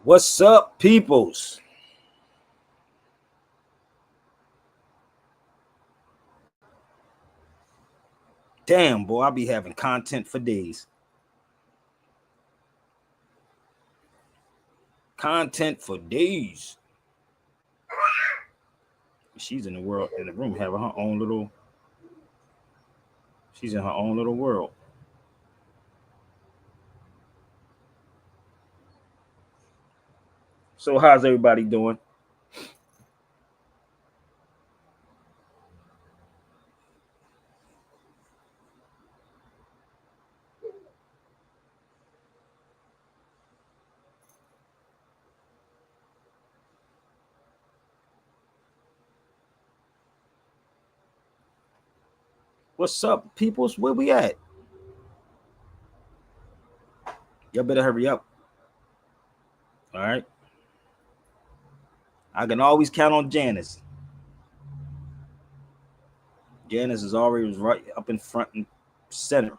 What's up, peoples? Damn, boy, I'll be having content for days. Content for days. She's in the room, having her own little. She's in her own little world. So, how's everybody doing? What's up, peoples? Where we at? Y'all better hurry up. All right. I can always count on Janice. Janice is already right up in front and center.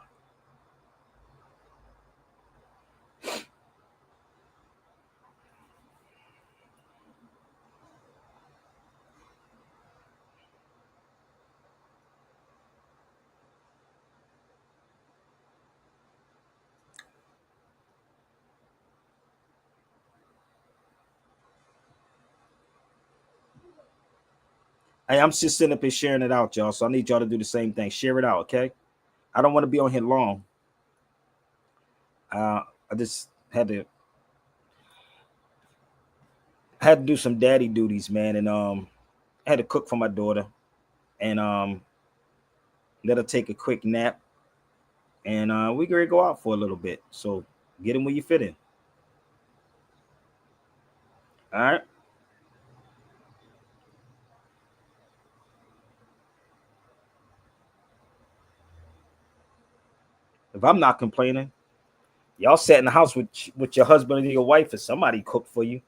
Hey, I'm just sitting up here sharing it out, y'all. So I need y'all to do the same thing. Share it out, okay? I don't want to be on here long. I just had to do some daddy duties, man, and I had to cook for my daughter, and let her take a quick nap, and we gonna go out for a little bit. So get in where you fit in. All right. If I'm not complaining, y'all sat in the house with your husband and your wife, and somebody cooked for you.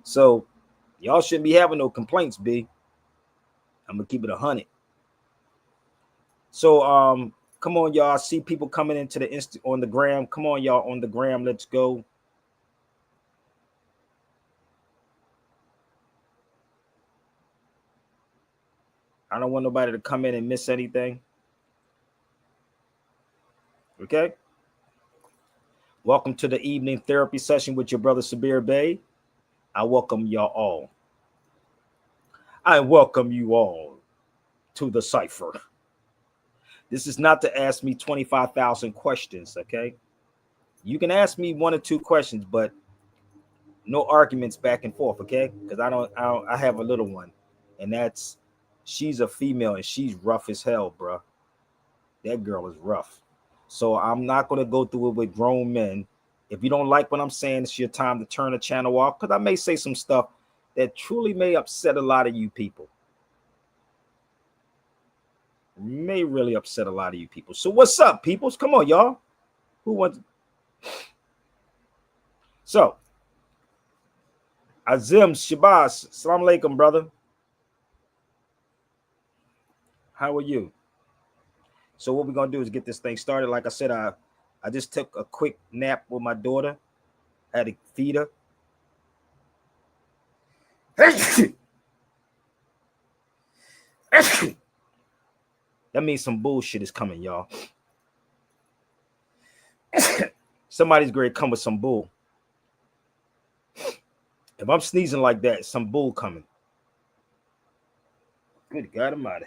So y'all shouldn't be having no complaints, B. I'm gonna keep it 100. So come on, y'all. I see people coming into the on the gram. Come on, y'all, on the gram. Let's go. I don't want nobody to come in and miss anything. Okay. Welcome to the evening therapy session with your brother Sabir Bey. I welcome y'all all. I welcome you all to the cipher. This is not to ask me 25,000 questions, okay? You can ask me 1 or 2 questions, but no arguments back and forth, okay? Because I have a little one, and she's a female and she's rough as hell, bro. That girl is rough. So I'm not going to go through it with grown men. If you don't like what I'm saying, it's your time to turn the channel off, because I may say some stuff that truly may upset a lot of you people. May really upset a lot of you people. So what's up, peoples? Come on, y'all. Who wants? So, Azim Shabazz, salam alaikum, brother. How are you? So what we're gonna do is get this thing started. Like I said, I just took a quick nap with my daughter. I had to feed her. That means some bullshit is coming, y'all. Somebody's going to come with some bull. If I'm sneezing like that, some bull coming. Good God Almighty.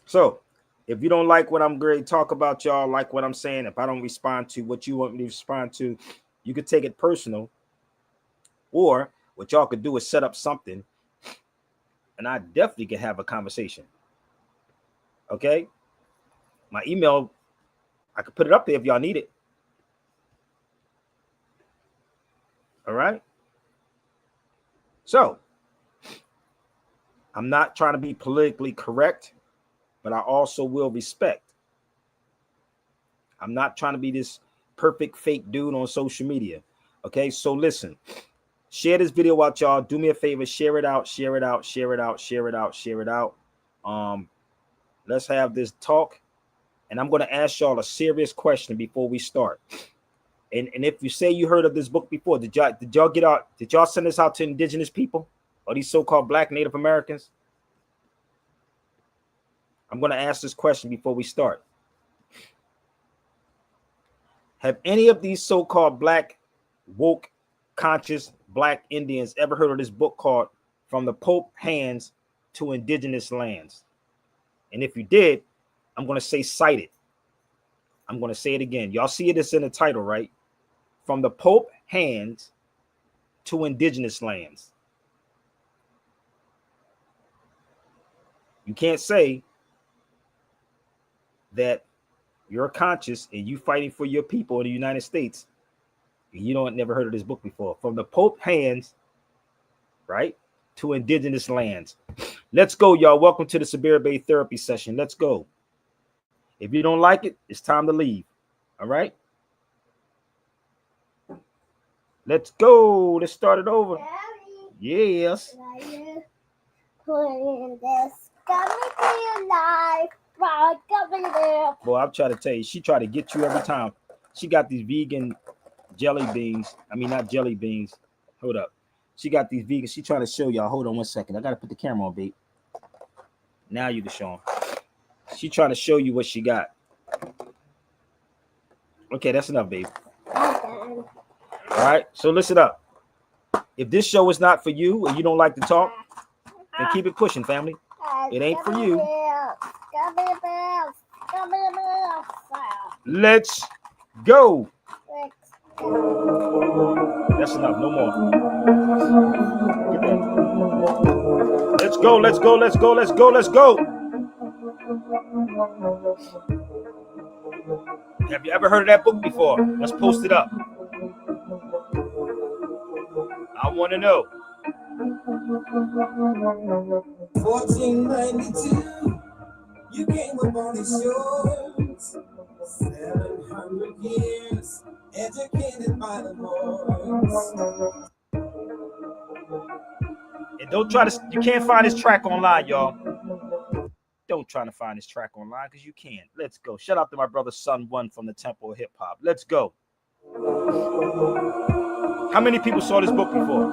So, if you don't like what I'm going to talk about, y'all, like what I'm saying, if I don't respond to what you want me to respond to, you could take it personal. Or what y'all could do is set up something, and I definitely can have a conversation. Okay? My email, I could put it up there if y'all need it. All right? So, I'm not trying to be politically correct, but I also will respect. I'm not trying to be this perfect fake dude on social media. Okay, so listen, share this video out, y'all. Do me a favor, share it out, share it out, share it out, share it out, share it out. Let's have this talk, And I'm going to ask y'all a serious question before we start. And if you say you heard of this book before, did y'all get out? Did y'all send this out to indigenous people or these so-called Black Native Americans? I'm going to ask this question before we start. Have any of these so-called Black, woke, conscious Black Indians ever heard of this book called From the Pope Hands to Indigenous Lands? And if you did, I'm going to say cite it. I'm going to say it again. Y'all see it, it's in the title, right? From the Pope Hands to Indigenous Lands. You can't say that you're conscious and you fighting for your people in the United States and you don't never heard of this book before. From the Pope Hands, right, to Indigenous Lands. Let's go, y'all. Welcome to the Sabir Bay therapy session. Let's go. If you don't like it, it's time to leave. All right? Let's go. Let's start it over. Daddy, yes. Boy, I'm trying to tell you, she tried to get you every time. She got these vegan jelly beans. I mean, not jelly beans. Hold up. She got these vegan. She trying to show y'all. Hold on 1 second. I got to put the camera on, babe. Now you can show them. She trying to show you what she got. Okay, that's enough, babe. All right, so listen up. If this show is not for you and you don't like to talk, then keep it pushing, family. It ain't for you. Let's go. That's enough. No more. Get that. Let's go. Let's go. Let's go. Let's go. Let's go. Have you ever heard of that book before? Let's post it up. I want to know. 1492, you came upon the shores. 700 years, educated by the Moors. And don't try to, you can't find this track online, y'all. Don't try to find this track online because you can't. Let's go. Shout out to my brother Son One from the Temple of Hip Hop. Let's go. How many people saw this book before?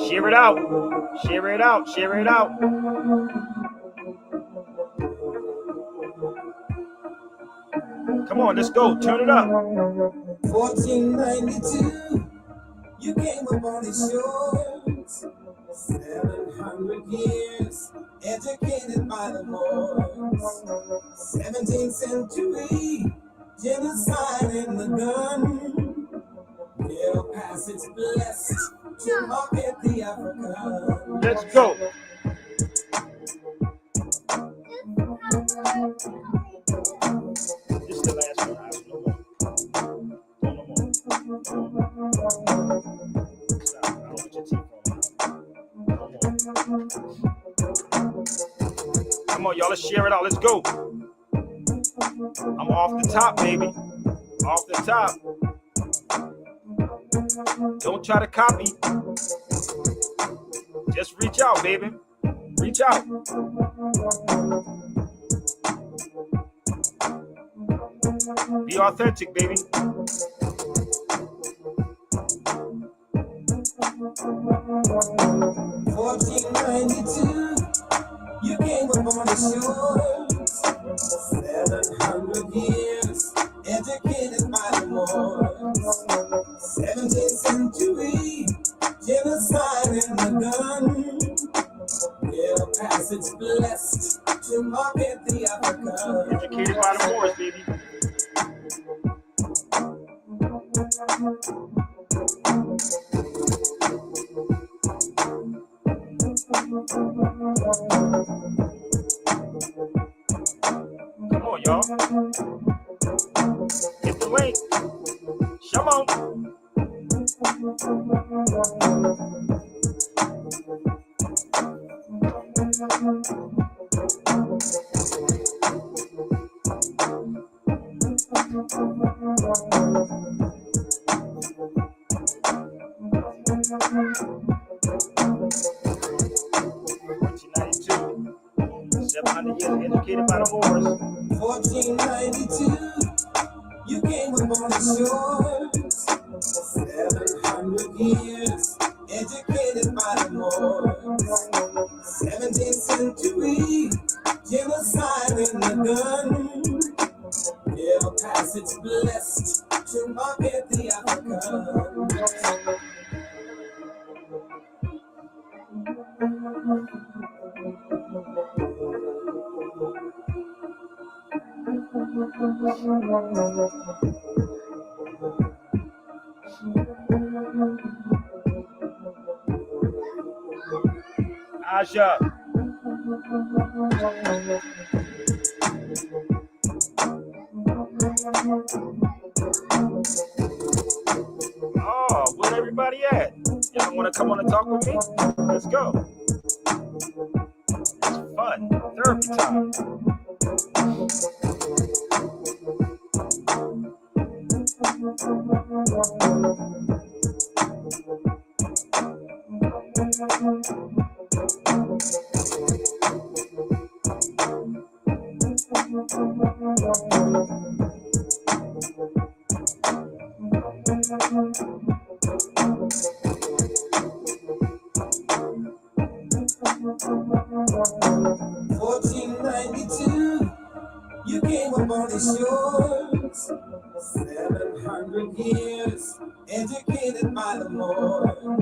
Share it out. Share it out. Share it out. Come on, let's go. Turn it up. 1492, you came upon the shores. 700 years, educated by the Moors. 17th century, genocide in the gun. Your passage blessed to market the African. Let's go. This is the last one. No more. Stop. I don't want your teeth falling out. Come on, y'all. Let's share it out. Let's go. I'm off the top, baby. Off the top. Don't try to copy. Just reach out, baby. Reach out. Be authentic, baby. You came upon the shores. 700 years, educated by the Moors. 17th century, genocide in the gun. Their passage blessed to market the African. Educated by the Moors, baby. Come on, y'all. Hit the link. Come on. 700 years educated by the Moors. 1492, you came upon the shores. 700 years educated by the Moors. 17th century, genocide in the gun. Their passage blessed to market the African. Aja. Oh, where everybody at? Y'all want to come on and talk with me? Let's go. It's fun. Therapy time. 1492, you came upon the shores. 700 years educated by the Moors.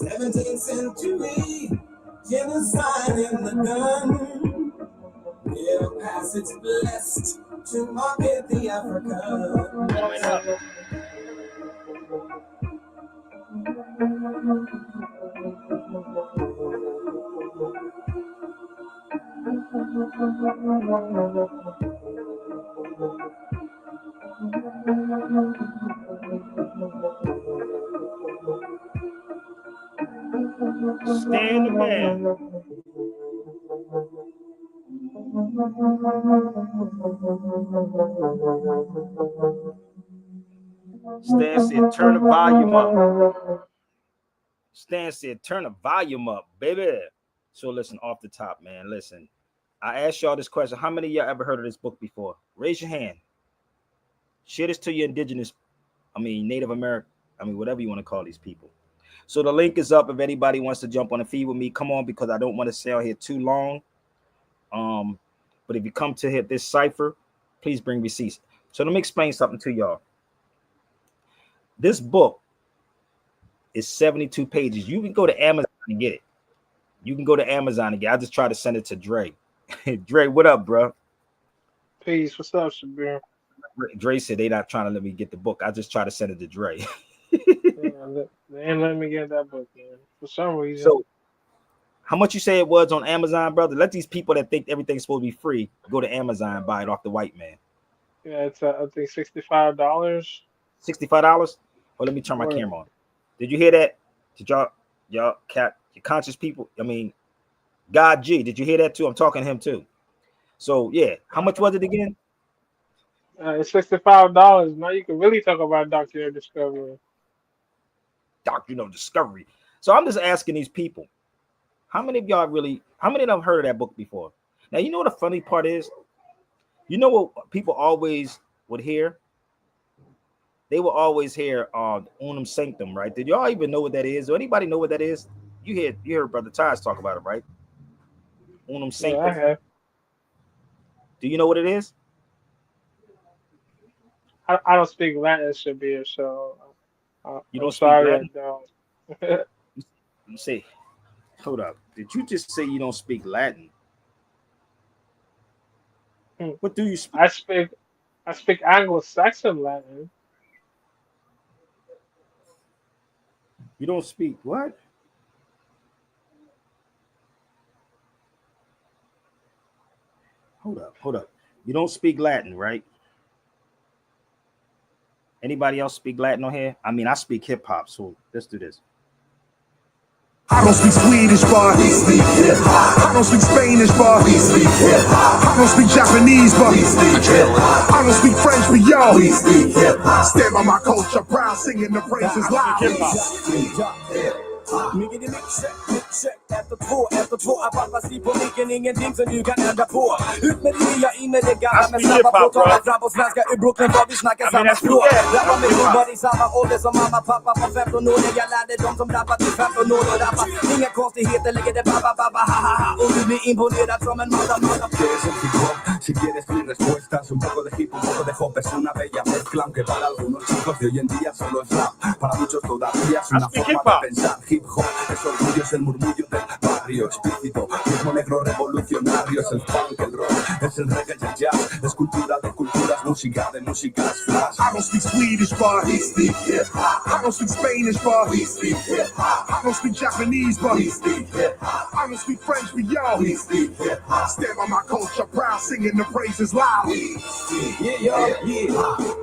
17th century, genocide in the gun. Their passage blessed to market the African. Coming up. Stand the man. Stan said, turn the volume up. Stan said, turn the volume up, baby. So listen, off the top, man, listen. I asked y'all this question. How many of y'all ever heard of this book before? Raise your hand. Share this to your indigenous, Native American, whatever you want to call these people. So the link is up if anybody wants to jump on a feed with me. Come on, because I don't want to stay out here too long. But if you come to hit this cipher, please bring receipts. So let me explain something to y'all. This book is 72 pages. You can go to Amazon and get it. I just try to send it to Dre. Dre, what up, bro? Peace. What's up, Shabir? Dre said they not trying to let me get the book. I just try to send it to Dre. They ain't letting me get that book, man. For some reason. So, how much you say it was on Amazon, brother? Let these people that think everything's supposed to be free go to Amazon and buy it off the white man. Yeah, it's I think $65. $65? Well, let me turn my camera on. Did you hear that? Did y'all your conscious people? God G, did you hear that too? I'm talking to him too. So yeah, how much was it again? It's $65. Now you can really talk about Doctrine of Discovery. Doctrine of Discovery. So I'm just asking these people, how many of them heard of that book before? Now, you know what the funny part is? You know what people always would hear? They will always hear Unum Sanctum, right? Did y'all even know what that is? Or anybody know what that is? You heard Brother Tyus talk about it, right? Unum Sanctum. Yeah, I have. Do you know what it is? I don't speak Latin, Shabir, so You don't I'm sorry, speak Latin? I don't. You say, hold up. Did you just say you don't speak Latin? What do you speak? I speak Anglo-Saxon Latin. You don't speak what? Hold up. You don't speak Latin, right? Anybody else speak Latin on here? I speak hip hop, so let's do this. I don't speak Swedish, but we speak hip-hop. I don't speak Spanish, but we speak hip-hop. I don't speak Japanese, but we speak hip-hop. I don't speak French, but yo, we speak hip-hop. Stand by my culture, proud, singing the praises loud. Hip-hop. 1 och 2, 1 och 2 apapasi på micken, ingenting som du kan ändra på. Ut med det nya, in med det gamla, men snabba på, ta mig fram på svenska. I Brooklyn var vi snackar samma språk. Rappar med gubbar i samma ålder som mamma, pappa på 15 år. Jag lärde dem som rappar till 15 år och rappar. Inga konstigheter, lägger det babba, babba, ha, ha, ha. Och du blir imponerad som en mata. ¿Quieres un hip hop? Si quieres mi respuesta es un poco de hip, un poco de hop. Es una bella mezcla, aunque para algunos chicos de hoy en día solo es rap. Para muchos todavía es una forma de pensar. Hip hop es orgullo, es el murmullo del barrio explícito. Ritmo negro revolucionario, es el funk, el rock, es el reggae y el jazz. Es cultura de culturas, música de músicas, flash. I don't speak Swedish, but he speak hip hop. I don't speak Spanish, but he speak hip hop. I don't speak Japanese, but he speak hip hop. I don't speak French, but yo, he speak hip hop. Stand by my culture, proud, singing the praises loud.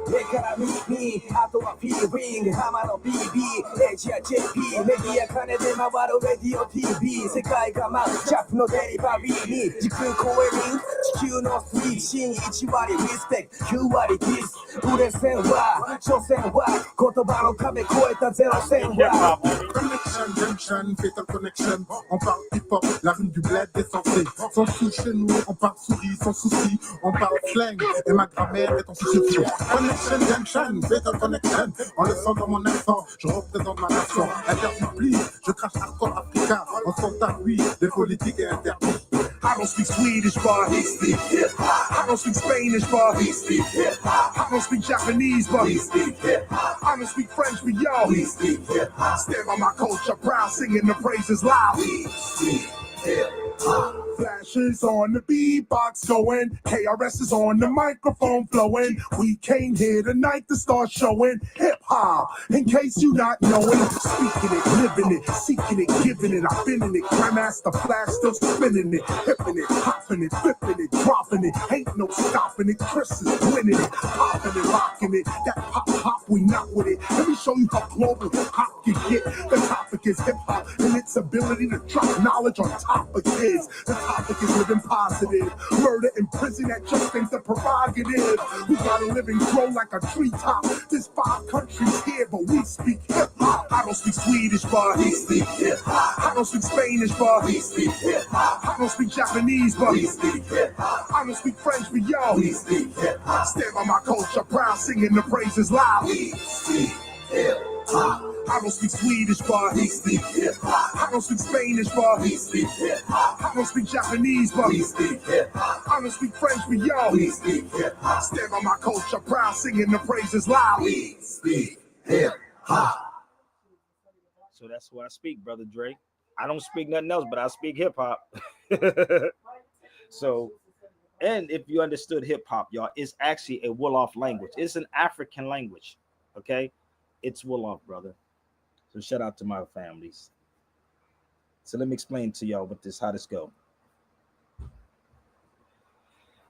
Detから耳、あとはフィーリング、浜の BB、H や JP、メディア金で回るレディオ TV、世界が舞うジャップのデリバリーに、時空超えリンク、地球のスイーシン、1割リスペクト、9割ディス、売れ線は、所詮は、言葉の壁越えたゼロ線は。Connection, junction, fatal connection. On parle hip-hop, la rime du bled décensé. Sans sou chez nous, on parle souris, sans souci. On parle slang, et ma grammaire est en souci. Connection, junction, fatal connection. On le sent dans mon accent, je représente ma nation. Interdit, please, je crache hardcore africain. On s'entend, oui, des politiques et interdits. I don't speak Swedish, but he speak hip hop. I don't speak Spanish, but he speak hip hop. I don't speak Japanese, but he speak hip hop. I don't speak French, but yo, he speak hip hop. Stand by my culture, proud, singing the praises loud. He speak hip hop. Flashes on the beatbox going, KRS is on the microphone flowing. We came here tonight to start showing hip hop. In case you not knowing, speaking it, living it, seeking it, giving it. I've been in it, Grandmaster Flash still spinning it, hipping it, hopping it, flipping it, dropping it. Ain't no stopping it. Chris is winning it, popping it, rocking it. That pop, we not with it. Let me show you how global hip hop can get. The topic is hip hop and its ability to drop knowledge on top of kids. The topic is living positive. Murder in prison, that just ain't the prerogative. We gotta live and grow like a treetop. There's 5 countries here, but we speak hip hop. I don't speak Swedish, but he speak hip hop. I don't speak Spanish, but he speak hip hop. I don't speak Japanese, but he speak hip hop. I don't speak French, but yo, he speak hip hop. Stand by my culture, proud, singing the praises loud. He speak hip hop. I don't speak Swedish, but he speak hip hop. I don't speak Spanish, but he speak hip hop. I don't speak Japanese, but he speak hip hop. I don't speak French, but yo, he speak hip hop. Stand by my culture, proud, singing the praises loud. He speak hip hop. So that's what I speak, brother Drake. I don't speak nothing else, but I speak hip hop. So, and if you understood hip hop, y'all, it's actually a Wolof language. It's an African language. Okay, it's Wolof, brother. So shout out to my families. So let me explain to y'all how this go.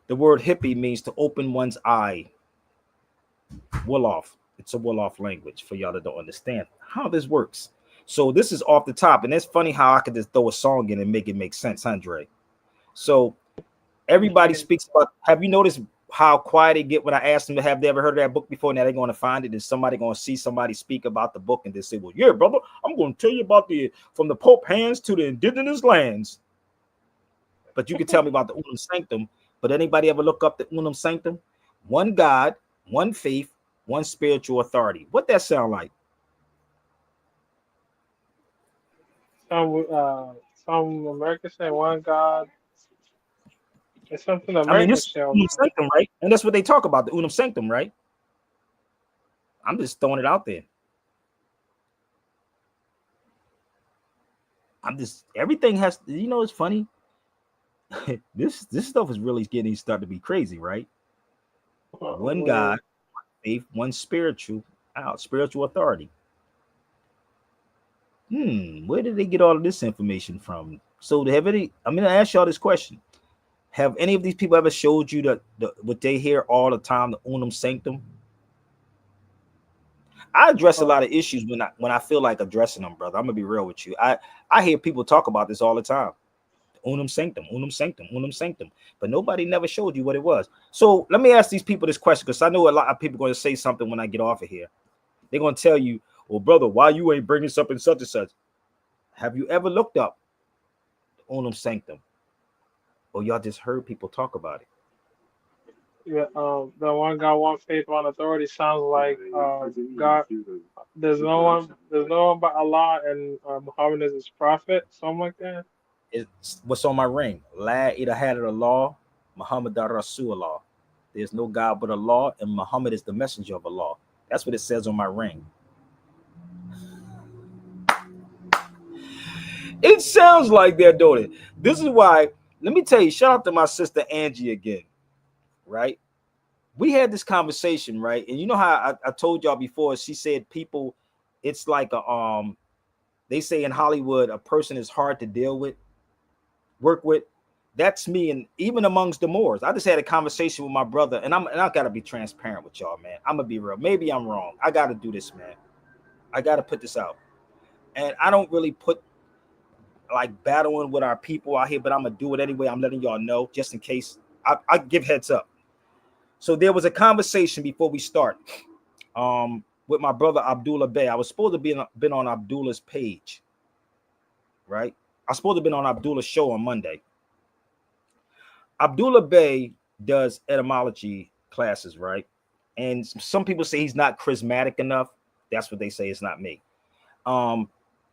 The word hippie means to open one's eye. Wolof. It's a Wolof language for y'all that don't understand how this works. So this is off the top, and it's funny how I could just throw a song in and make it make sense, Andre. So everybody speaks about. Have you noticed how quiet they get when I ask them to have they ever heard of that book before? Now they're going to find it. Is somebody going to see somebody speak about the book and they say, "Well, yeah, brother, I'm going to tell you about from the Pope hands to the indigenous lands." But you can tell me about the Unum Sanctum. But anybody ever look up the Unum Sanctum? One God, one faith, one spiritual authority. What that sound like? Some Americans say one God. It's something I mean, Americans this say. Unum Sanctum, right? And that's what they talk about, the Unum Sanctum, right? I'm just throwing it out there. Everything has, it's funny. This stuff is really starting to be crazy, right? One God, one faith, one spiritual authority. Where did they get all of this information from? So I'm going to ask y'all this question. Have any of these people ever showed you what they hear all the time, the Unum Sanctum? I address a lot of issues when I feel like addressing them, brother. I'm gonna be real with you. I hear people talk about this all the time. Unum Sanctum, Unum Sanctum, Unum Sanctum. But nobody never showed you what it was. So let me ask these people this question, because I know a lot of people are going to say something when I get off of here. They're going to tell you, well, brother, why you ain't bringing this up in such and such? Have you ever looked up unum sanctum. Or y'all just heard people talk about it. Yeah, the one God, one faith, one authority sounds like God. There's no one but Allah, and Muhammad is his prophet, something like that. It's what's on my ring. La ilaha illallah, Muhammad Rasulullah. There's no God but Allah, and Muhammad is the messenger of Allah. That's what it says on my ring. It sounds like they're doing it. This is why, let me tell you, shout out to my sister Angie again, right? We had this conversation, right? And you know how I told y'all before, she said people, it's like they say in Hollywood, a person is hard to deal with, work with. That's me. And even amongst the Moors, I just had a conversation with my brother, and I gotta be transparent with y'all, man. I'm gonna be real. Maybe I'm wrong. I gotta do this, man. I gotta put this out. And I don't really put like battling with our people out here, but I'm gonna do it anyway. I'm letting y'all know just in case. I give heads up. So there was a conversation before we start with my brother Abdullah Bey. I was supposed to been on Abdullah's page, right? I was supposed to have been on Abdullah's show on Monday. Abdullah Bey does etymology classes, right? And some people say he's not charismatic enough. That's what they say. It's not me.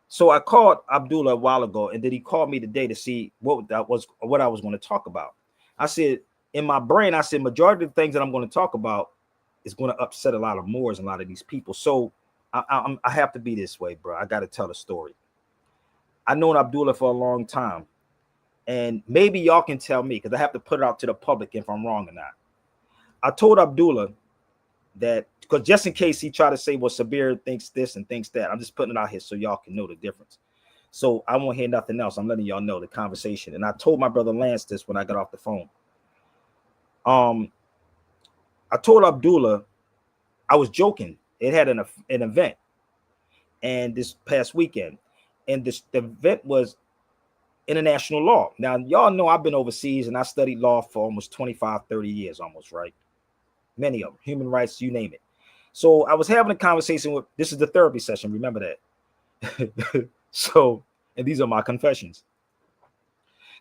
So I called Abdullah a while ago, and then he called me today to see what I was going to talk about. I said, in my brain, I said, majority of the things that I'm going to talk about is going to upset a lot of Moors and a lot of these people. So I have to be this way, bro. I got to tell the story. I've known Abdullah for a long time, and maybe y'all can tell me, because I have to put it out to the public if I'm wrong or not. I told Abdullah that, because just in case he try to say, well, Sabir thinks this and thinks that, I'm just putting it out here so y'all can know the difference. So I won't hear nothing else. I'm letting y'all know the conversation. And I told my brother Lance this when I got off the phone. I told Abdullah, I was joking. It had an event, and this past weekend, and the event was international law. Now, y'all know I've been overseas, and I studied law for almost 25, 30 years almost, right? Many of them, human rights, you name it. So I was having a conversation with, this is the therapy session, remember that. So, and these are my confessions.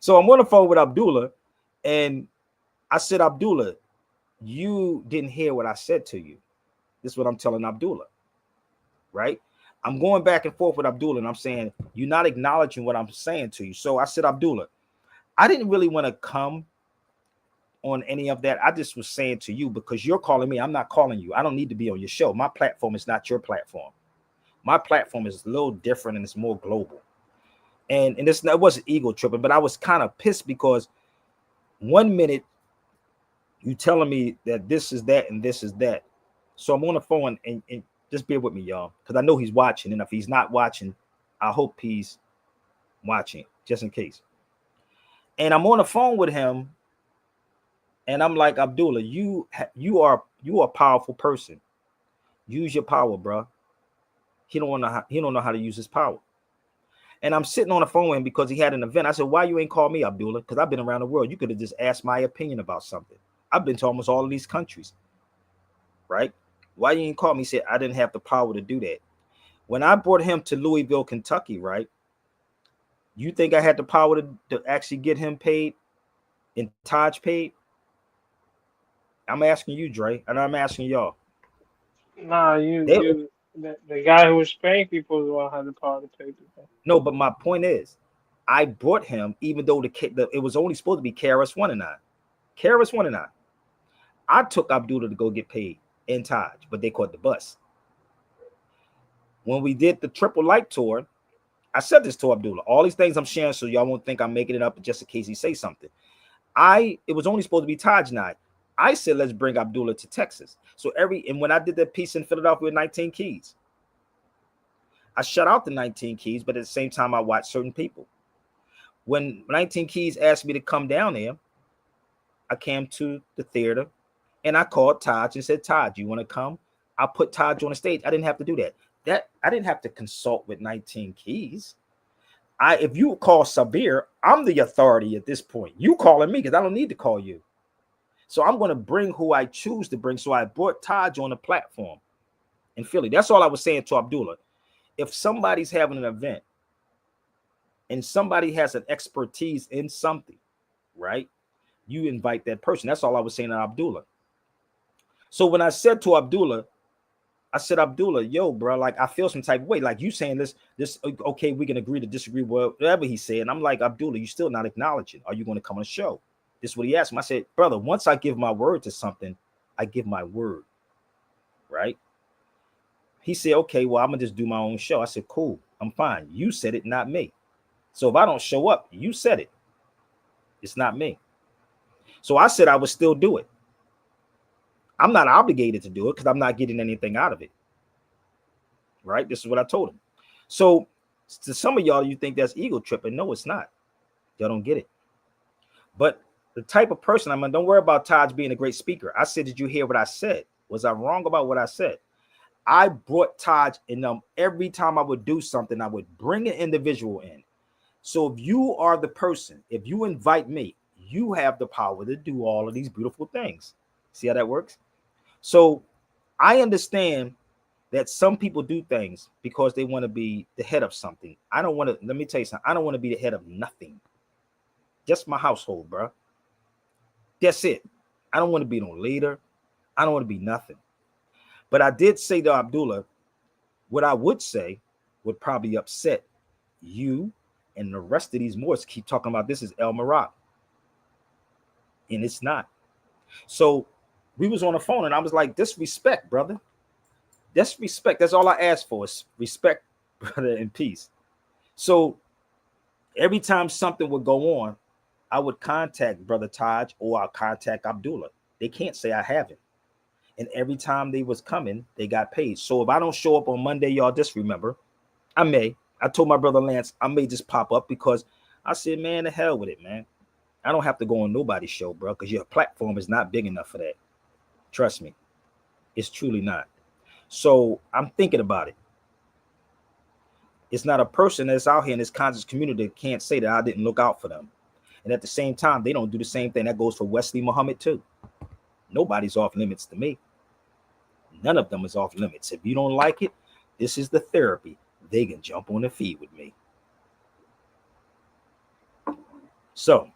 So I'm on the phone with Abdullah, and I said, Abdullah, you didn't hear what I said to you. This is what I'm telling Abdullah, right? I'm going back and forth with Abdullah, and I'm saying, you're not acknowledging what I'm saying to you. So I said, Abdullah, I didn't really want to come on any of that. I just was saying to you, because you're calling me, I'm not calling you. I don't need to be on your show. My platform is not your platform. My platform is a little different, and it's more global. And it wasn't ego tripping, but I was kind of pissed because 1 minute you telling me that this is that and this is that. So I'm on the phone, and just bear with me, y'all, because I know he's watching. And if he's not watching, I hope he's watching, just in case. And I'm on the phone with him, and I'm like, Abdullah, you are a powerful person. Use your power, bro. He don't know how to use his power. And I'm sitting on the phone with him because he had an event. I said, why you ain't call me, Abdullah? Because I've been around the world. You could have just asked my opinion about something. I've been to almost all of these countries, right? Why you ain't call me? He said, I didn't have the power to do that. When I brought him to Louisville, Kentucky, right? You think I had the power to actually get him paid and Taj paid? I'm asking you, Dre, and I'm asking y'all. Nah, the guy who was paying people is the one who had the power to pay people. No, but my point is, I brought him, even though it was only supposed to be KRS-One and I. KRS-One and I took Abdullah to go get paid in Taj, but they caught the bus. When we did the Triple Light tour, I said this to Abdullah. All these things I'm sharing so y'all won't think I'm making it up just in case he say something. It was only supposed to be Taj night. I said, let's bring Abdullah to Texas. So and when I did that piece in Philadelphia with 19 Keys, I shut out the 19 Keys, but at the same time, I watched certain people. When 19 Keys asked me to come down there, I came to the theater and I called Taj and said, Taj, you want to come? I put Taj on the stage. I didn't have to do that. I didn't have to consult with 19 Keys. If you call Sabir, I'm the authority at this point. You calling me because I don't need to call you. So I'm going to bring who I choose to bring. So I brought Taj on the platform in Philly. That's all I was saying to Abdullah. If somebody's having an event and somebody has an expertise in something, right? You invite that person. That's all I was saying to Abdullah. So when I said to Abdullah, I said, Abdullah, yo, bro, like I feel some type of way. Like you saying this, okay, we can agree to disagree with whatever he said. And I'm like, Abdullah, you still not acknowledging. Are you going to come on the show? This is what he asked me. I said, brother, once I give my word to something, I give my word, right? He said, okay, well, I'm going to just do my own show. I said, cool, I'm fine. You said it, not me. So if I don't show up, you said it. It's not me. So I said I would still do it. I'm not obligated to do it because I'm not getting anything out of it. Right? This is what I told him. So to some of y'all, you think that's ego tripping. No, it's not. Y'all don't get it. But the type of person I'm in, don't worry about Taj being a great speaker. I said, did you hear what I said? Was I wrong about what I said? I brought Taj in every time I would do something, I would bring an individual in. So if you are the person, if you invite me, you have the power to do all of these beautiful things. See how that works? So I understand that some people do things because they want to be the head of something. I don't want to, let me tell you something. I don't want to be the head of nothing. Just my household, bro. That's it. I don't want to be no leader. I don't want to be nothing. But I did say to Abdullah, what I would say would probably upset you and the rest of these Moors keep talking about this is El Marak. And it's not. So we was on the phone and I was like, disrespect, brother. Disrespect. That's all I asked for is respect, brother, and peace. So every time something would go on, I would contact Brother Taj or I'll contact Abdullah. They can't say I haven't. And every time they was coming, they got paid. So if I don't show up on Monday, y'all just remember, I told my brother Lance, I may just pop up because I said, man, the hell with it, man. I don't have to go on nobody's show, bro, because your platform is not big enough for that. Trust me. It's truly not. So I'm thinking about it. It's not a person that's out here in this conscious community that can't say that I didn't look out for them. And at the same time, they don't do the same thing. That goes for Wesley Muhammad too. Nobody's off limits to me. None of them is off limits. If you don't like it, this is the therapy. They can jump on the feed with me. So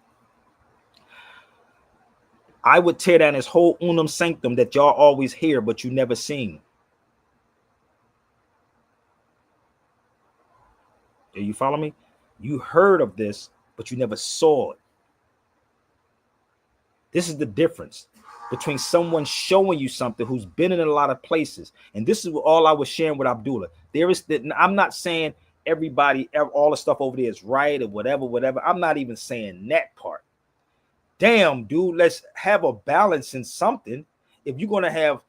I would tear down this whole unum sanctum that y'all always hear, but you never seen. Do you follow me? You heard of this, but you never saw it. This is the difference between someone showing you something who's been in a lot of places. And this is all I was sharing with Abdullah. I'm not saying everybody, all the stuff over there is right or whatever. I'm not even saying that part. Damn, dude, let's have a balance in something. If you're going to have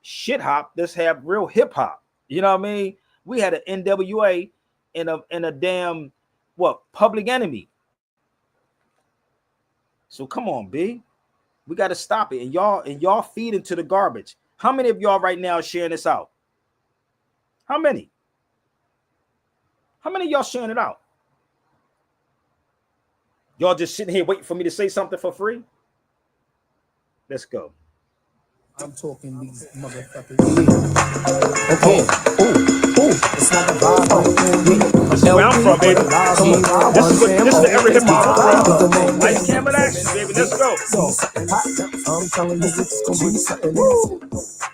shit hop, let's have real hip hop. You know what I mean? We had an NWA in a damn, Public Enemy. So come on, B. We got to stop it. And y'all feed into the garbage. How many of y'all right now are sharing this out? How many? How many of y'all sharing it out? Y'all just sitting here waiting for me to say something for free? Let's go. I'm talking these motherfuckers. Okay. Ooh. It's not the vibe. This is where I'm from, baby. This is the every hip hop from. Nice camera action, baby. Let's go. I'm telling you, it's gonna be something.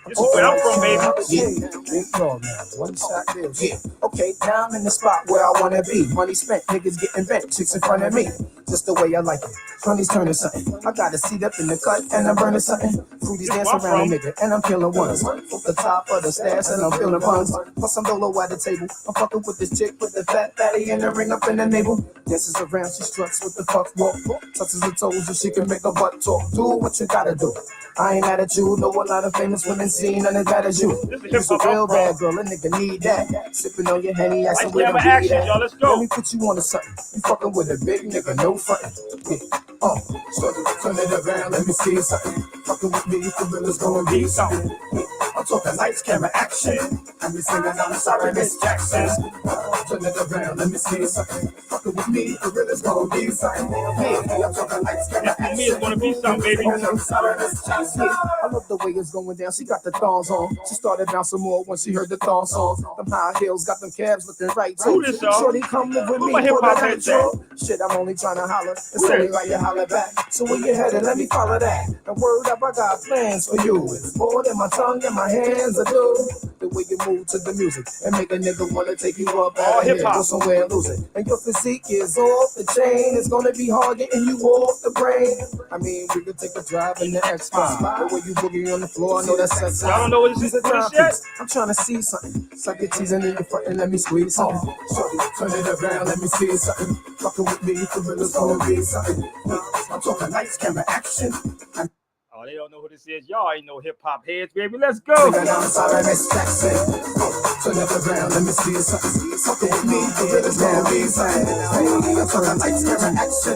This is where I'm from, baby. One shot deal. Yeah. Okay, now I'm in the spot where I wanna be. Money spent, niggas getting bent, chicks in front of me. Just the way I like it. Funny's turning something. I got a seat up in the cut and I'm burning something. Fruities dance around the nigga and I'm feeling ones. Off the top of the stairs and I'm feeling puns. Plus I'm dolo at the table. I'm fucking with this chick with the fat fatty and the ring up in the navel. Dances around, she struts with the fuck walk. Touches the toes so she can make a butt talk. Do what you gotta do. I ain't attitude, know a lot of famous women seen none as bad as you. You's a real bad girl, a nigga need that. Sipping on your Henny, asking where the weed at. Let's go. Let me put you on to something. You fucking with a big nigga, no frontin'. Yeah. So turn it around, let me see something. Fucking with me, the real is gonna be something. Yeah. I'm talking lights, camera, action. And we singing, I'm sorry, Miss Jackson. Turn it around, let me see something. Fucking with me, the real is gonna be something. Yeah, I'm talking lights, camera, action. Me is gonna be something, baby. I'm sorry, Miss Jackson. I love the way it's going down. She got the thongs on. She started bouncing more when she heard the thong song. Them high heels got them calves looking right too. Shorty, come live with me for the night, yo. Shit, I'm only trying to holler. It's only right you holler back. So where you headed? Let me follow that. And word up, I got plans for you. It's more than my tongue and my hands are do. The way you move to the music and make a nigga wanna take you up out of here, go somewhere and lose it. And your physique is off the chain. It's gonna be hard getting you off the brain. I mean, we could take a drive in the X5. The way you boogie on the floor, I know that's sex. I don't know what this is yet. I'm trying to see something. Suck your teasing in your front and let me squeeze something. Shorty, turn it around, let me see something. Fucking with me, for real, it's gonna be something. I'm talking lights, camera, action. Oh, they don't know who this is. Y'all ain't no hip hop heads, baby. Let's go. I'm sorry, Miss Jackson. Turn it around, let me see something. Something with me, for real, it's gonna be something. I'm talking lights, camera, action.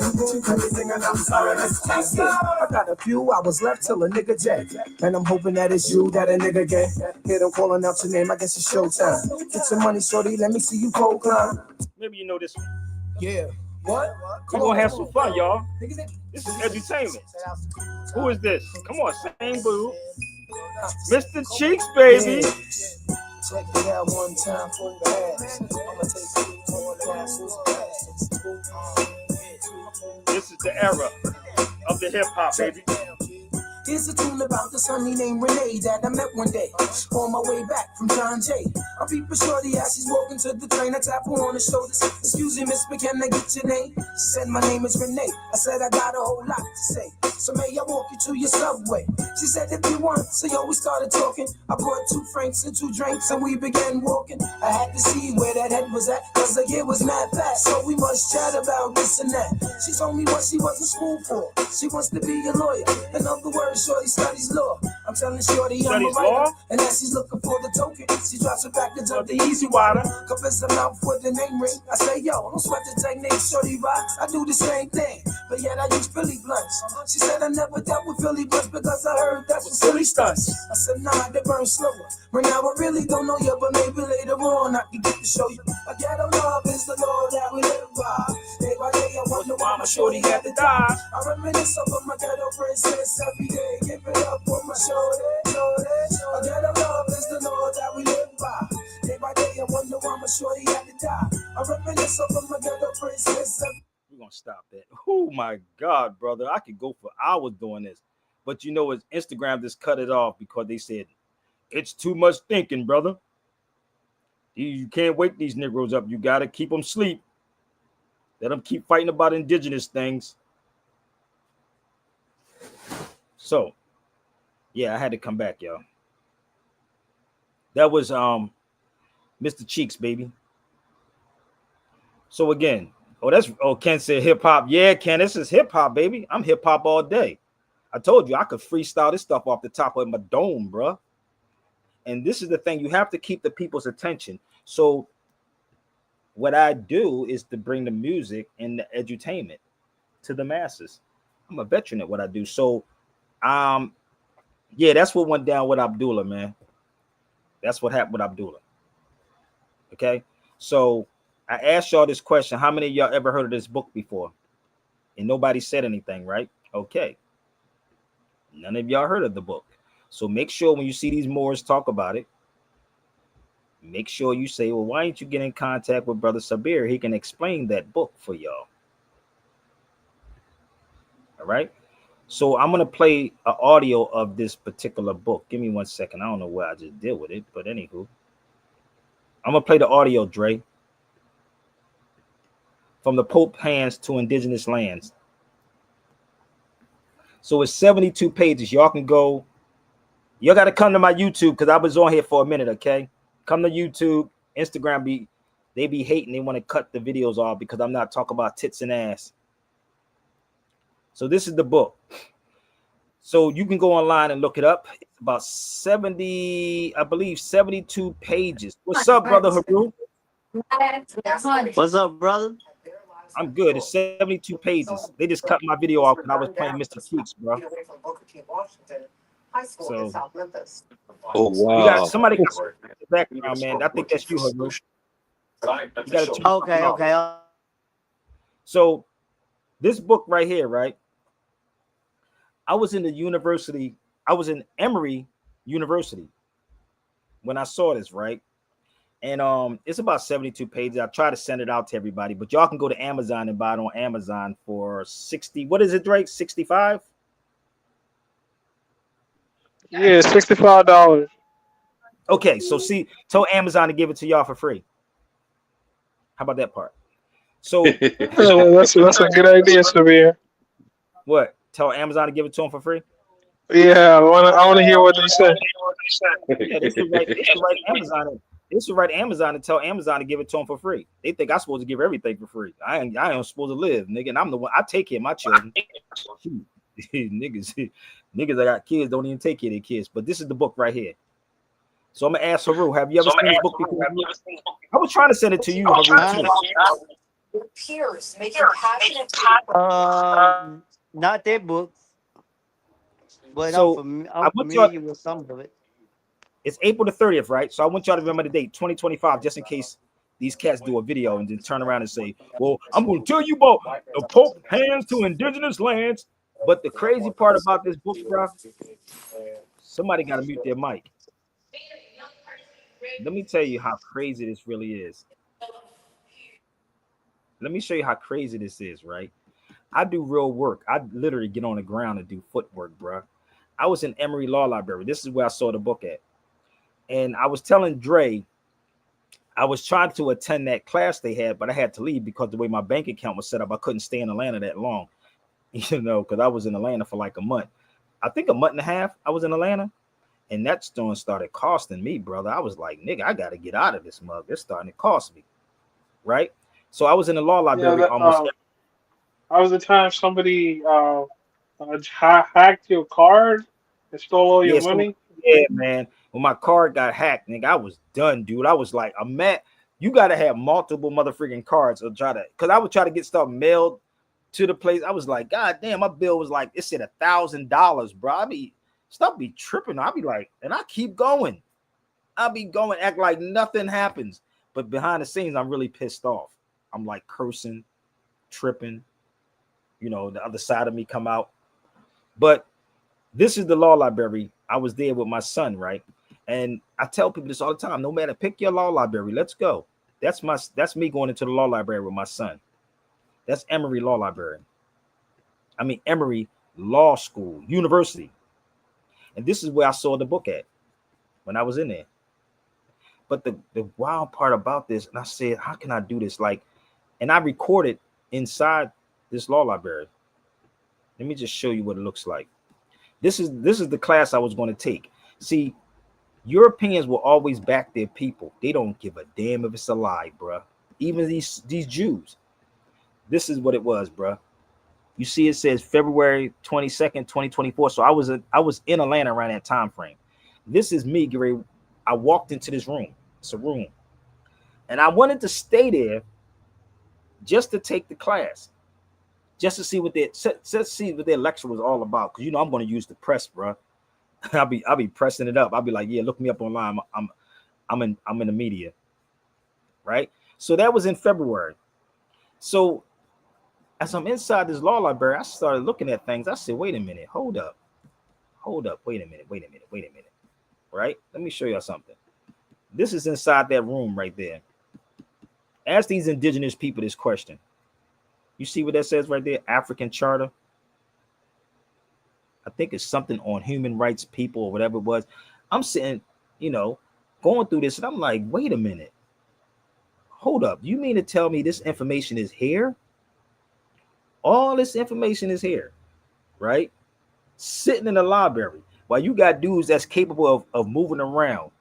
Everything, and I'm sorry, Miss Jackson. I got a few hours left till a nigga jet. And I'm hoping that it's you that a nigga get. Hear them calling out your name, I guess it's showtime. Get your money, shorty, let me see you pole climb. Maybe you know this one. Yeah. What? We're gonna have some fun, y'all. This is entertainment. Who is this? Come on, same boo. Mr. Cheeks, baby. Check it out one time for the ass. I'ma take you to the This is the era of the hip hop, baby. Here's a tune about the sunny named Renee that I met one day on my way back from John Jay. I peep a shorty as she's walking to the train. I tap her on the shoulders. Excuse me, miss, but can I get your name? She said, my name is Renee. I said, I got a whole lot to say. So may I walk you to your subway? She said, if you want. So yo, we started talking. I brought 2 francs and 2 drinks and we began walking. I had to see where that head was at, cause the year was mad fast. So we must chat about this and that. She told me what she was in school for. She wants to be a lawyer. In other words, shorty studies law. I'm telling shorty I'm a writer. And as she's looking for the token, she drops a package of the easy water. Covers her mouth with the name ring. I say, yo, don't sweat the technique, shorty rocks. I do the same thing, but yet I use Philly blunts. She said I never dealt with Philly blunts because I heard that's what silly stunts. I said, nah, they burn slower. Right now I really don't know you, but maybe later on I can get to show you. A ghetto love is the law that we live by. Day by day I wonder why my shorty had to die. I reminisce over my ghetto princess every day. Give it up for my shorty, shorty. A ghetto love is the law that we live by. Day by day I wonder why my shorty had to die. I reminisce over my ghetto princess. We're gonna stop that. Oh my God, brother. I could go for hours doing this. But you know, it's Instagram just cut it off because they said it's too much thinking, brother. You can't wake these Negroes up. You gotta keep them asleep. Let them keep fighting about indigenous things. So, yeah, I had to come back, y'all. That was Mr. Cheeks, baby. So again, Ken said hip hop. Yeah, Ken, this is hip hop, baby. I'm hip hop all day. I told you I could freestyle this stuff off the top of my dome, bro. And this is the thing, you have to keep the people's attention. So what I do is to bring the music and the edutainment to the masses. I'm a veteran at what I do. So yeah, that's what went down with Abdullah, man. That's what happened with Abdullah. Okay, so I asked y'all this question: how many of y'all ever heard of this book before? And nobody said anything, right? Okay, none of y'all heard of the book. So make sure when you see these Moors talk about it, make sure you say, well, why don't you get in contact with Brother Sabir? He can explain that book for y'all. All right. So I'm going to play an audio of this particular book. Give me 1 second. I don't know where I just did with it, but anywho, I'm going to play the audio, Dre. From the Pope Hands to Indigenous Lands. So it's 72 pages. Y'all can go. Y'all got to come to my YouTube because I was on here for a minute, okay? Come to YouTube. Instagram, they be hating. They want to cut the videos off because I'm not talking about tits and ass. So this is the book. So you can go online and look it up. It's about 72 pages. What's up, Brother Haru? What's up, brother? I'm good. It's 72 pages. They just cut my video off when I was playing Mr. Cheeks, bro. So Oh we got wow. somebody got some background, man. I think that's you, Haru. You got to turn something off. Okay. So this book right here, right? I was in the university. I was in Emory University when I saw this, right? And it's about 72 pages. I try to send it out to everybody, but y'all can go to Amazon and buy it on Amazon for 60. What is it, Drake? 65? Yeah, $65. Okay, so see, tell Amazon to give it to y'all for free. How about that part? So That's a good idea, Sabir. what? Tell Amazon to give it to them for free? Yeah, I wanna hear what they say. Yeah, they should write Amazon. They should write Amazon and tell Amazon to give it to them for free. They think I'm supposed to give everything for free. I ain't supposed to live, nigga. And I'm the one. I take care of my children. niggas, niggas that got kids don't even take care of their kids. But this is the book right here. So I'm gonna ask Haru, have you ever seen this book before? I was trying to send it to you, Haru, too. Peers making passionate. Not that book, but So I I'm want y'all. familiar with some of it. It's April the 30th, right? So I want y'all to remember the date, 2025, just in case these cats do a video and then turn around and say, well, I'm going to tell you about the Pope hands to indigenous lands. But the crazy part about this book, bro, somebody got to mute their mic. Let me tell you how crazy this really is. Let me show you how crazy this is, right? I do real work. I literally get on the ground and do footwork, bro. I was in Emory Law Library. This is where I saw the book at. And I was telling Dre, I was trying to attend that class they had, but I had to leave because the way my bank account was set up, I couldn't stay in Atlanta that long, because I was in Atlanta for like a month. I think a month and a half I was in Atlanta, and that storm started costing me, brother. I was like, nigga, I got to get out of this mug. It's starting to cost me, right? So I was in the law Yeah, library almost. that was the time somebody hacked your card and stole all your Yeah, so money. yeah, man. When my card got hacked, nigga, I was done, dude. I was like, I'm mad. You gotta have multiple motherfucking cards or try to, because I would try to get stuff mailed to the place. I was like, God damn, my bill was like, it said $1,000, bro. I be stuff be tripping. I be like, and I keep going. I'll be going, act like nothing happens. But behind the scenes, I'm really pissed off. I'm like cursing, tripping, the other side of me come out. But this is the law library. I was there with my son, right? And I tell people this all the time. No matter, pick your law library. Let's go. That's me going into the law library with my son. That's Emory Law Library. I mean, Emory Law School, University. And this is where I saw the book at when I was in there. But the wild part about this, and I said, how can I do this? And I recorded inside this law library. Let me just show you what it looks like. This is the class I was going to take. See, Europeans will always back their people. They don't give a damn if it's a lie, bruh. Even these Jews. This is what it was, bruh. You see, it says February 22nd, 2024. So I was in Atlanta around that time frame. This is me, Gary. I walked into this room. It's a room. And I wanted to stay there just to take the class. Just to see what their lecture was all about. Because I'm going to use the press, bruh. I'll be pressing it up. I'll be like, yeah, look me up online. I'm in the media. Right? So that was in February. So as I'm inside this law library, I started looking at things. I said, wait a minute, hold up, wait a minute. Right? Let me show y'all something. This is inside that room right there. Ask these indigenous people this question. You see what that says right there? African Charter. I think it's something on human rights people or whatever it was. I'm sitting, going through this, and I'm like, wait a minute. Hold up. You mean to tell me this information is here? All this information is here, right? Sitting in the library while you got dudes that's capable of moving around,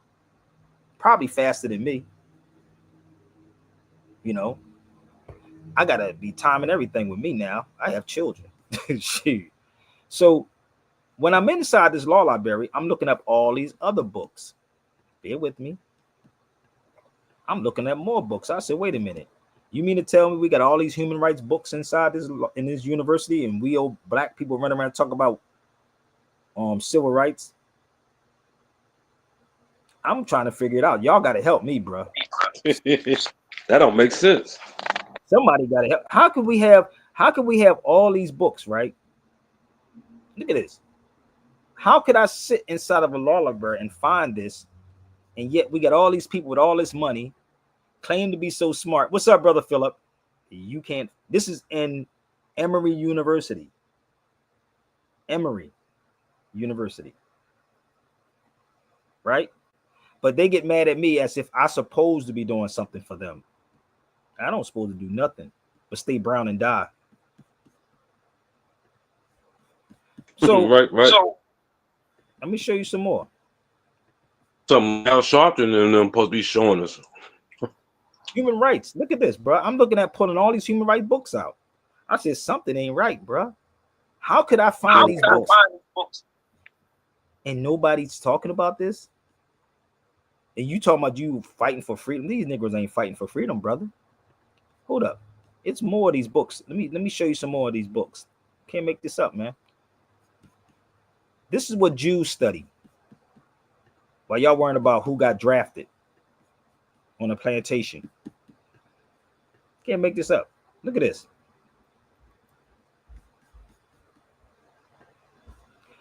probably faster than me. I gotta be timing everything with me now. I have children. Shoot. So when I'm inside this law library, I'm looking up all these other books. Bear with me. I'm looking at more books. I said, wait a minute. You mean to tell me we got all these human rights books inside this university, and we old black people run around and talk about civil rights? I'm trying to figure it out. Y'all got to help me, bro. That don't make sense. Somebody got to help. How could we have all these books, right? Look at this. How could I sit inside of a law library and find this, and yet we got all these people with all this money claim to be so smart? What's up, brother Philip? You can't. This is in Emory University. Emory University. Right? But they get mad at me as if I'm supposed to be doing something for them. I don't supposed to do nothing but stay brown and die. So, right. So, let me show you some more. Something Al Sharpton and them supposed to be showing us. Human rights. Look at this, bro. I'm looking at pulling all these human rights books out. I said something ain't right, bro. How could I find these books? And nobody's talking about this? And you talking about you fighting for freedom? These niggas ain't fighting for freedom, brother. Hold up. It's more of these books. Let me show you some more of these books. Can't make this up, man. This is what Jews study. While y'all worrying about who got drafted on a plantation. Can't make this up. Look at this.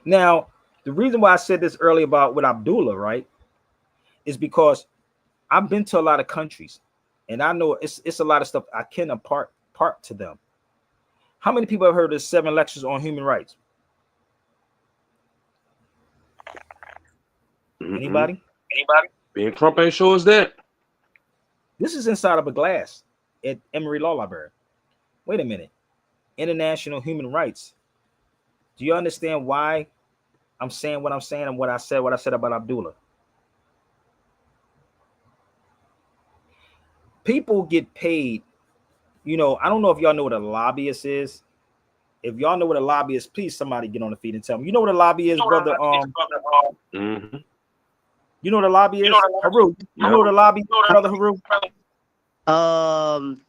Now, the reason why I said this earlier about with Abdullah, right, is because I've been to a lot of countries, and I know it's a lot of stuff I can impart to them. How many people have heard of 7 lectures on human rights? Anybody? Being Trump ain't sure as that. This is inside of a glass at Emory Law Library. Wait a minute. International human rights. Do you understand why I'm saying what I'm saying and what I said about Abdullah? People get paid. You know, I don't know if y'all know what a lobbyist is. If y'all know what a lobbyist, please somebody get on the feed and tell me. You know what a lobby is, brother? Mm-hmm. You know what a lobby is? Haru, you know what a lobby is, brother Haru? I'm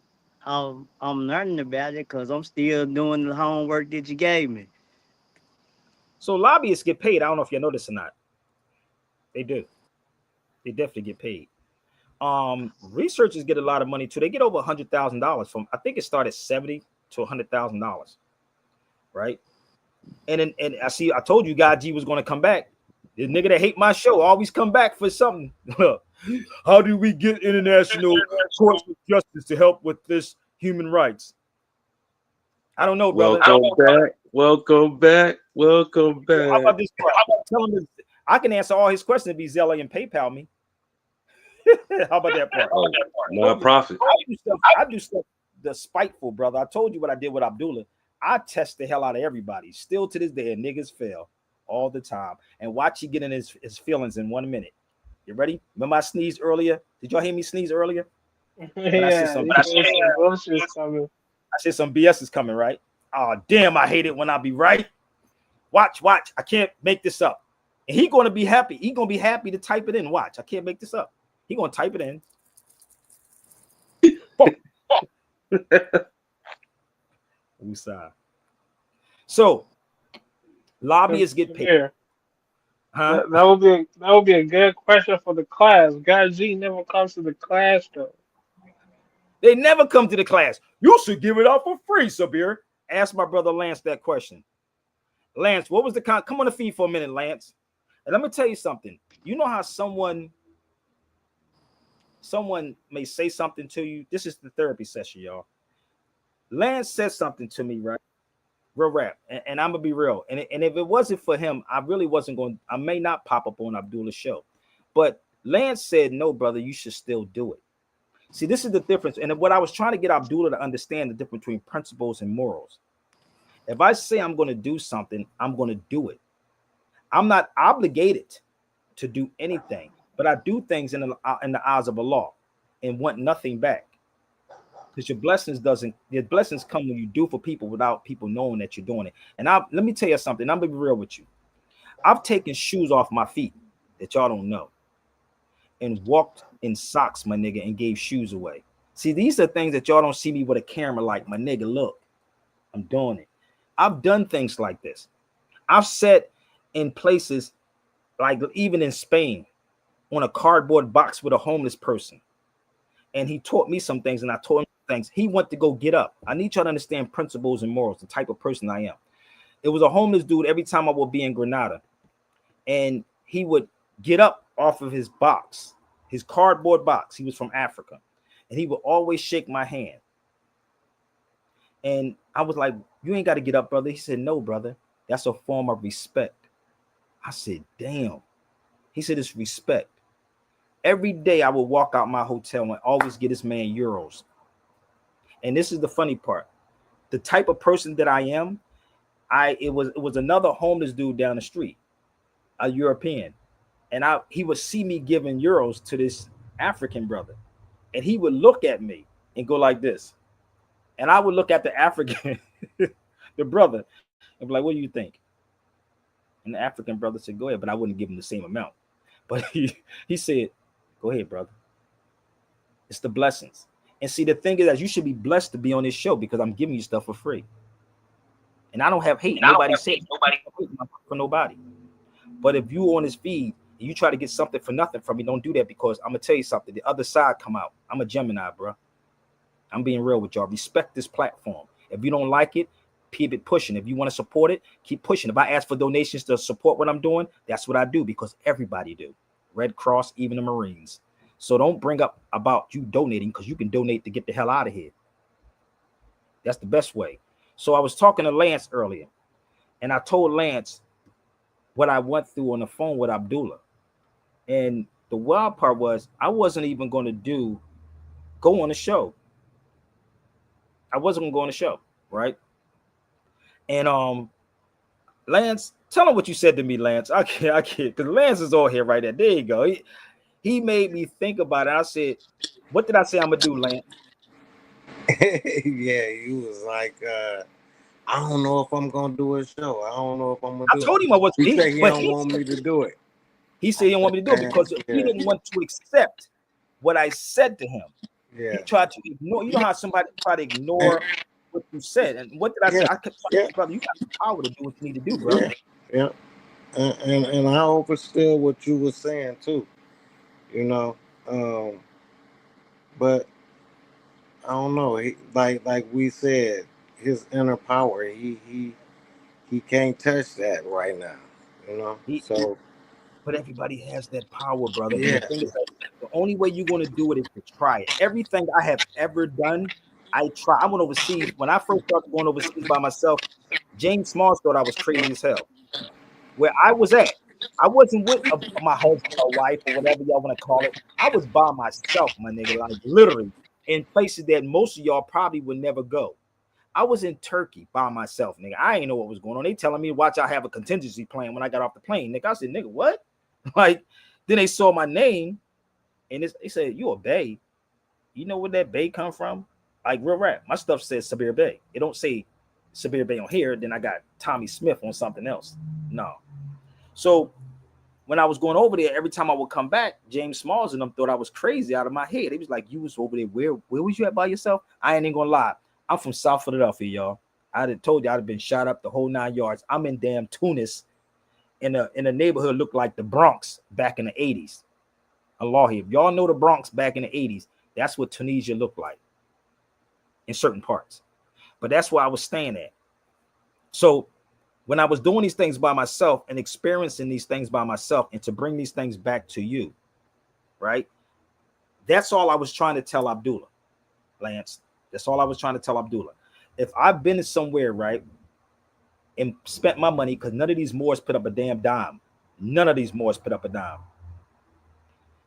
learning about it because I'm still doing the homework that you gave me. So lobbyists get paid. I don't know if you know this or not. They do. They definitely get paid. Researchers get a lot of money too. They get over $100,000 from. I think it started $70,000 to $100,000, right? And I told you God G was going to come back. The nigga that hate my show always come back for something. How do we get international courts of justice to help with this human rights? I don't know, brother. Welcome back. How about this part? Tell him this. I can answer all his questions if he's Zella and PayPal me. How about that part? Non-profit. I do stuff the spiteful, brother. I told you what I did with Abdullah. I test the hell out of everybody. Still to this day, niggas fail all the time. And watch you get in his feelings in 1 minute. You ready? Remember I sneezed earlier? Did y'all hear me sneeze earlier? Yeah, I said some BS is coming, right? Oh, damn, I hate it when I be right. Watch. I can't make this up. And he going to be happy. He going to be happy to type it in. Watch. I can't make this up. He going to type it in. So, lobbyists get paid. Huh? That would be a good question for the class. God G never comes to the class though. They never come to the class. You should give it up for free, Sabir. Ask my brother Lance that question. Lance, what was the come on the feed for a minute, Lance? And let me tell you something. You know how someone may say something to you. This is the therapy session, y'all. Lance said something to me, right? Real rap, and I'm gonna be real. And if it wasn't for him, I really wasn't going. I may not pop up on Abdullah's show, but Lance said, "No, brother, you should still do it." See, this is the difference. And what I was trying to get Abdullah to understand the difference between principles and morals. If I say I'm going to do something, I'm going to do it. I'm not obligated to do anything, but I do things in the eyes of Allah and want nothing back. Because your blessings come when you do for people without people knowing that you're doing it. And let me tell you something. I'm gonna be real with you. I've taken shoes off my feet that y'all don't know and walked in socks, my nigga, and gave shoes away. See, these are things that y'all don't see me with a camera like, my nigga, look, I'm doing it. I've done things like this. I've sat in places like even in Spain on a cardboard box with a homeless person. And he taught me some things, and I taught him things. He went to go get up. I need y'all to understand principles and morals, the type of person I am. It was a homeless dude every time I would be in Grenada, and he would get up off of his box, his cardboard box. He was from Africa, and he would always shake my hand. And I was like, you ain't got to get up, brother. He said, no, brother. That's a form of respect. I said, damn. He said, it's respect. Every day I would walk out my hotel and always get this man euros. And this is the funny part. The type of person that I am, it was another homeless dude down the street, a European. And he would see me giving euros to this African brother. And he would look at me and go like this. And I would look at the African, the brother, and be like, what do you think? And the African brother said, go ahead, but I wouldn't give him the same amount. But he said, go ahead, brother. It's the blessings. And see, the thing is that you should be blessed to be on this show because I'm giving you stuff for free. And I don't have hate. Nobody said for nobody. But if you on this feed and you try to get something for nothing from me, don't do that, because I'm going to tell you something. The other side come out. I'm a Gemini, bro. I'm being real with y'all. Respect this platform. If you don't like it, keep it pushing. If you want to support it, keep pushing. If I ask for donations to support what I'm doing, that's what I do, because everybody do. Red Cross, even the Marines. So don't bring up about you donating, because you can donate to get the hell out of here. That's the best way. So I was talking to Lance earlier, and I told Lance what I went through on the phone with Abdullah. And the wild part was I wasn't even going to go on the show. I wasn't going to go on the show, right? And Lance, tell him what you said to me, Lance. I can't, because Lance is all here right there. There you go. He made me think about it. I said, what did I say I'm gonna do, Lance? Yeah, you was like, I don't know if I'm gonna do a show. I don't know if I'm gonna do it. I told him I was. He said he don't want me to do it. He said he didn't want me to do it because he didn't want to accept what I said to him. Yeah. He tried to ignore. You know how somebody try to ignore what you said. And what did I say? I kept telling brother, you got the power to do what you need to do, bro. Yeah. And I understood what you were saying too. You know. But I don't know. Like we said, his inner power, he can't touch that right now. You know. But everybody has that power, brother. Yeah. And the thing is, the only way you're going to do it is to try it. Everything I have ever done, I try. I went overseas. When I first started going overseas by myself, James Smalls thought I was crazy as hell. Where I was at, I wasn't with my husband or wife or whatever y'all want to call it. I was by myself, my nigga, like literally in places that most of y'all probably would never go. I was in Turkey by myself, nigga. I ain't know what was going on. They telling me, watch, I have a contingency plan when I got off the plane. Nigga, I said, nigga, what? Like, then they saw my name and they said, you a Bay. You know where that Bay come from? Like, real rap. My stuff says Sabir Bay. It don't say Sabir Bay on here. Then I got Tommy Smith on something else. No. So when I was going over there, every time I would come back, James Smalls and them thought I was crazy out of my head. They was like, you was over there. Where was you at by yourself? I ain't even gonna lie. I'm from South Philadelphia, y'all. I'd have told you I'd have been shot up the whole 9 yards. I'm in damn Tunis in a neighborhood looked like the Bronx back in the 80s. Allah, if y'all know the Bronx back in the 80s, that's what Tunisia looked like in certain parts. But that's where I was staying at. So when I was doing these things by myself and experiencing these things by myself and to bring these things back to you, right? That's all I was trying to tell Abdullah, Lance. That's all I was trying to tell Abdullah. If I've been somewhere, right, and spent my money, because none of these Moors put up a damn dime. None of these Moors put up a dime.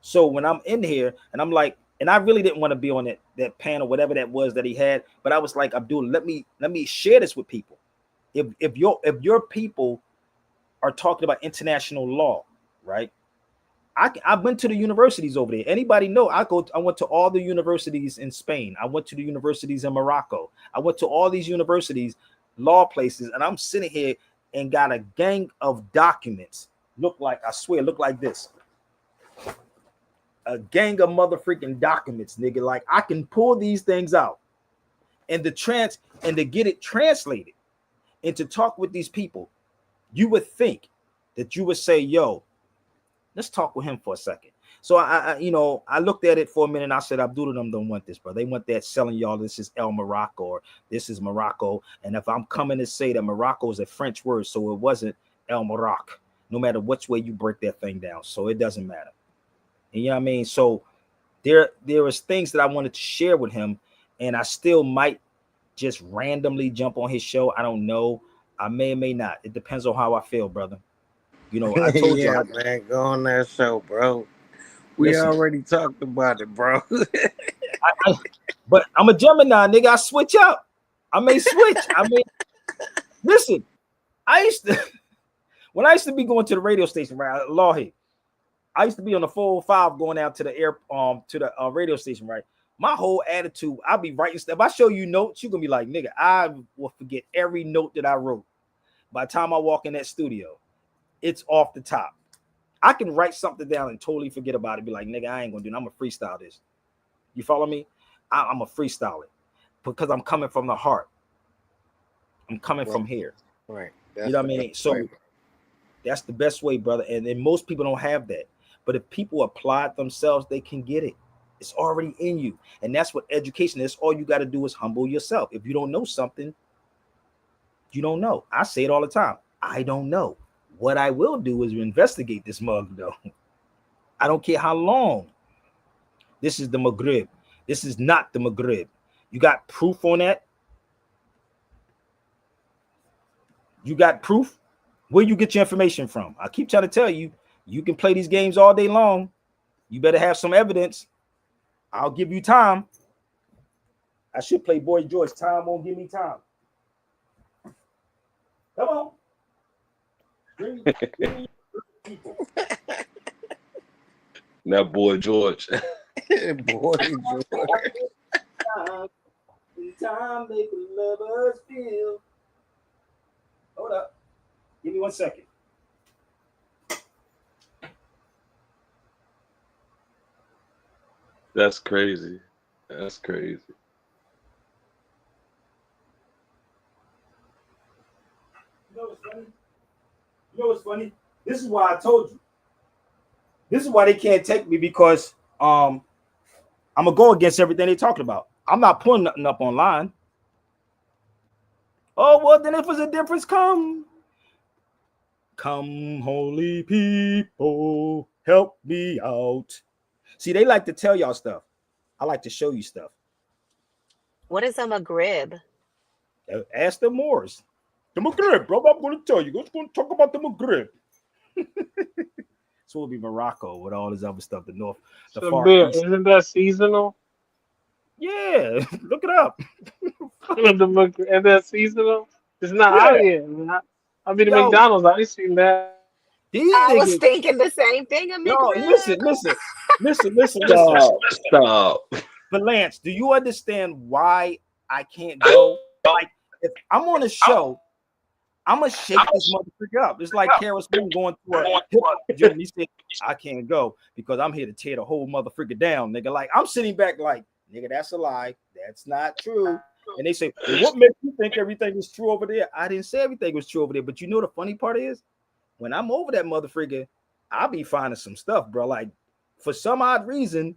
So when I'm in here and I'm like, and I really didn't want to be on that panel, whatever that was that he had, but I was like, Abdullah, let me share this with people. If your people are talking about international law, right? I went to the universities over there. Anybody know? I went to all the universities in Spain. I went to the universities in Morocco. I went to all these universities, law places, and I'm sitting here and got a gang of documents. Look like this. A gang of motherfucking documents, nigga. Like I can pull these things out and to get it translated and to talk with these people. You would think that you would say, yo, let's talk with him for a second. So I looked at it for a minute and I said, Abdul and them don't want this, bro. They want that selling y'all this is El Morocco or this is Morocco. And if I'm coming to say that Morocco is a French word, so it wasn't El Morocco, no matter which way you break that thing down. So it doesn't matter. And you know what I mean? So there was things that I wanted to share with him, and I still might just randomly jump on his show. I don't know. I may or may not. It depends on how I feel, brother. You know, I told you. Yeah, man, go on that show, bro. We Listen, already talked about it, bro. But I'm a Gemini, nigga. I switch up. I may switch. Listen, I used to, when I used to be going to the radio station, right? Lawhead, I used to be on the 405 going out to the radio station, right? My whole attitude, I'll be writing stuff. If I show you notes, you're gonna be like, nigga, I will forget every note that I wrote. By the time I walk in that studio, it's off the top. I can write something down and totally forget about it. Be like, nigga, I ain't gonna do it. I'm gonna freestyle this. You follow me? I'm a freestyle it because I'm coming from the heart. I'm coming from here. Right. You know what I mean? So that's the best way, brother. And most people don't have that. But if people apply it themselves, they can get it. It's already in you. And that's what education is. All you got to do is humble yourself. If you don't know something, you don't know. I say it all the time. I don't know. What I will do is investigate this mug, though. I don't care how long. This is the Maghrib. This is not the Maghrib. You got proof on that? You got proof? Where you get your information from? I keep trying to tell you, you can play these games all day long. You better have some evidence. I'll give you time. I should play Boy George. Time won't give me time. Come on. Bring people. Now, Boy George. Boy George. Time make lovers feel. Hold up. Give me 1 second. That's crazy. That's crazy. You know what's funny? You know what's funny? This is why I told you. This is why they can't take me because I'm gonna go against everything they're talking about. I'm not putting nothing up online. Oh, well, then if there's a difference, come, holy people, help me out. See, they like to tell y'all stuff. I like to show you stuff. What is a Maghrib? Ask the Moors. The Maghrib, brother, I'm going to tell you. Let's go talk about the Maghrib. So it'll be Morocco with all this other stuff, the north, the So far Bill, east. isn't that seasonal? Yeah, look it up. And that seasonal? It's not Yeah. out here. I mean, the Yo. McDonald's, I ain't seen that. These I was niggas, thinking the same thing. A yo, McRib. listen. Stop. But Lance, do you understand why I can't go? Like, if I'm on a show, I'm gonna shake this motherfucker up. It's like Kara Spoon going to a hip hop gym. He said, I can't go because I'm here to tear the whole motherfucker down, nigga. Like, I'm sitting back like, nigga, that's a lie. That's not true. And they say, well, what makes you think everything is true over there? I didn't say everything was true over there. But you know the funny part is, when I'm over that motherfucker, I'll be finding some stuff, bro. Like, for some odd reason,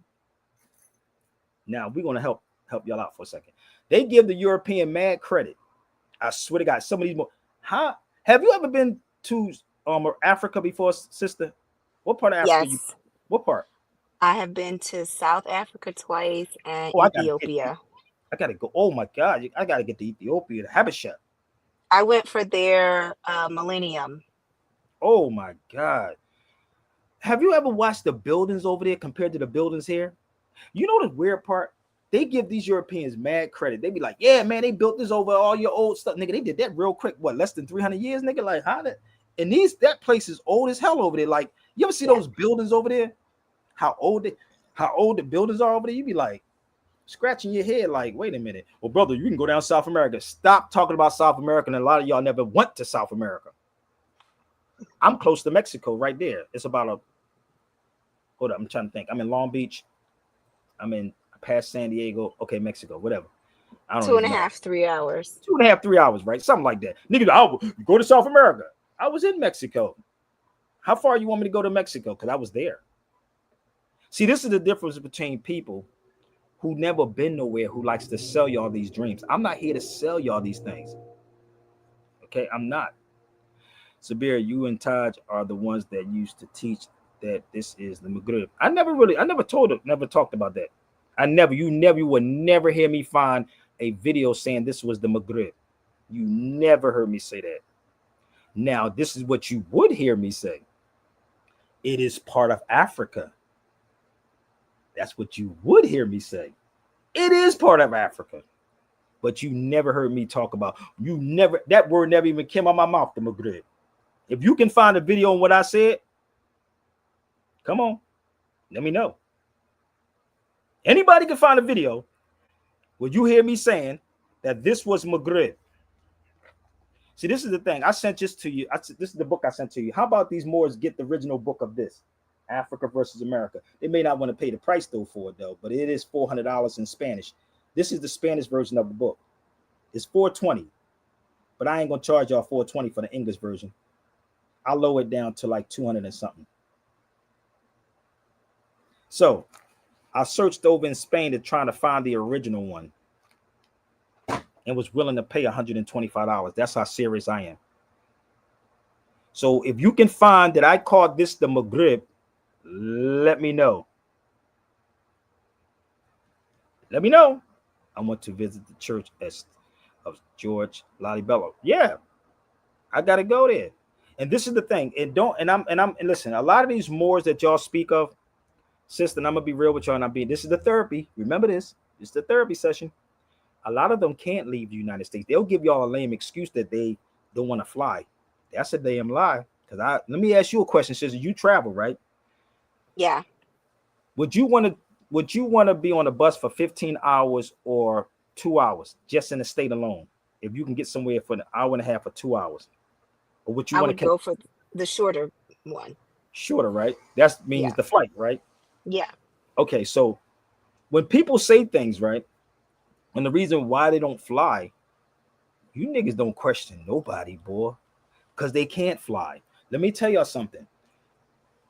now we're gonna help y'all out for a second. They give the European mad credit. I swear to God, some of these more. Huh? Have you ever been to Africa before, sister? What part of Africa? Yes. What part? I have been to South Africa twice and Oh, Ethiopia. I gotta go. Oh my God, I gotta get to Ethiopia, the Habesha. I went for their millennium. Oh my God. Have you ever watched the buildings over there compared to the buildings here? You know the weird part? They give these Europeans mad credit. They be like, yeah, man, they built this over all your old stuff. Nigga, they did that real quick. What, less than 300 years, nigga? Like, how that? And that place is old as hell over there. Like, you ever see those buildings over there? How old the buildings are over there? You be like, scratching your head like, wait a minute. Well, brother, you can go down South America. Stop talking about South America. And a lot of y'all never went to South America. I'm close to Mexico right there. It's about hold up, I'm trying to think. I'm in Long Beach. I'm in past San Diego. Okay, Mexico, whatever. I don't 2.5, 3 hours. 2.5, 3 hours, right? Something like that. Nigga, I'll go to South America. I was in Mexico. How far you want me to go to Mexico? Because I was there. See, this is the difference between people who never been nowhere, who likes to sell y'all these dreams. I'm not here to sell y'all these things. Okay, I'm not. Sabir, you and Taj are the ones that used to teach that this is the Maghrib. I never told it, never talked about that. You would never hear me find a video saying this was the Maghrib. You never heard me say that. Now, this is what you would hear me say. It is part of Africa. That's what you would hear me say. It is part of Africa. But you never heard me talk about, that word never even came out of my mouth, the Maghrib. If you can find a video on what I said, come on, let me know. Anybody can find a video where you hear me saying that this was Maghrib. See, this is the thing. I sent this to you. This is the book I sent to you. How about these Moors get the original book of this? Africa versus America. They may not want to pay the price though for it though, but it is $400 in Spanish. This is the Spanish version of the book. It's $420, but I ain't gonna charge y'all $420 for the English version. I'll lower it down to like 200 and something. So I searched over in Spain to try to find the original one and was willing to pay $125. That's how serious I am. So if you can find that I called this the Maghrib, let me know. Let me know. I want to visit the church of George Lalibello. Yeah, I gotta go there. And this is the thing. And listen, a lot of these Moors that y'all speak of, sister, and I'm gonna be real with y'all, and this is the therapy. Remember this. It's the therapy session. A lot of them can't leave the United States. They'll give y'all a lame excuse that they don't want to fly. That's a damn lie. Let me ask you a question, sister. You travel, right? Yeah. Would you want to be on a bus for 15 hours or 2 hours just in the state alone? If you can get somewhere for an hour and a half or 2 hours, or would you want to go for the shorter one? Shorter, right? That means the flight, right? Yeah. Okay, so when people say things, right, and the reason why they don't fly, you niggas don't question nobody, boy, because they can't fly. Let me tell y'all something.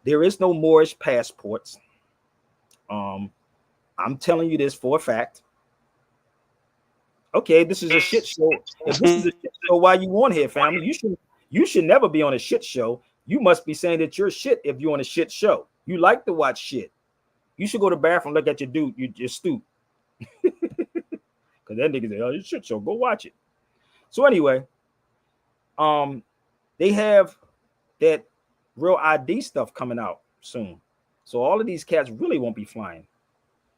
There is no Moorish passports. I'm telling you this for a fact. Okay, this is a shit show. If this is a shit show, why you on here, family? You should never be on a shit show. You must be saying that you're shit if you're on a shit show. You like to watch shit. You should go to the bathroom, look at your dude, you just stoop. Because that nigga say, oh, you shit show, go watch it. So anyway, they have that real ID stuff coming out soon. So all of these cats really won't be flying.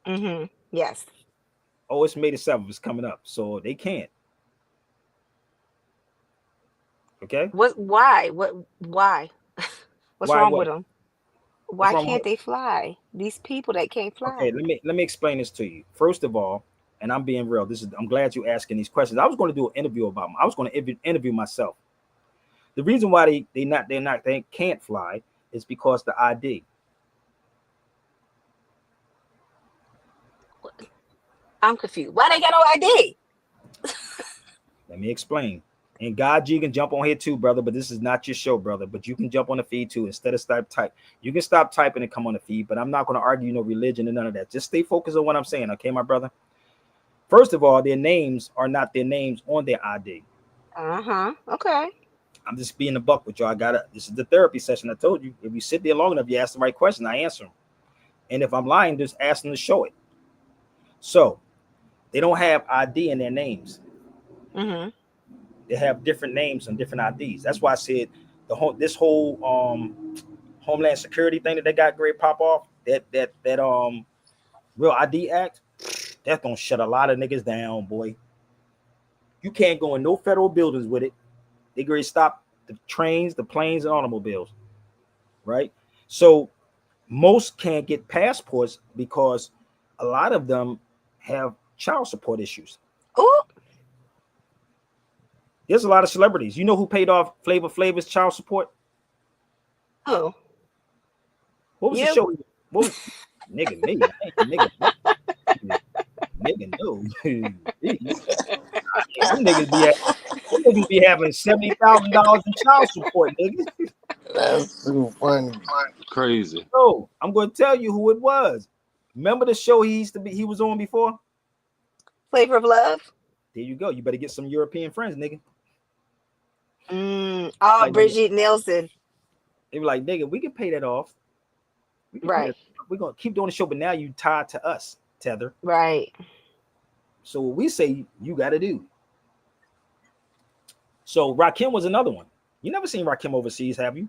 Mm-hmm. Yes. Oh, it's May the 7th. It's coming up. So they can't. Okay. Why? Why? What's wrong with them? Why can't they fly? These people that can't fly. Okay, let me explain this to you. First of all, and I'm being real. I'm glad you're asking these questions. I was going to do an interview about them. I was going to interview myself. The reason why they can't fly is because the ID. I'm confused. Why they got no ID? Let me explain. And God, you can jump on here too, brother, but this is not your show, brother. But you can jump on the feed too. Instead of you can stop typing and come on the feed, but I'm not going to argue no religion and none of that. Just stay focused on what I'm saying, okay, my brother? First of all, their names are not their names on their ID. Okay. I'm just being a buck with y'all. This is the therapy session. I told you, if you sit there long enough, you ask the right question, I answer them. And if I'm lying, just ask them to show it. So they don't have ID in their names. Mm-hmm. They have different names and different IDs. That's why I said this whole Homeland Security thing that they got great pop off, that Real ID Act, that's gonna shut a lot of niggas down, boy. You can't go in no federal buildings with it. They gonna stop the trains, the planes, and automobiles, right? So most can't get passports because a lot of them have child support issues. Ooh. There's a lot of celebrities. You know who paid off Flavor Flav's child support? Oh. What was the show? What was, nigga, me. Nigga, no. Some niggas be having $70,000 in child support, nigga. That's too funny. Crazy. Oh, I'm going to tell you who it was. Remember the show he was on before? Flavor of Love. There you go. You better get some European friends, nigga. Oh, Like, nigga, Brigitte Nielsen. they were like, nigga, we can pay that off. We can pay Right. that off. We're gonna keep doing the show, but now you tied to us, Tether. Right. So what we say you got to do. So Rakim was another one. You never seen Rakim overseas, have you?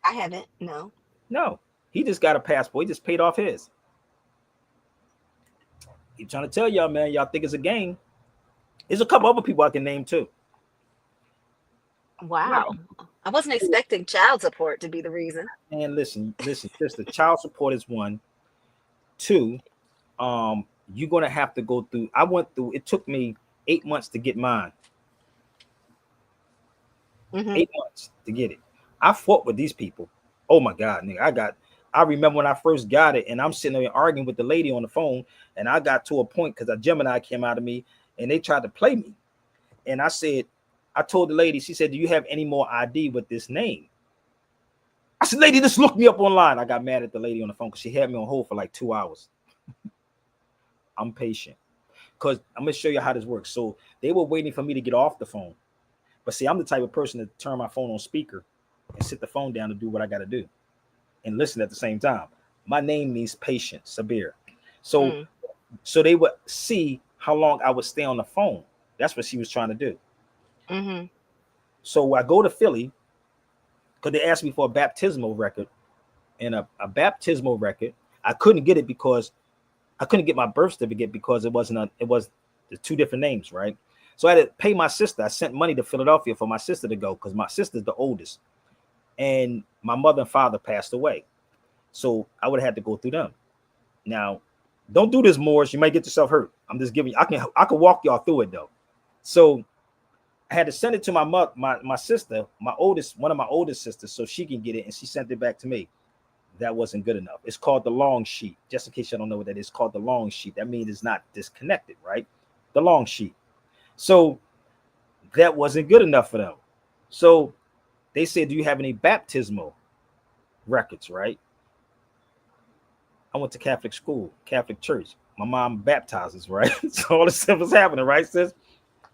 I haven't. No. No. He just got a passport. He just paid off his. He's trying to tell y'all, man. Y'all think it's a game. There's a couple other people I can name too. Wow. I wasn't expecting child support to be the reason. And listen. Just the child support is one. Two, you're gonna have to go through. I went through. It took me 8 months to get mine. 8 months to get it. I fought with these people. Oh my God, nigga. I remember when I first got it, and I'm sitting there arguing with the lady on the phone, and I got to a point because a Gemini came out of me, and they tried to play me. And I told the lady, she said, "Do you have any more ID with this name?" I said, "Lady, just look me up online." I got mad at the lady on the phone because she had me on hold for like 2 hours. I'm patient because I'm gonna show you how this works. So they were waiting for me to get off the phone. But see, I'm the type of person to turn my phone on speaker and sit the phone down to do what I got to do and listen at the same time. My name means patient, Sabir. So they would see how long I would stay on the phone. That's what she was trying to do. So I go to Philly because they asked me for a baptismal record, and a baptismal record. I couldn't get it because I couldn't get my birth certificate because it was the two different names, right? So I had to pay my sister. I sent money to Philadelphia for my sister to go because my sister's the oldest, and my mother and father passed away. So I would have had to go through them. Now, don't do this, Morris. You might get yourself hurt. I'm just giving you. I can walk y'all through it though. So I had to send it to my sister, one of my oldest sisters, so she can get it, and she sent it back to me. That wasn't good enough. It's called the long sheet. Just in case you don't know what that is, called the long sheet. That means it's not disconnected, right? The long sheet. So that wasn't good enough for them. So they said, "Do you have any baptismal records?" Right? I went to Catholic school, Catholic church. My mom baptizes, right? So all this stuff was happening, right, sis?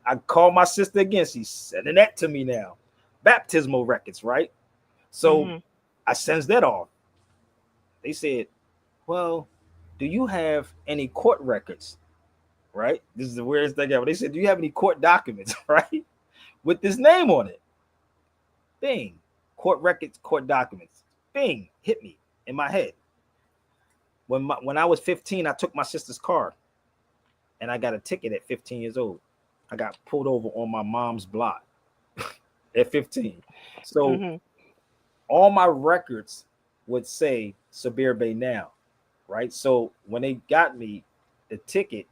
I called my sister again. She's sending that to me now. Baptismal records, right? So I sends that off. They said, "Well, do you have any court records?" Right? This is the weirdest thing ever. They said, "Do you have any court documents?" Right? With this name on it. Bing. Court records, court documents. Bing. Hit me in my head. When I was 15, I took my sister's car and I got a ticket at 15 years old. I got pulled over on my mom's block at 15. So all my records would say Sabir Bay now, right? So when they got me the ticket,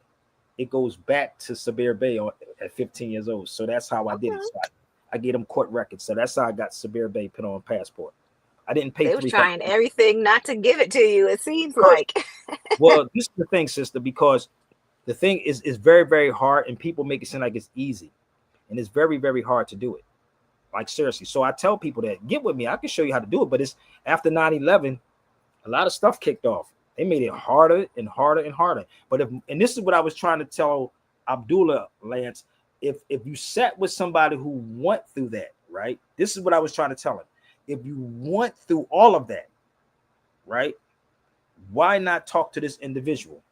it goes back to Sabir Bay at 15 years old. So that's how I did it. So I gave them court records. So that's how I got Sabir Bay put on a passport. I didn't pay. They was trying everything not to give it to you, it seems like. Well, this is the thing, sister, because the thing is very, very hard, and people make it seem like it's easy. And it's very, very hard to do it. Like, seriously. So I tell people that get with me. I can show you how to do it. But it's after 9/11, a lot of stuff kicked off. They made it harder and harder and harder. But and this is what I was trying to tell Abdullah, Lance. If you sat with somebody who went through that, right? This is what I was trying to tell him. If you went through all of that, right? Why not talk to this individual?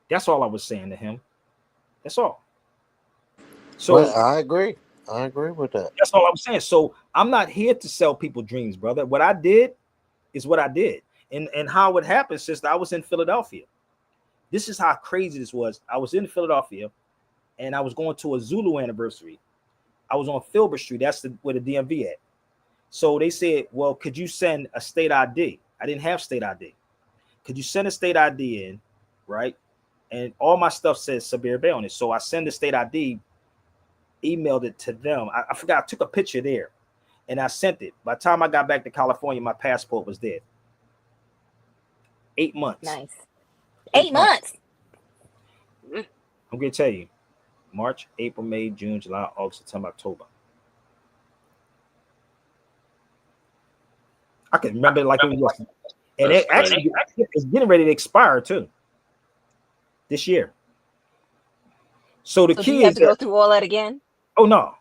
That's all I was saying to him. That's all. So well, I agree with that. That's all I'm saying. So I'm not here to sell people dreams, brother. What I did is what I did. And how it happened, sister, I was in Philadelphia. This is how crazy this was. I was in Philadelphia and I was going to a Zulu anniversary. I was on Filbert Street. That's where the DMV at. So they said, "Well, could you send a state ID?" I didn't have state ID. Could you send a state ID in, right? And all my stuff says Sabir Bay on it. So I send the state ID, emailed it to them. I forgot, I took a picture there and I sent it. By the time I got back to California, my passport was there. 8 months. Nice. 8 months. I'm going to tell you. March, April, May, June, July, August, September, October. I can remember it like it was yesterday. And it actually is getting ready to expire too this year. So the So do key you have is to go that, through all that again? oh no,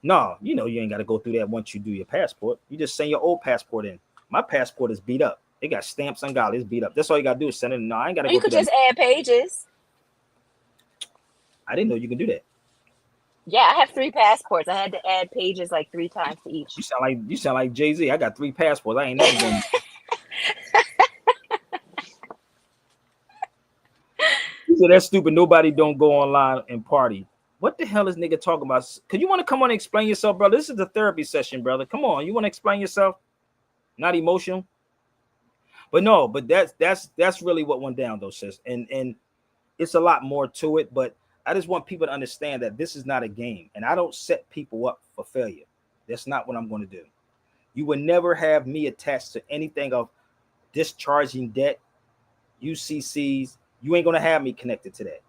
no, you know you ain't got to go through that once you do your passport. You just send your old passport in. My passport is beat up. It got stamps ungodly. It's beat up. That's all you got to do is send it in. No, I ain't got to Or go you through could that. just add pages. I didn't know you can do that. Yeah, I have 3 passports. I had to add pages like 3 times to each. You sound like Jay-Z. I got 3 passports. I ain't never going. So that's stupid. Nobody don't go online and party. What the hell is nigga talking about? Cause you want to come on and explain yourself, brother? This is the therapy session, brother. Come on, you want to explain yourself? Not emotional, but no, but that's really what went down though, sis. And it's a lot more to it. But I just want people to understand that this is not a game, and I don't set people up for failure. That's not what I'm going to do. You would never have me attached to anything of discharging debt, UCCs. You ain't going to have me connected to that.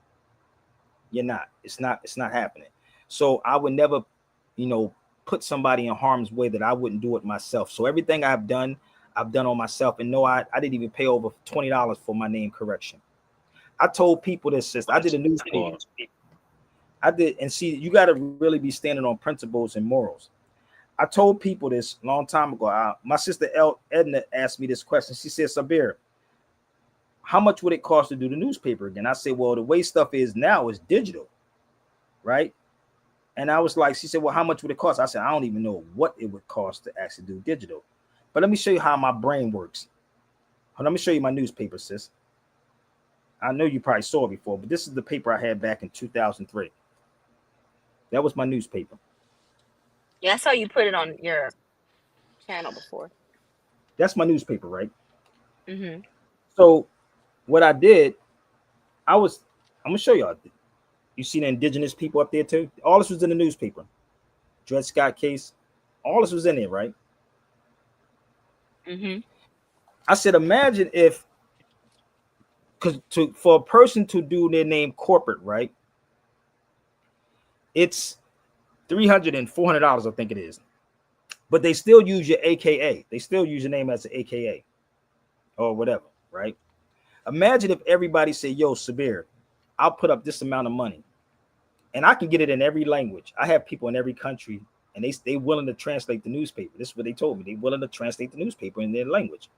You're not. It's not happening. So I would never, put somebody in harm's way that I wouldn't do it myself. So everything I've done on myself. And no, I didn't even pay over $20 for my name correction. I told people this, sis. I did a newspaper. I did, and see, you got to really be standing on principles and morals. I told people this a long time ago. My sister Edna asked me this question. She said, Sabir, how much would it cost to do the newspaper again? I said, well, the way stuff is now is digital, right? And I was like, she said, well, how much would it cost? I said, I don't even know what it would cost to actually do digital. But let me show you how my brain works. Let me show you my newspaper, sis. I know you probably saw it before, but this is the paper I had back in 2003. That was my newspaper. Yeah, I saw you put it on your channel before. That's my newspaper, right? Mm-hmm. So what I did, I'm going to show y'all. You see the indigenous people up there too? All this was in the newspaper. Dred Scott case. All this was in there, right? Mm-hmm. I said, imagine if, for a person to do their name corporate, right? It's $300 and $400, I think it is. But they still use your AKA. They still use your name as an AKA or whatever, right? Imagine if everybody said, yo, Sabir, I'll put up this amount of money. And I can get it in every language. I have people in every country, and they willing to translate the newspaper. This is what they told me. They willing to translate the newspaper in their language.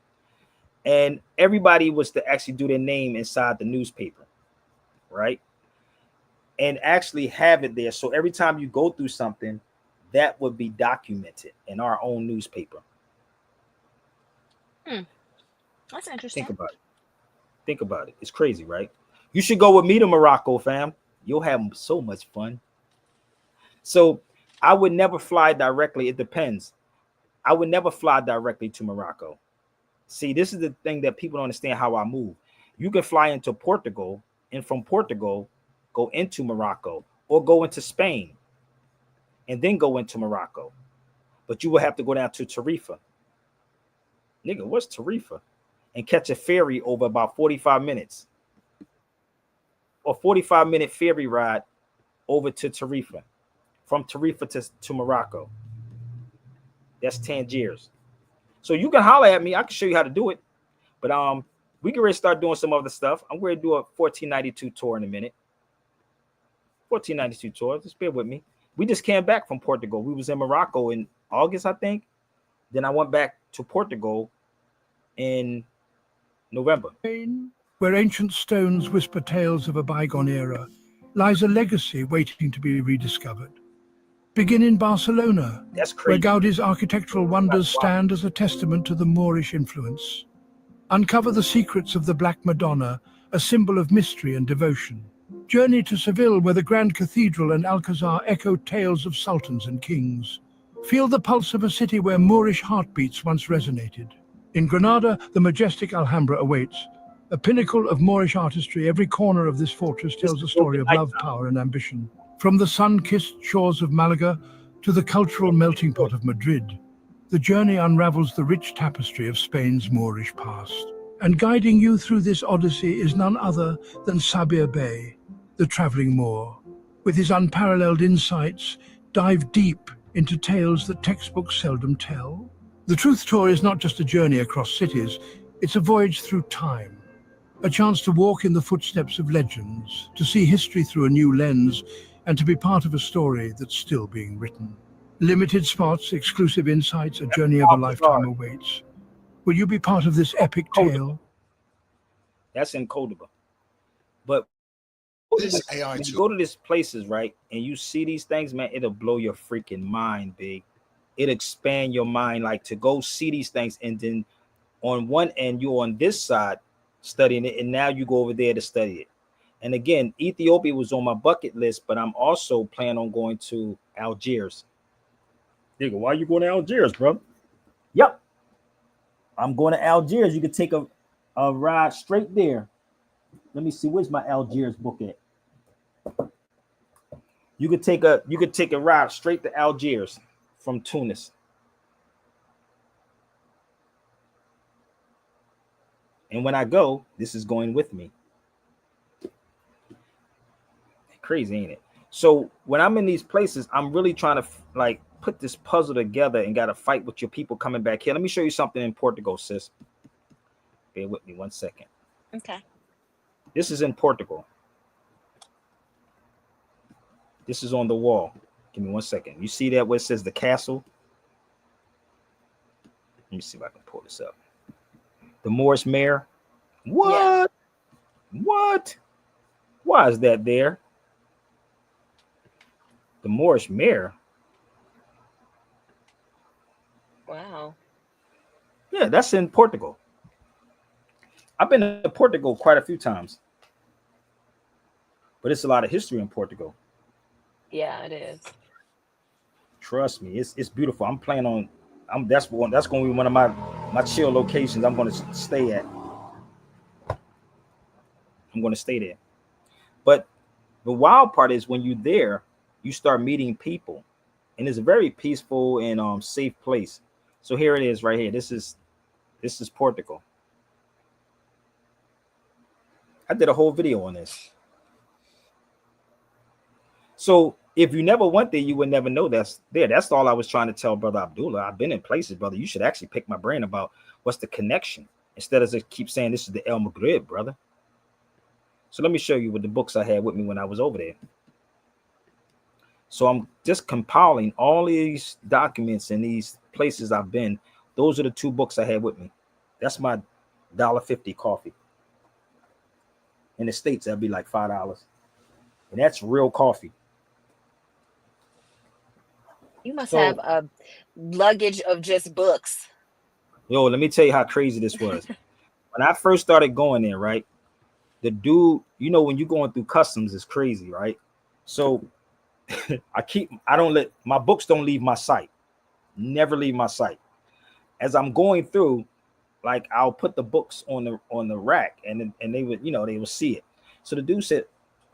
And everybody was to actually do their name inside the newspaper, right? And actually have it there. So every time you go through something, that would be documented in our own newspaper. That's interesting. Think about it. It's crazy, right? You should go with me to Morocco, fam. You'll have so much fun. So I would never fly directly. It depends. I would never fly directly to Morocco. See, this is the thing that people don't understand how I move. You can fly into Portugal, and from Portugal, go into Morocco, or go into Spain, and then go into Morocco. But you will have to go down to Tarifa. Nigga, what's Tarifa? And catch a ferry over about 45 minutes. Or 45-minute ferry ride over to Tarifa. From Tarifa to Morocco. That's Tangiers. So you can holler at me. I can show you how to do it. But we can ready to start doing some other stuff. I'm going to do a 1492 tour in a minute. 1492 tour. Just bear with me. We just came back from Portugal. We was in Morocco in August, I think. Then I went back to Portugal in November. Where ancient stones whisper tales of a bygone era, lies a legacy waiting to be rediscovered. Begin in Barcelona, where Gaudi's architectural wonders stand as a testament to the Moorish influence. Uncover the secrets of the Black Madonna, a symbol of mystery and devotion. Journey to Seville, where the Grand Cathedral and Alcazar echo tales of sultans and kings. Feel the pulse of a city where Moorish heartbeats once resonated. In Granada, the majestic Alhambra awaits. A pinnacle of Moorish artistry, every corner of this fortress tells a story of love, power, and ambition. From the sun-kissed shores of Malaga to the cultural melting pot of Madrid, the journey unravels the rich tapestry of Spain's Moorish past. And guiding you through this odyssey is none other than Sabir Bey, the traveling Moor. With his unparalleled insights, dive deep into tales that textbooks seldom tell. The Truth Tour is not just a journey across cities, it's a voyage through time. A chance to walk in the footsteps of legends, to see history through a new lens, and to be part of a story that's still being written. Limited spots, exclusive insights, a journey of a lifetime awaits. Will you be part of this epic tale? That's in Cordoba. But This AI when you tool. go to these places, right, and you see these things, man, it'll blow your freaking mind, big. It expand your mind, like to go see these things, and then on one end you're on this side studying it, and now you go over there to study it. And again, Ethiopia was on my bucket list, but I'm also planning on going to Algiers. Nigga, why are you going to Algiers, bro? Yep, I'm going to Algiers. You could take a ride straight there. Let me see, where's my Algiers book at? You could take a ride straight to Algiers from Tunis. And when I go, this is going with me. Crazy, ain't it? So when I'm in these places, I'm really trying to like put this puzzle together and got to fight with your people coming back here. Let me show you something in Portugal, sis. Bear with me 1 second. Okay. This is in Portugal. This is on the wall. Give me 1 second. You see that where it says the castle? Let me see if I can pull this up. The Moorish mayor. What? Yeah. What? Why is that there? The Moorish mayor. Wow. Yeah, that's in Portugal. I've been to Portugal quite a few times, but it's a lot of history in Portugal. Yeah, it is. Trust me, it's beautiful. I'm planning on. That's going to be one of my chill locations. I'm going to stay at. I'm going to stay there. But the wild part is when you're there, you start meeting people, and it's a very peaceful and safe place. So here it is, right here. This is Portugal. I did a whole video on this. So if you never went there, you would never know that's there. That's all I was trying to tell Brother Abdullah. I've been in places, brother. You should actually pick my brain about what's the connection instead of just keep saying this is the El Maghrib, brother. So let me show you what the books I had with me when I was over there. So I'm just compiling all these documents and these places I've been. Those are the two books I had with me. That's my $1.50 coffee. In the States, that'd be like $5. And that's real coffee. You must have a luggage of just books. Yo, let me tell you how crazy this was. When I first started going there, right? The dude, you know, when you're going through customs, it's crazy, right? So I don't let my books don't leave my sight. Never leave my sight. As I'm going through, like I'll put the books on the rack and they would, they would see it. So the dude said,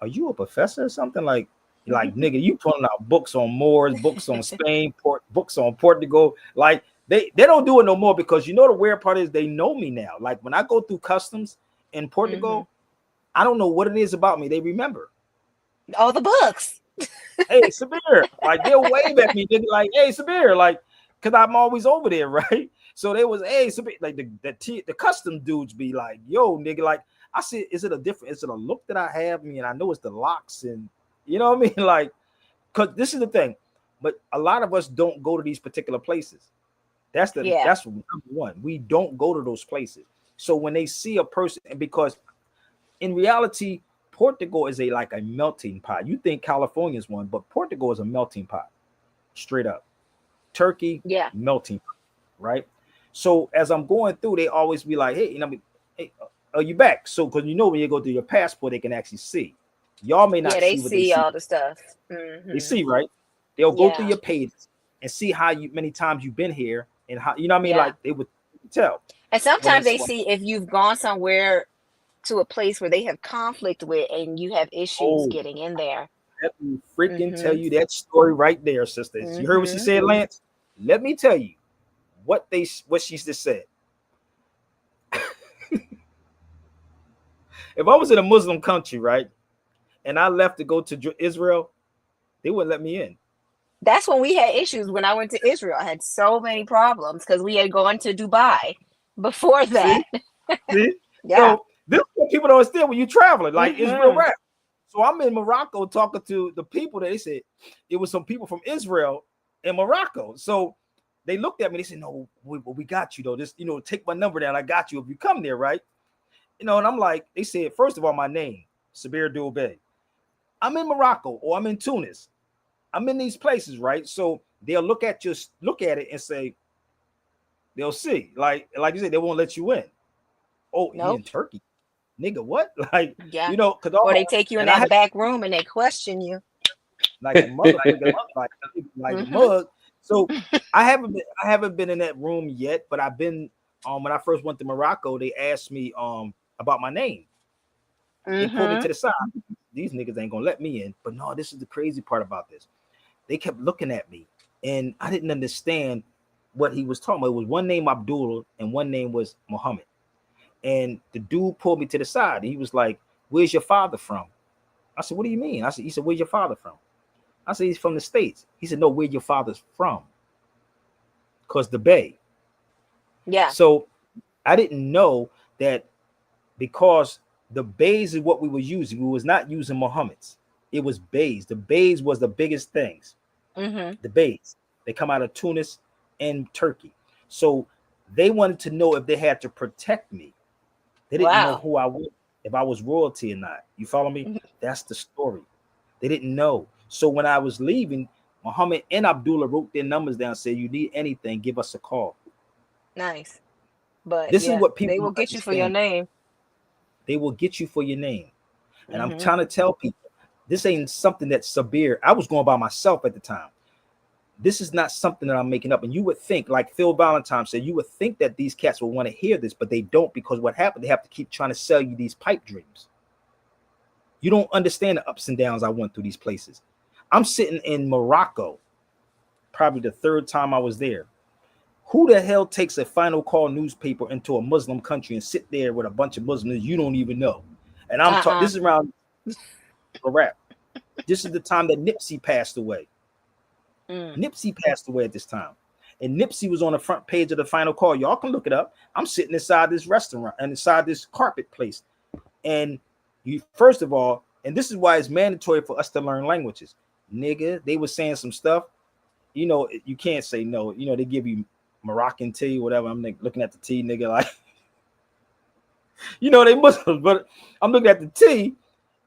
"Are you a professor or something?" Like nigga, you pulling out books on Moors, books on Spain, books on Portugal. Like they don't do it no more because the weird part is they know me now. Like when I go through customs in Portugal, I don't know what it is about me. They remember all the books. Hey, Sabir, like they'll wave at me. They'll be like, "Hey, Sabir," like because I'm always over there, right? So they was, "Hey, Sabir," like the custom dudes be like, "Yo, nigga," like I said, is it a look that I have? And I know it's the locks and you know what I mean? Like, because this is the thing, but a lot of us don't go to these particular places. That's number one. We don't go to those places. So when they see a person, and because in reality, Portugal is like a melting pot. You think California is one, but Portugal is a melting pot, straight up. Turkey, melting pot, right? So as I'm going through, they always be like, "Hey, hey, are you back?" So because when you go through your passport, they can actually see. Y'all may not see what they see. All the stuff. They see, right? They'll go through your pages and see how many times you've been here and how what I mean. Like they would tell. And sometimes they see if you've gone somewhere to a place where they have conflict with and you have issues getting in there. Let me freaking tell you that story right there, sisters. You heard what she said, Lance? Let me tell you what she just said. If I was in a Muslim country, right, and I left to go to Israel, they wouldn't let me in. That's when we had issues. When I went to Israel, I had so many problems because we had gone to Dubai before that. See? Yeah. So this is what people don't understand when you're traveling. Like it's real Mm-hmm. rap. So I'm in Morocco talking to the people. They said it was some people from Israel in Morocco. So they looked at me. They said, "No, we got you though. Just take my number down. I got you if you come there, right?" And I'm like, they said, first of all, my name, Sabir Dubey. I'm in Morocco or I'm in Tunis. I'm in these places, right? So they'll look at it and say, they'll see. Like you said, they won't let you in. Oh, he in Nope. Turkey. Nigga, what? Like, Yeah. because Or they take you in and I that had back room and they question you. like a motherfucker, like a Mm-hmm. mug. So I haven't been in that room yet, but I've been when I first went to Morocco, they asked me about my name. They pulled me Mm-hmm. to the side. These niggas ain't gonna let me in. But no, this is the crazy part about this. They kept looking at me, and I didn't understand what he was talking about. It was one name Abdullah and one name was Muhammad. And the dude pulled me to the side. He was like, "Where's your father from?" I said, "What do you mean?" He said, "Where's your father from?" I said, "He's from the States." He said, "No, where your father's from?" Because the Bay. Yeah. So I didn't know that because the Bays is what we were using. We was not using Muhammad's. It was Bays. The Bays was the biggest things. Mm-hmm. The Bays. They come out of Tunis and Turkey. So they wanted to know if they had to protect me. They didn't know Wow. who I was, if I was royalty or not. You follow me? That's the story. They didn't know. So when I was leaving, Muhammad and Abdullah wrote their numbers down, said, "You need anything, give us a call." Nice. But This is yeah, what they people will don't get you for your understand. name. They will get you for your name. And I'm Mm-hmm. trying to tell people, this ain't something that's Sabir. I was going by myself at the time. This is not something that I'm making up. And you would think, like Phil Valentine said, you would think that these cats will want to hear this, but they don't, because what happened, they have to keep trying to sell you these pipe dreams. You don't understand the ups and downs I went through these places. I'm sitting in Morocco, probably the third time I was there. Who the hell takes a Final Call newspaper into a Muslim country and sit there with a bunch of Muslims you don't even know? And I'm talking, Uh-uh. this is around a rap. This is the time that Nipsey passed away. Mm. Nipsey passed away at this time. And Nipsey was on the front page of the Final Call. Y'all can look it up. I'm sitting inside this restaurant and inside this carpet place. And you, first of all, and this is why it's mandatory for us to learn languages. Nigga, they were saying some stuff. You can't say no. They give you Moroccan tea, whatever. I'm looking at the tea, nigga, like, they Muslims, but I'm looking at the tea,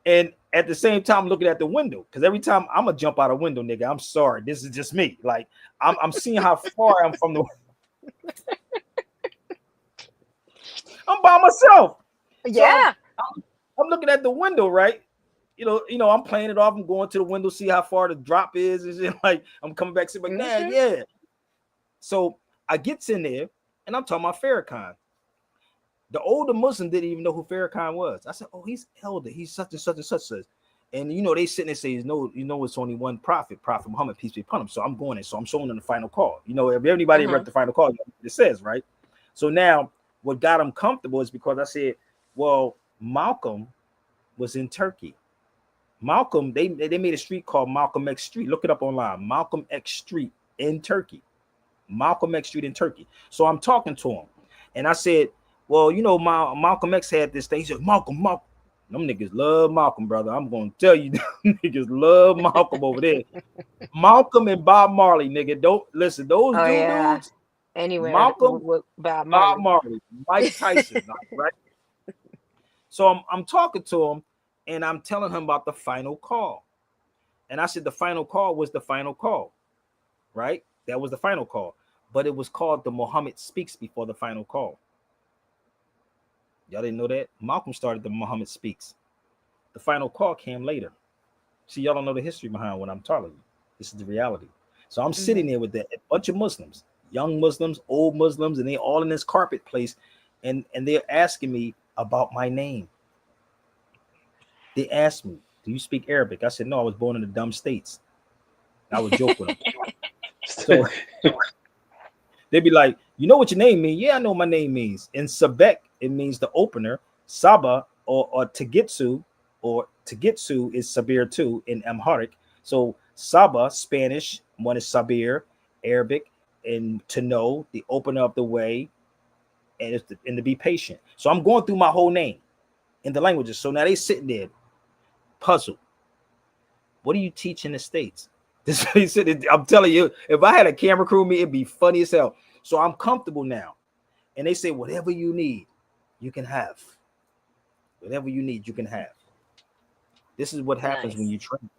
and at the same time looking at the window, because every time I'm gonna jump out a window, nigga, I'm sorry, this is just me. Like, I'm seeing how far I'm from the. I'm by myself, so Yeah. I'm looking at the window, right? I'm playing it off. I'm going to the window, see how far the drop is, and shit. Like, I'm coming back, sitting like, Mm-hmm. yeah. So I gets in there, and I'm talking about Farrakhan. The older Muslim didn't even know who Farrakhan was. I said, "Oh, he's elder. He's such and such and such." And they sit and say, "No, it's only one prophet, Prophet Muhammad, peace be upon him." So I'm going in. So I'm showing them the Final Call. If anybody Mm-hmm. read the Final Call, it says, right? So now what got him comfortable is because I said, "Well, Malcolm was in Turkey. Malcolm, they made a street called Malcolm X Street. Look it up online. Malcolm X Street in Turkey. Malcolm X Street in Turkey." So I'm talking to him, and I said, "Well, Malcolm X had this thing." He said, Malcolm. Them niggas love Malcolm, brother. I'm gonna tell you, them niggas love Malcolm over there. Malcolm and Bob Marley, nigga. Don't listen, those Oh two yeah. dudes, Anywhere Malcolm, with Bob Bob Marley. Marley, Mike Tyson, right? So I'm talking to him, and I'm telling him about the Final Call. And I said the Final Call was the Final Call, right? That was the Final Call. But it was called the Muhammad Speaks before the Final Call. Y'all didn't know that? Malcolm started the Muhammad Speaks. The Final Call came later. See, y'all don't know the history behind what I'm telling you. This is the reality. So I'm sitting Mm-hmm. there with a bunch of Muslims, young Muslims, old Muslims, and they all in this carpet place, and they're asking me about my name. They asked me, "Do you speak Arabic?" I said, "No, I was born in the dumb states." I would joke with them. So they'd be like, "You know what your name means?" "Yeah, I know what my name means." In Sebek, it means the opener. Saba or Tagitsu is Sabir too in Amharic. So Saba, Spanish, One is Sabir, Arabic, and to know, the opener of the way, and to be patient. So I'm going through my whole name in the languages. So now they sitting there puzzled. What do you teach in the States? I'm telling you, if I had a camera crew with me, it'd be funny as hell. So I'm comfortable now. And they say, whatever you need, you can have. Whatever you need, you can have. This is what happens when you train.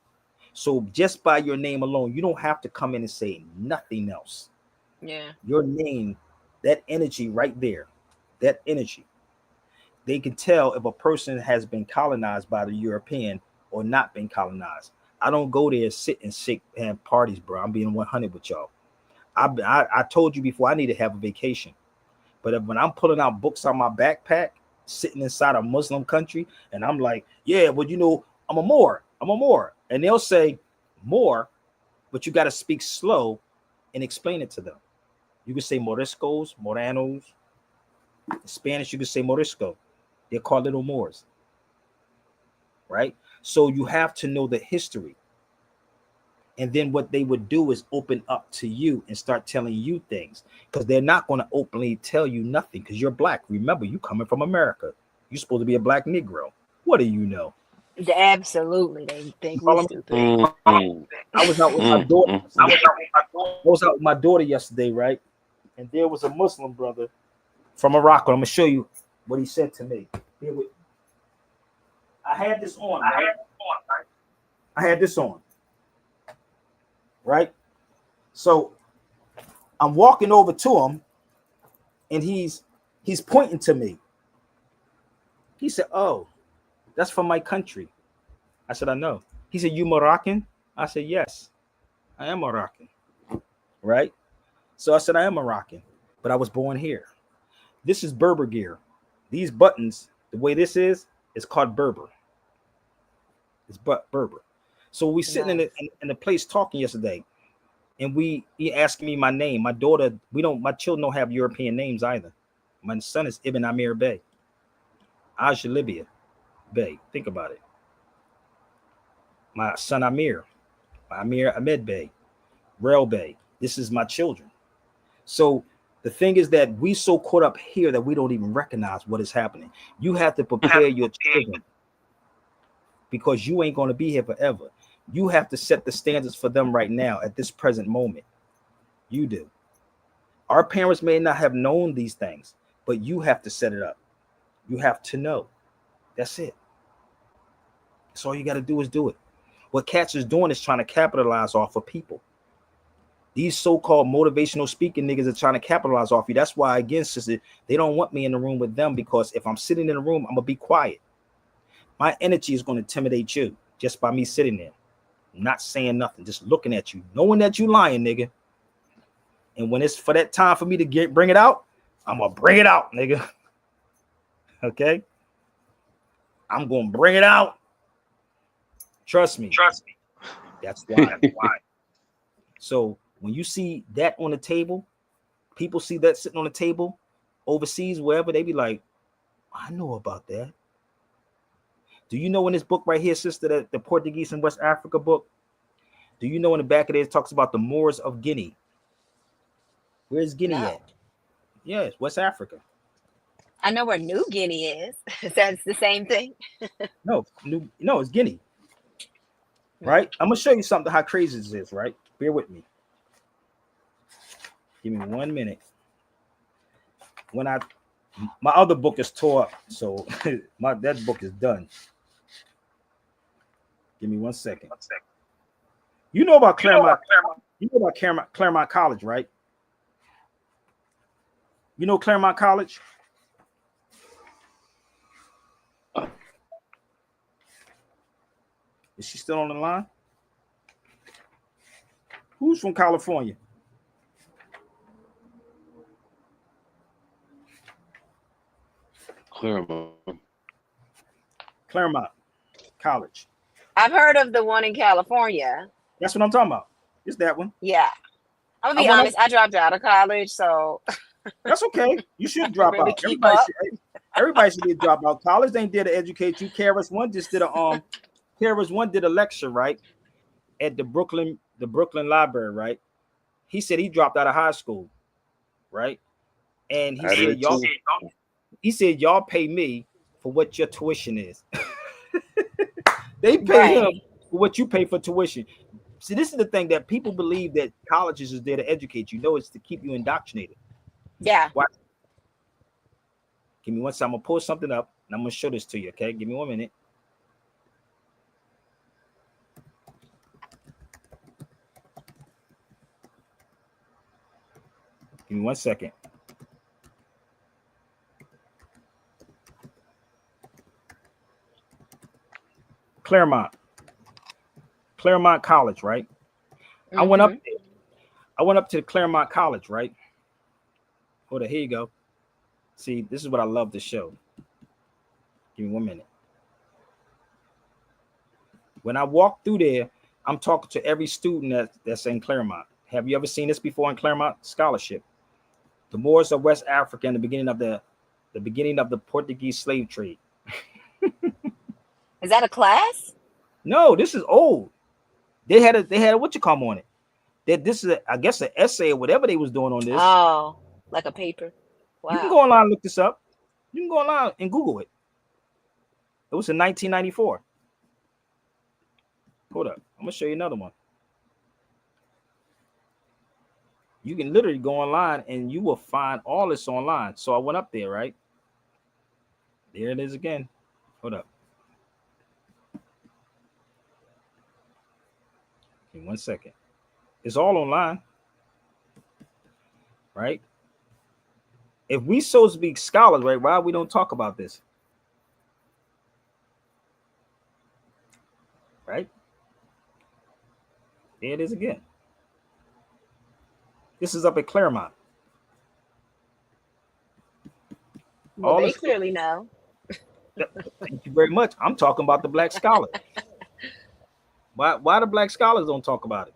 So just by your name alone, you don't have to come in and say nothing else. Yeah. Your name, that energy right there, that energy, they can tell if a person has been colonized by the European or not been colonized. I don't go there, sit and shake and parties, bro. I'm being 100 with y'all. I told you before, I need to have a vacation. But when I'm pulling out books on my backpack, sitting inside a Muslim country, and I'm like, yeah, but you know, I'm a Moor. And they'll say more, but you got to speak slow and explain it to them. You can say Moriscos, Moranos. In Spanish, you can say Morisco. They're called little Moors. Right? So you have to know the history. And then what they would do is open up to you and start telling you things, because they're not going to openly tell you nothing because you're black. Remember, you coming from America. You're supposed to be a black Negro. What do you know? Absolutely. They think we're stupid. I was out with my daughter. I was out with my daughter yesterday, right? And there was a Muslim brother from Morocco. I'm going to show you what he said to me. I had this on, right? I had this on. Right? So I'm walking over to him and he's pointing to me. He said, "Oh, that's from my country." I said, "I know." He said, "You Moroccan?" I said, "Yes, I am Moroccan." Right? So I said, "I am Moroccan, but I was born here." This is Berber gear. These buttons, the way this is called Berber. It's Berber. So we sitting in the place talking yesterday, and he asking me my name. My daughter, my children don't have European names either. My son is Ibn Amir Bey. Aja Libya Bey. Think about it. My son Amir Ahmed Bey, Rel Bey. This is my children. So the thing is that we so caught up here that we don't even recognize what is happening. You have to prepare your children, because you ain't going to be here forever. You have to set the standards for them right now at this present moment. You do. Our parents may not have known these things, but you have to set it up. You have to know. That's it. That's all you got to do is do it. What Cats is doing is trying to capitalize off of people. These so-called motivational speaking niggas are trying to capitalize off you. That's why, again, sister, they don't want me in the room with them, because if I'm sitting in the room, I'm going to be quiet. My energy is going to intimidate you just by me sitting there, not saying nothing, just looking at you, knowing that you lying, nigga. And when it's for that time for me to bring it out, I'm going to bring it out, nigga. Okay? I'm going to bring it out. Trust me. That's why. So when you see that on the table, people see that sitting on the table overseas, wherever, they be like, I know about that. Do you know in this book right here, sister, that the Portuguese and West Africa book, do you know in the back of it talks about the Moors of Guinea? Where's Guinea at? Yes, West Africa. I know where New Guinea is. That's the same thing. No, it's Guinea. Right? I'm gonna show you something how crazy this is, right? Bear with me. Give me 1 minute. My other book is tore up, so that book is done. Give me 1 second. You know about Claremont. You know about Claremont College, right? You know Claremont College? Is she still on the line? Who's from California? Claremont College. I've heard of the one in California. That's what I'm talking about. It's that one. Yeah. I'm gonna be honest, I dropped out of college, so that's okay. You should drop out. Everybody should be a dropout. College ain't there to educate you. KRS-One did a lecture, right, at the Brooklyn the Brooklyn Library, right? He said he dropped out of high school, right? And he I said did y'all too. y'all pay me for what your tuition is. They pay him Right. for what you pay for tuition. See, this is the thing that people believe that colleges is there to educate you. No, it's to keep you indoctrinated. Yeah. Why? Give me one second. I'm gonna pull something up and I'm gonna show this to you. Okay, give me 1 minute. Give me 1 second. Claremont College, right? I went up Mm-hmm. there. I went up to Claremont College, right? Hold on, here you go. See, this is what I love to show. Give me 1 minute. When I walk through there, I'm talking to every student that's in Claremont. Have you ever seen this before in Claremont Scholarship? The Moors of West Africa and the beginning of the Portuguese slave trade. Is that a class? No, this is old. They had a what you call on it. That this is I guess an essay or whatever they was doing on this. Oh, like a paper. You can Wow. go online and look this up. You can go online and Google it. It was in 1994. Hold up. I'm gonna show you another one. You can literally go online and you will find all this online. So I went up there, right? There it is again. Hold up. Give me 1 second. It's all online, right? If we so speak scholars, right? Why we don't talk about this? Right? There it is again. This is up at Claremont. Well, All they this. clearly know. Thank you very much. I'm talking about the black scholars. Why the black scholars don't talk about it?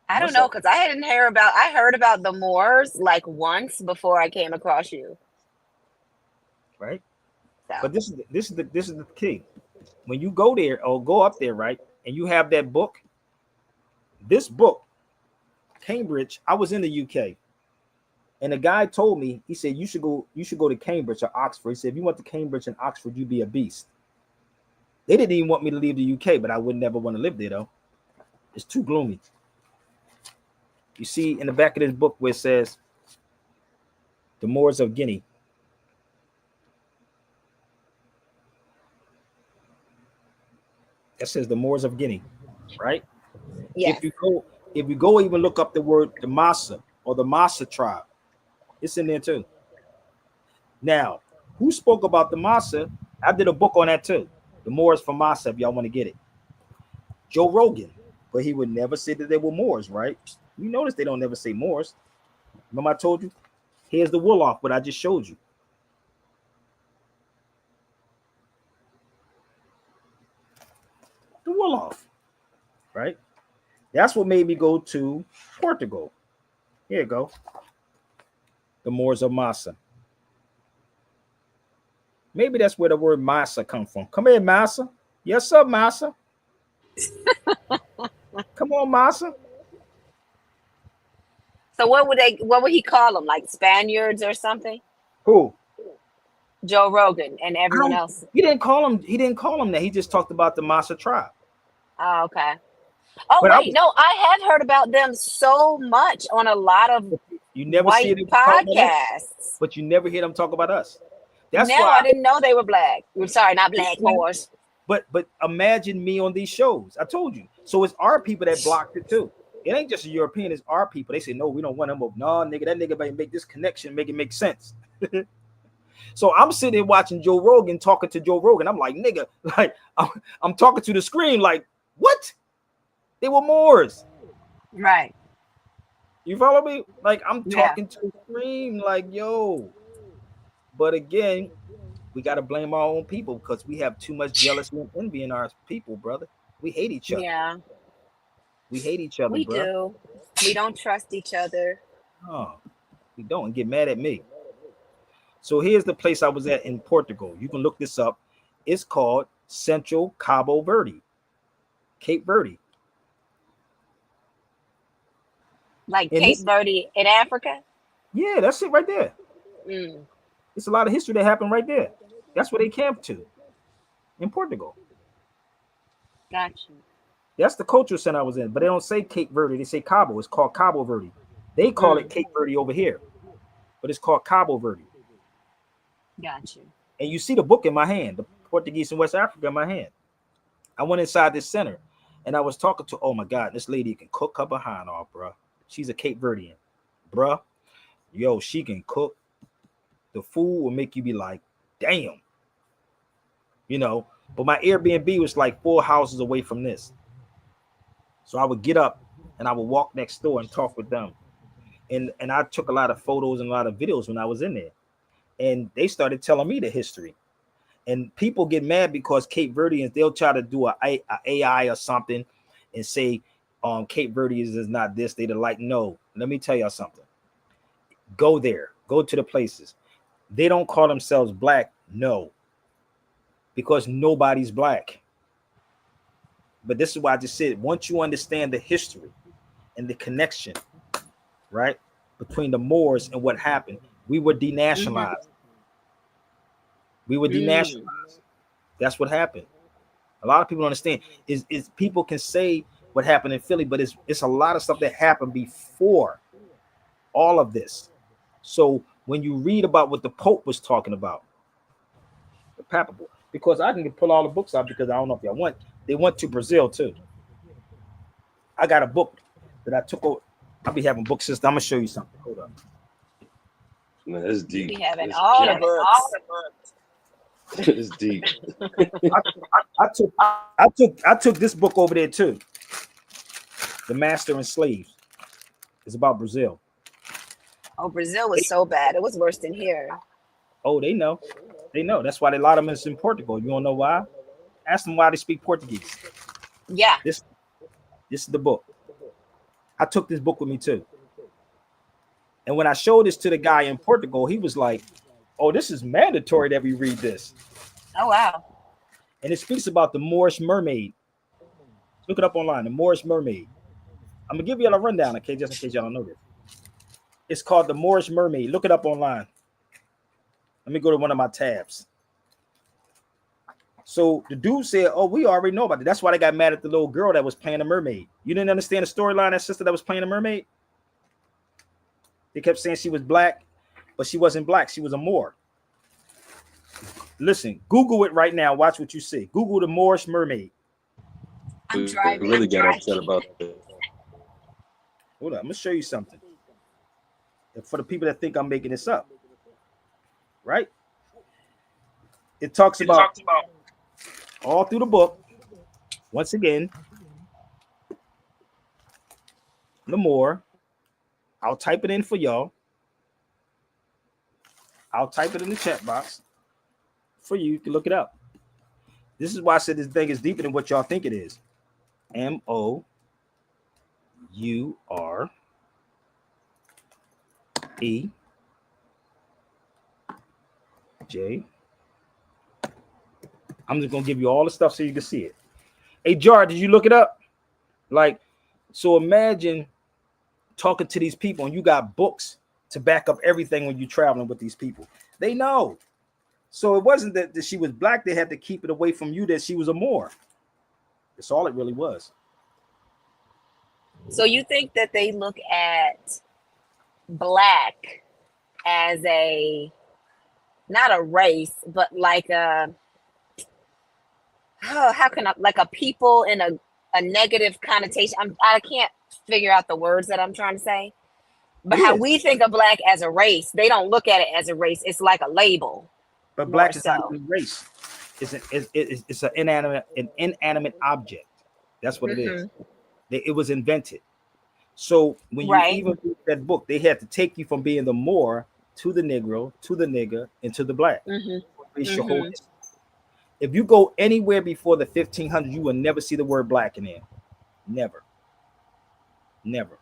I don't What's know, up? because I heard about the Moors like once before I came across you. Right? So But this is the key. When you go there or go up there, right, and you have that book, this book, Cambridge. I was in the UK, and the guy told me, he said you should go to Cambridge or Oxford. He said if you went to Cambridge and Oxford, you'd be a beast. They didn't even want me to leave the UK, but I would never want to live there though. It's too gloomy. You see in the back of this book where it says the Moors of Guinea. That says the Moors of Guinea, right? yes. If you go even look up the word the Massa or the Massa tribe, it's in there too. Now, who spoke about the Massa? I did a book on that too. The Moors from Massa, if y'all want to get it. Joe Rogan, but he would never say that they were Moors, right? You notice they don't never say Moors. Remember I told you? Here's the wool off, what I just showed you. The wool off, right? That's what made me go to Portugal. Here you go. The Moors of Massa. Maybe that's where the word massa come from. Come here, massa. Yes, sir, massa. Come on, massa. So what would he call them? Like Spaniards or something? Who? Joe Rogan and I everyone don't. else. He didn't call him. He didn't call him that. He just talked about the Massa tribe. Oh, okay. Oh But I wait, was. no, I have heard about them so much on a lot of You never see white them talk about us, podcasts. but you never hear them talk about us. That's No, why. I didn't know they were black. I'm sorry, not black Moors. But imagine me on these shows. I told you. So it's our people that blocked it too. It ain't just a European. It's our people. They say no, we don't want him. No, nigga, that nigga better make this connection, make it make sense. So I'm sitting there watching Joe Rogan, talking to Joe Rogan. I'm like, nigga, like I'm talking to the screen, like, what? They were Moors. Right. You follow me? Like I'm Yeah. talking to the screen, like, yo. But again, we got to blame our own people because we have too much jealousy and envy in our people, brother. We hate each other. Yeah. We hate each other, We bro. do. We don't trust each other. Oh, we don't and get mad at me. So here's the place I was at in Portugal. You can look this up. It's called Central Cabo Verde, Cape Verde. Like And Cape this, Verde in Africa? yeah, that's it right there. Mm, It's a lot of history that happened right there. That's where they camped to in Portugal. got you. That's the cultural center I was in, but they don't say Cape Verde. They say Cabo. It's called Cabo Verde. They call it Mm, Cape Verde over here, but it's called Cabo Verde. got you. And you see the book in my hand, the Portuguese in West Africa in my hand. I went inside this center and I was talking to, oh my God, this lady can cook her behind off, bruh. She's a Cape Verdean, bruh. Yo, she can cook. The food will make you be like, damn. You know, but my Airbnb was like 4 houses away from this. So I would get up and I would walk next door and talk with them. And I took a lot of photos and a lot of videos when I was in there. And they started telling me the history. And people get mad because Cape Verdeans, they'll try to do a AI or something and say Cape Verdeans is not this. They're like, no, let me tell y'all something. Go there, go to the places. They don't call themselves black, no, because nobody's black. But this is why I just said, once you understand the history and the connection, right, between the Moors and what happened, we were Mm-hmm. denationalized. We were Mm, denationalized. That's what happened. A lot of people don't understand is people can say what happened in Philly, but it's a lot of stuff that happened before all of this. So when you read about what the Pope was talking about, the Papal, because I can pull all the books out because I don't know if y'all want. They went to Brazil too. I got a book that I took over. I'll be having book system. I'm gonna show you something. Hold up. Man, that's you deep. be having That's all the deep. books. It's deep. I took this book over there too. The Master and Slaves. It's about Brazil. Oh, Brazil was so bad. It was worse than here. Oh, they know. They know. That's why a lot of them is in Portugal. You don't know why? Ask them why they speak Portuguese. Yeah. This is the book. I took this book with me too. And when I showed this to the guy in Portugal, he was like, oh, this is mandatory that we read this. Oh, wow. And it speaks about the Moorish mermaid. Look it up online, the Moorish mermaid. I'm gonna give you a rundown, okay, just in case y'all don't know this. It's called the Moorish mermaid. Look it up online. Let me go to one of my tabs. So the dude said, oh, we already know about it. That's why they got mad at the little girl that was playing a mermaid. You didn't understand the storyline, that sister that was playing a mermaid? They kept saying she was black, but she wasn't black. She was a Moor. Listen, Google it right now. Watch what you see. Google the Moorish mermaid. I'm We driving. really got upset about it. Hold on, I'm gonna show you something. For the people that think I'm making this up, right? It talks about all through the book. Once again, the Moor. I'll type it in for y'all. I'll type it in the chat box for you. You can look it up. This is why I said this thing is deeper than what y'all think it is. MOURJ. I'm just gonna give you all the stuff so you can see it. Hey, Jar, did you look it up? Like, so imagine talking to these people and you got books to back up everything when you're traveling with these people. They know. So it wasn't that she was black. They had to keep it away from you that she was a Moor. That's all it really was. So you think that they look at black as not a race, but like how can I, like a people in a negative connotation? I can't figure out the words that I'm trying to say. But how we think of black as a race, they don't look at it as a race. It's like a label. But black is not even a race. It's an inanimate object. That's what it is. It was invented. So when you even read that book, they had to take you from being the Moor to the Negro, to the nigger, and to the black. If you go anywhere before the 1500s, you will never see the word black in there. Never.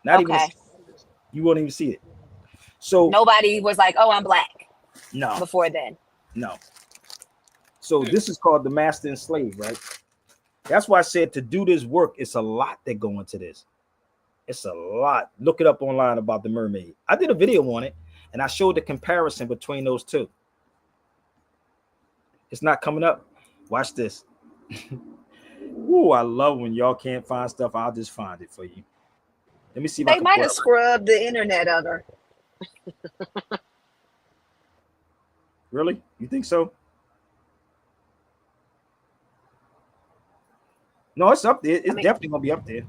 Not even you won't even see it. So nobody was like, "Oh, I'm black." No. Before then. No. So this is called the Master and Slave, right? That's why I said to do this work, it's a lot that go into this. It's a lot. Look it up online about the mermaid. I did a video on it, and I showed the comparison between those two. It's not coming up. Watch this. Ooh, I love when y'all can't find stuff. I'll just find it for you. Let me see if I They can might pull have it. scrubbed the internet of her. Really? You think so? No, it's up there. It's definitely gonna be up there.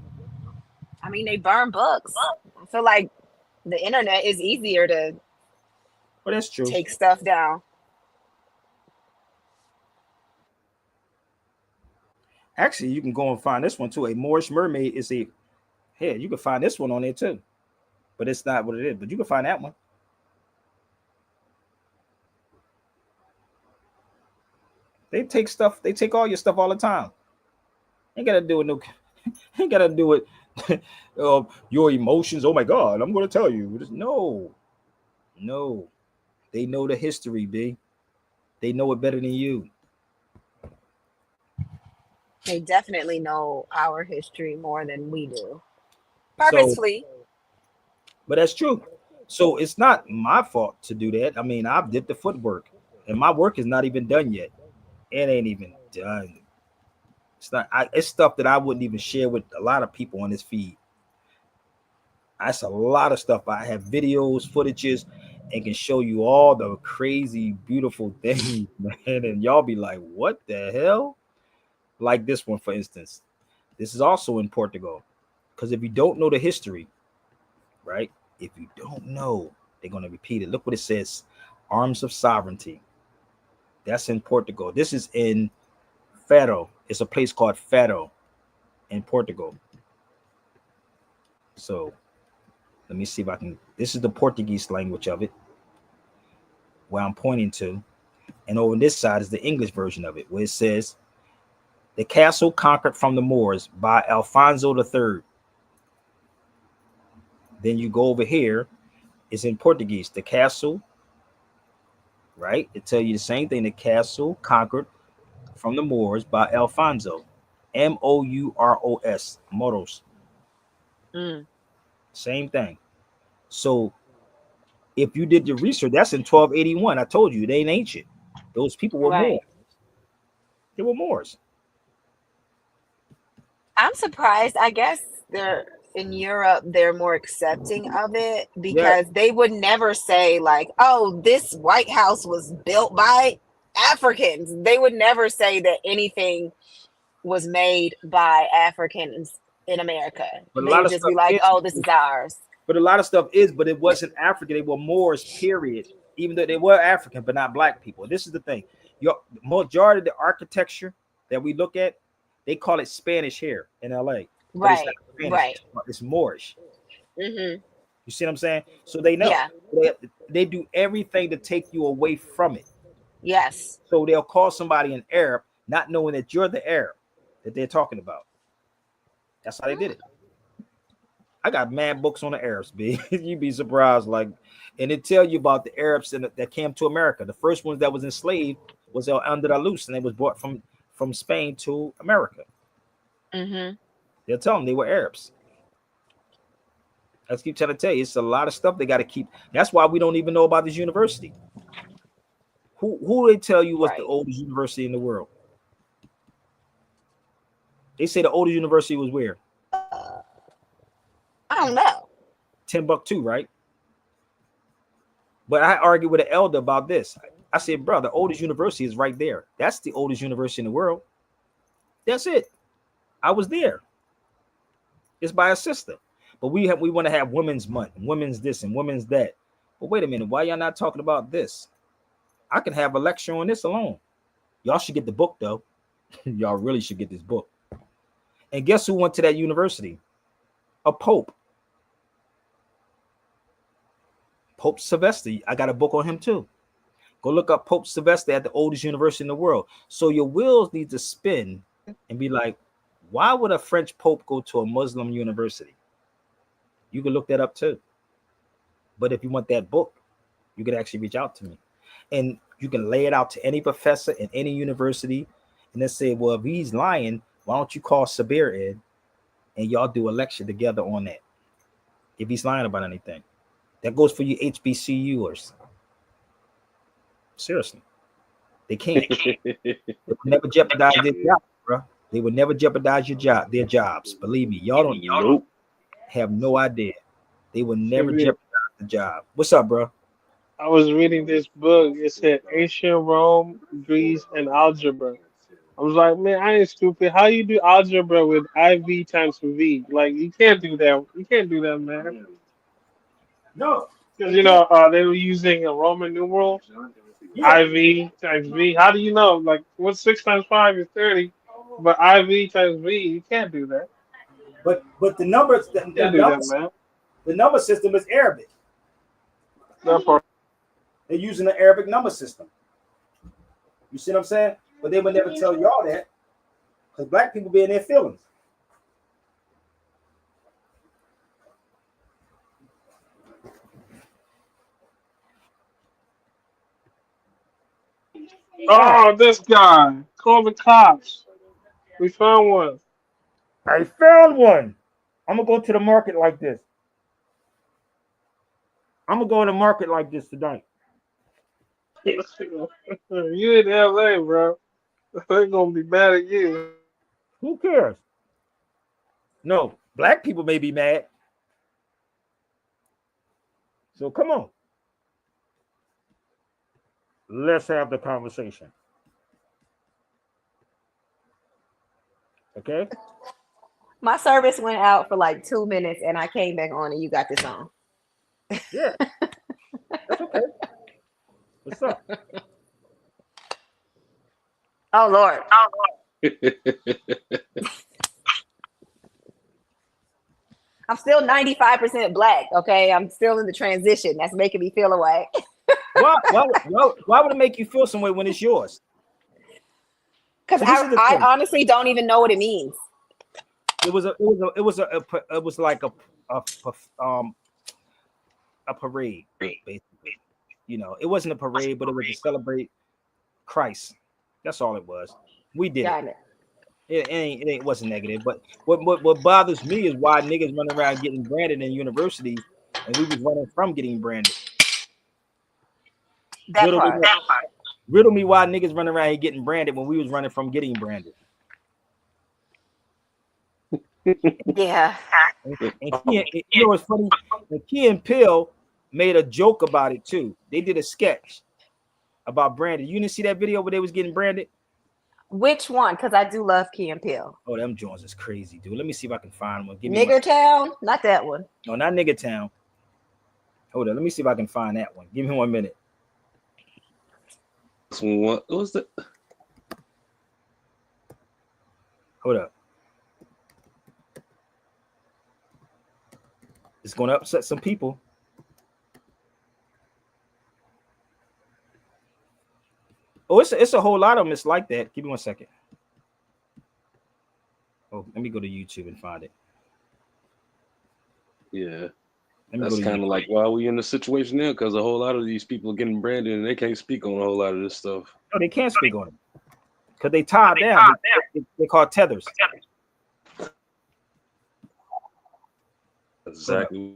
I mean, they burn books. I feel like the internet is easier to that's true. Take stuff down. Actually, you can go and find this one too. A Moorish mermaid is a you can find this one on there too. But it's not what it is. But you can find that one. They take all your stuff all the time. Ain't gotta do it no ain't gotta do it your emotions. Oh my God, I'm gonna tell you. No. They know the history, B. They know it better than you. They definitely know our history more than we do. Purposefully. But that's true. So it's not my fault to do that. I mean, I did the footwork, and my work is not even done yet. It ain't even done. It's not. It's stuff that I wouldn't even share with a lot of people on this feed. That's a lot of stuff. I have videos, footages, and can show you all the crazy, beautiful things, man. And y'all be like, "What the hell?" Like this one, for instance. This is also in Portugal, because if you don't know the history, right? If you don't know, they're going to repeat it. Look what it says. Arms of sovereignty. That's in Portugal. This is in Faro. It's a place called Faro in Portugal. So let me see if I can. This is the Portuguese language of it, where I'm pointing to. And over this side is the English version of it, where it says, the castle conquered from the Moors by Alfonso III. Then you go over here. It's in Portuguese. The castle, right? It tell you the same thing. The castle conquered from the Moors by Alfonso, Mouros, Moros. Same thing. So if you did your research, that's in 1281. I told you, they ain't ancient. Those people were Moors. They were Moors. I'm surprised. I guess they're in Europe, they're more accepting of it because they would never say like, "Oh, this White House was built by Africans." They would never say that anything was made by Africans in America. But they would just be like, "Oh, this is ours." But a lot of stuff is, but it wasn't African. They were Moors, period. Even though they were African, but not black people. This is the thing. Your majority of the architecture that we look at, they call it Spanish here in LA. Right. Right. It's Moorish. Mm-hmm. You see what I'm saying? So they know. Yeah. They do everything to take you away from it. Yes. So they'll call somebody an Arab, not knowing that you're the Arab that they're talking about. That's how they did it. I got mad books on the Arabs, B. You'd be surprised. Like, and it tell you about the Arabs that came to America. The first ones that was enslaved was El Andalus, and they was brought from Spain to America. Mm-hmm. They'll tell them they were Arabs. I keep trying to tell you, it's a lot of stuff they got to keep. That's why we don't even know about this university. Who they tell you was the oldest university in the world? They say the oldest university was where? I don't know. Timbuktu, right? But I argued with an elder about this. I said, bro, the oldest university is right there. That's the oldest university in the world. That's it. I was there. It's by a sister. But we want to have women's month, women's this and women's that. But wait a minute, why y'all not talking about this? I can have a lecture on this alone. Y'all should get the book, though. Y'all really should get this book. And guess who went to that university? A pope. Pope Sylvester. I got a book on him too. Go look up Pope Sylvester at the oldest university in the world. So your wheels need to spin and be like, why would a French pope go to a Muslim university? You can look that up too. But if you want that book, you can actually reach out to me. And you can lay it out to any professor in any university and then say, well, if he's lying, why don't you call Sabir in and y'all do a lecture together on that? if he's lying about anything. That goes for you HBCUers. Seriously. They can't. They would never jeopardize their job, bro. They would never jeopardize their jobs. Believe me, y'all don't have no idea. They would never jeopardize the job. What's up, bro? I was reading this book. It said ancient Rome, Greece, and algebra. I was like, man, I ain't stupid. How you do algebra with IV times V? Like, you can't do that. You can't do that, man. No. Because, they were using a Roman numeral, IV times V. How do you know? Like, what's 6 times 5 is 30, but IV times V, you can't do that. But the numbers, man. The number system is Arabic. That part. They're using the Arabic number system. You see what I'm saying? But they would never tell y'all that because black people be in their feelings. Oh, this guy. Call the cops. We found one. I found one. I'm going to go to the market like this. I'm going to go to the market like this tonight. You in LA, bro. They're going to be mad at you. Who cares? No, black people may be mad. So come on. Let's have the conversation. Okay? My service went out for like 2 minutes and I came back on and you got this on. Yeah. That's okay. What's up? Oh, Lord. I'm still 95% black, okay? I'm still in the transition. That's making me feel away. Why would it make you feel some way when it's yours? Because I honestly don't even know what it means. It was like a parade, basically. It wasn't a parade, but it was to celebrate Christ. That's all it was. We did it. It wasn't negative, but what bothers me is why niggas running around getting branded in universities, and we was running from getting branded. Riddle me why niggas running around here getting branded when we was running from getting branded. Yeah. And it's funny. And Key and Peele made a joke about it too. They did a sketch about branded. You didn't see that video where they was getting branded? Which one? Because I do love Key and Peele. Oh, them Jones is crazy, dude. Let me see if I can find one. Nigger Town? Not that one. No, not Nigger Town. Hold on. Let me see if I can find that one. Give me 1 minute. What was that? Hold up. It's going to upset some people. Oh, it's a whole lot of them. It's like that. Give me 1 second. Oh, let me go to YouTube and find it. Yeah. That's kind of like why we in the situation now, because a whole lot of these people are getting branded and they can't speak on a whole lot of this stuff. No, they can't speak on it because they tied down. They call tethers. Exactly.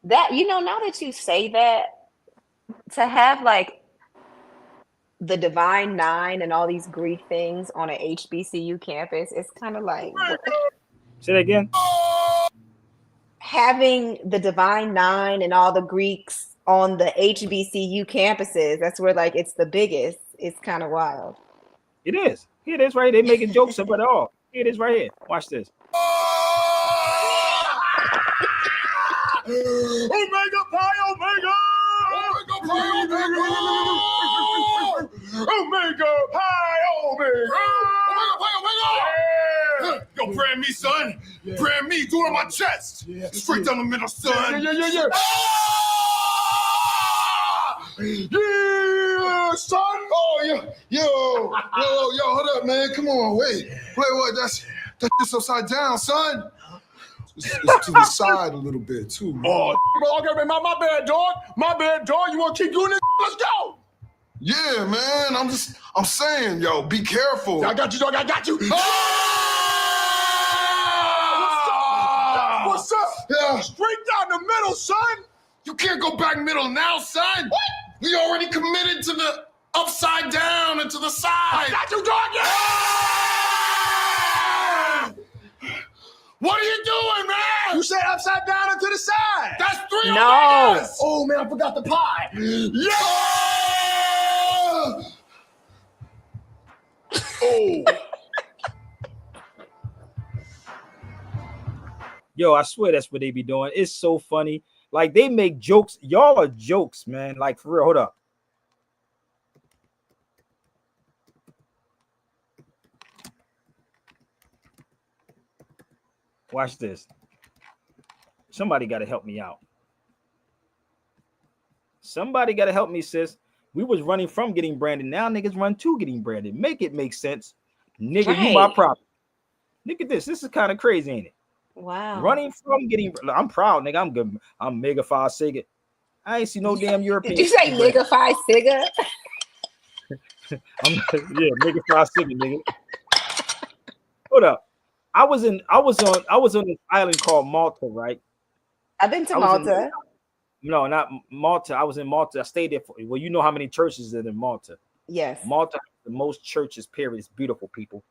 That, now that you say that, to have like the Divine Nine and all these Greek things on an HBCU campus, it's kind of like... Say that again? Having the Divine Nine and all the Greeks on the HBCU campuses, that's where like it's the biggest. It's kind of wild. It is. Here it is right here. They're making jokes about it all. Here it is right here. Watch this. Omega Pi Omega! Omega Pi Omega! Omega Pi Omega! Omega Pi Omega! Yeah. Yo, brand me, son. Yeah. Brand me, do it on my chest. Yeah. Straight down the middle, son. Yeah. Yeah, son. Oh, hold up, man. Come on, wait, what? That's just upside down, son. It's to the side a little bit too. Man. Oh, bro, okay, man, my bad, dog. My bad, dog. You want to keep doing this? Let's go. Yeah, man. I'm saying, yo, be careful. I got you, dog. I got you. What's up? Yeah. Straight down the middle, son. You can't go back middle now, son. What? We already committed to the upside down and to the side. I got you, dog. Yeah. What are you doing, man? You said upside down and to the side. That's 3 No. omegas. Oh, man, I forgot the pie. Yeah. Oh. Yo, I swear that's what they be doing. It's so funny. Like they make jokes. Y'all are jokes, man. Like for real. Hold up. Watch this. Somebody got to help me out. Somebody got to help me, sis. We was running from getting branded. Now niggas run to getting branded. Make it make sense. Nigga, Right. you my problem. Look at this. This is kind of crazy, ain't it? Wow. Running from getting, I'm proud, nigga. I'm good. I'm mega five Sega. I ain't see no damn European. Did you say nigga five Sigga? Yeah, mega five Sega, nigga. Hold up. I was on this island called Malta, right? I've been to Malta. No, not Malta. I was in Malta. I stayed there for, well, you know how many churches are in Malta. Yes. Malta has the most churches, period. It's beautiful, people.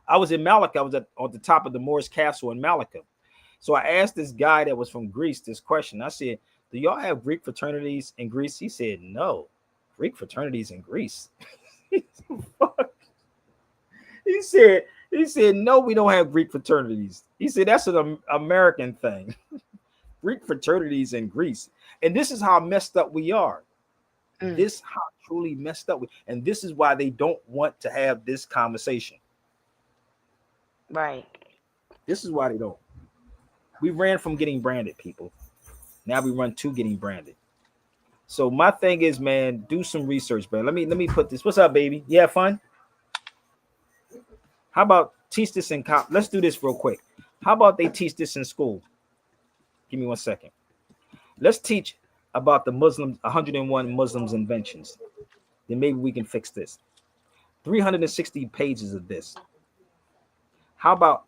I was in Malacca. I was on the top of the Moorish castle in Malacca. So I asked this guy that was from Greece this question. I said, do y'all have Greek fraternities in Greece? He said, no. Greek fraternities in Greece? He said, no, we don't have Greek fraternities. He said, that's an American thing. Greek fraternities in Greece. And this is how messed up we are. This how truly messed up. And this is why they don't want to have this conversation. Right. This is why they don't. We ran from getting branded, people. Now we run to getting branded. So my thing is, man, do some research, man. Let me put this. What's up, baby? You have fun? How about teach this in college? Let's do this real quick. How about they teach this in school? Give me 1 second. Let's teach about the Muslims, 101 Muslims inventions. Then maybe we can fix this. 360 pages of this. How about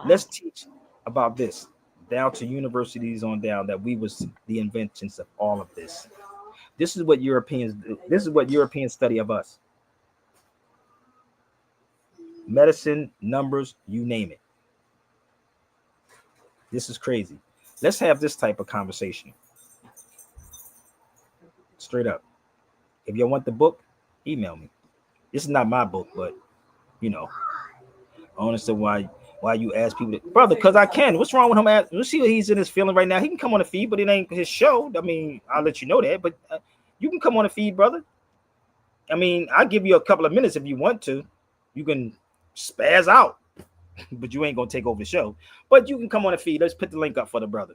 let's teach about this down to universities on down that we was the inventions of all of this. This is what Europeans do. This is what Europeans study of us. Medicine, numbers, you name it. This is crazy. Let's have this type of conversation. Straight up. If you want the book, email me. This is not my book, but you know, I don't understand why you ask people to, brother, because I can. What's wrong with him? Let's see what he's in his feeling right now. He can come on the feed, but it ain't his show. I mean, I'll let you know that, but you can come on the feed, brother. I mean, I'll give you a couple of minutes if you want to. You can spaz out, but you ain't gonna take over the show. But you can come on the feed. Let's put the link up for the brother.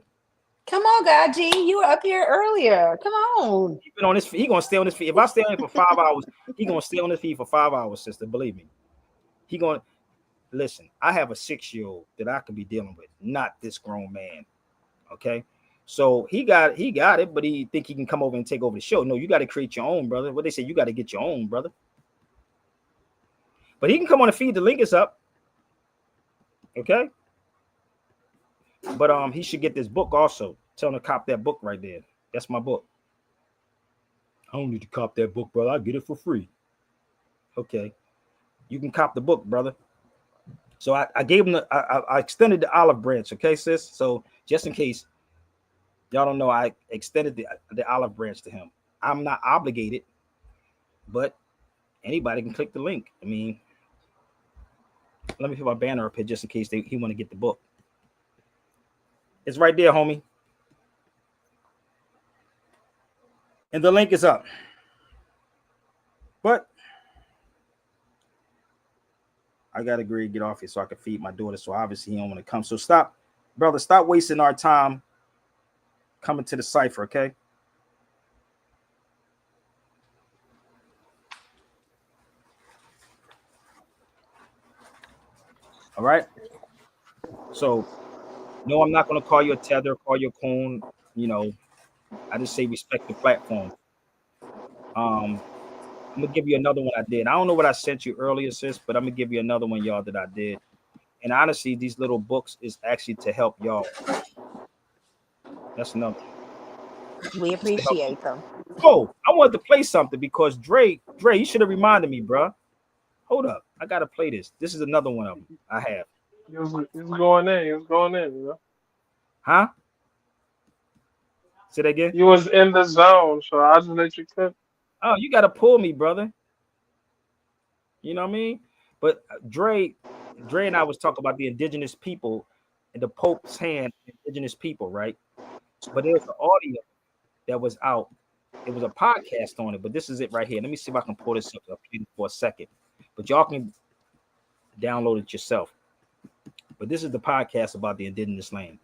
Come on, God G. You were up here earlier. Come on. He's been on this feed. He gonna stay on this feed. If I stay on it for 5 hours, he gonna stay on this feed for 5 hours, sister. Believe me. He gonna listen. I have a 6-year-old that I can be dealing with, not this grown man. Okay. So he got it, but he think he can come over and take over the show. No, you got to create your own, brother. What they say, you got to get your own, brother. But he can come on the feed. The link is up. Okay. But he should get this book also. Tell him to cop that book right there. That's my book. I don't need to cop that book, brother. I get it for free. Okay. You can cop the book, brother. So I gave him I extended the olive branch. Okay, sis. So just in case y'all don't know, I extended the olive branch to him. I'm not obligated, but anybody can click the link. I mean, let me put my banner up here just in case he want to get the book. It's right there, homie. And the link is up. But I got to agree to get off here so I can feed my daughter. So obviously he don't want to come. So stop, brother, stop wasting our time coming to the cipher, okay? All right. So, no, I'm not going to call you a tether, call you a coon. You know, I just say respect the platform. I'm gonna give you another one I did. I don't know what I sent you earlier, sis, but I'm gonna give you another one, y'all, that I did. And honestly, these little books is actually to help y'all. That's another. We appreciate them. Oh, I wanted to play something because Dre, you should have reminded me, bro. Hold up, I gotta play this. This is another one of them I have. He was going in. He was going in. You know. Huh? Say that again. You was in the zone, so I just let you cook. Oh, you gotta pull me, brother. You know what I mean? But Dre and I was talking about the indigenous people and the Pope's hand, indigenous people, right? But there's an audio that was out. It was a podcast on it, but this is it right here. Let me see if I can pull this up for a second. But y'all can download it yourself. But this is the podcast about the indigenous land.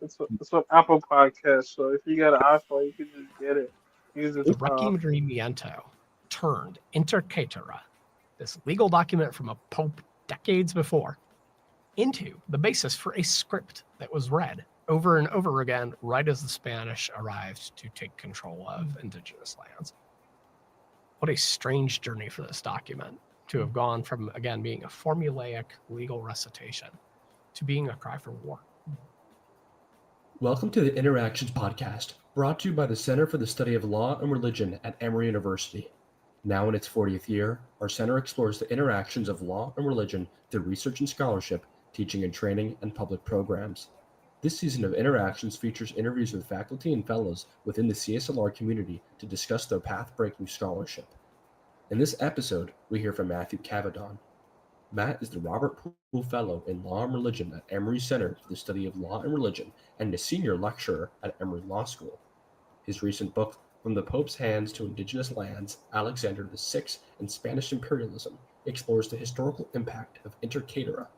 It's an Apple podcast, so if you got an iPhone, you can just get it. Use it. Regimiento turned Inter Caetera, this legal document from a pope decades before, into the basis for a script that was read over and over again right as the Spanish arrived to take control of indigenous lands. What a strange journey for this document to have gone from, again, being a formulaic legal recitation to being a cry for war. Welcome to the Interactions Podcast, brought to you by the Center for the Study of Law and Religion at Emory University. Now in its 40th year, our center explores the interactions of law and religion through research and scholarship, teaching and training, and public programs. This season of Interactions features interviews with faculty and fellows within the CSLR community to discuss their path-breaking scholarship. In this episode, we hear from Matthew Cavadon. Matt is the Robert Poole Fellow in Law and Religion at Emory Center for the Study of Law and Religion and a senior lecturer at Emory Law School. His recent book, From the Pope's Hands to Indigenous Lands, Alexander VI and Spanish Imperialism, explores the historical impact of Inter Caetera,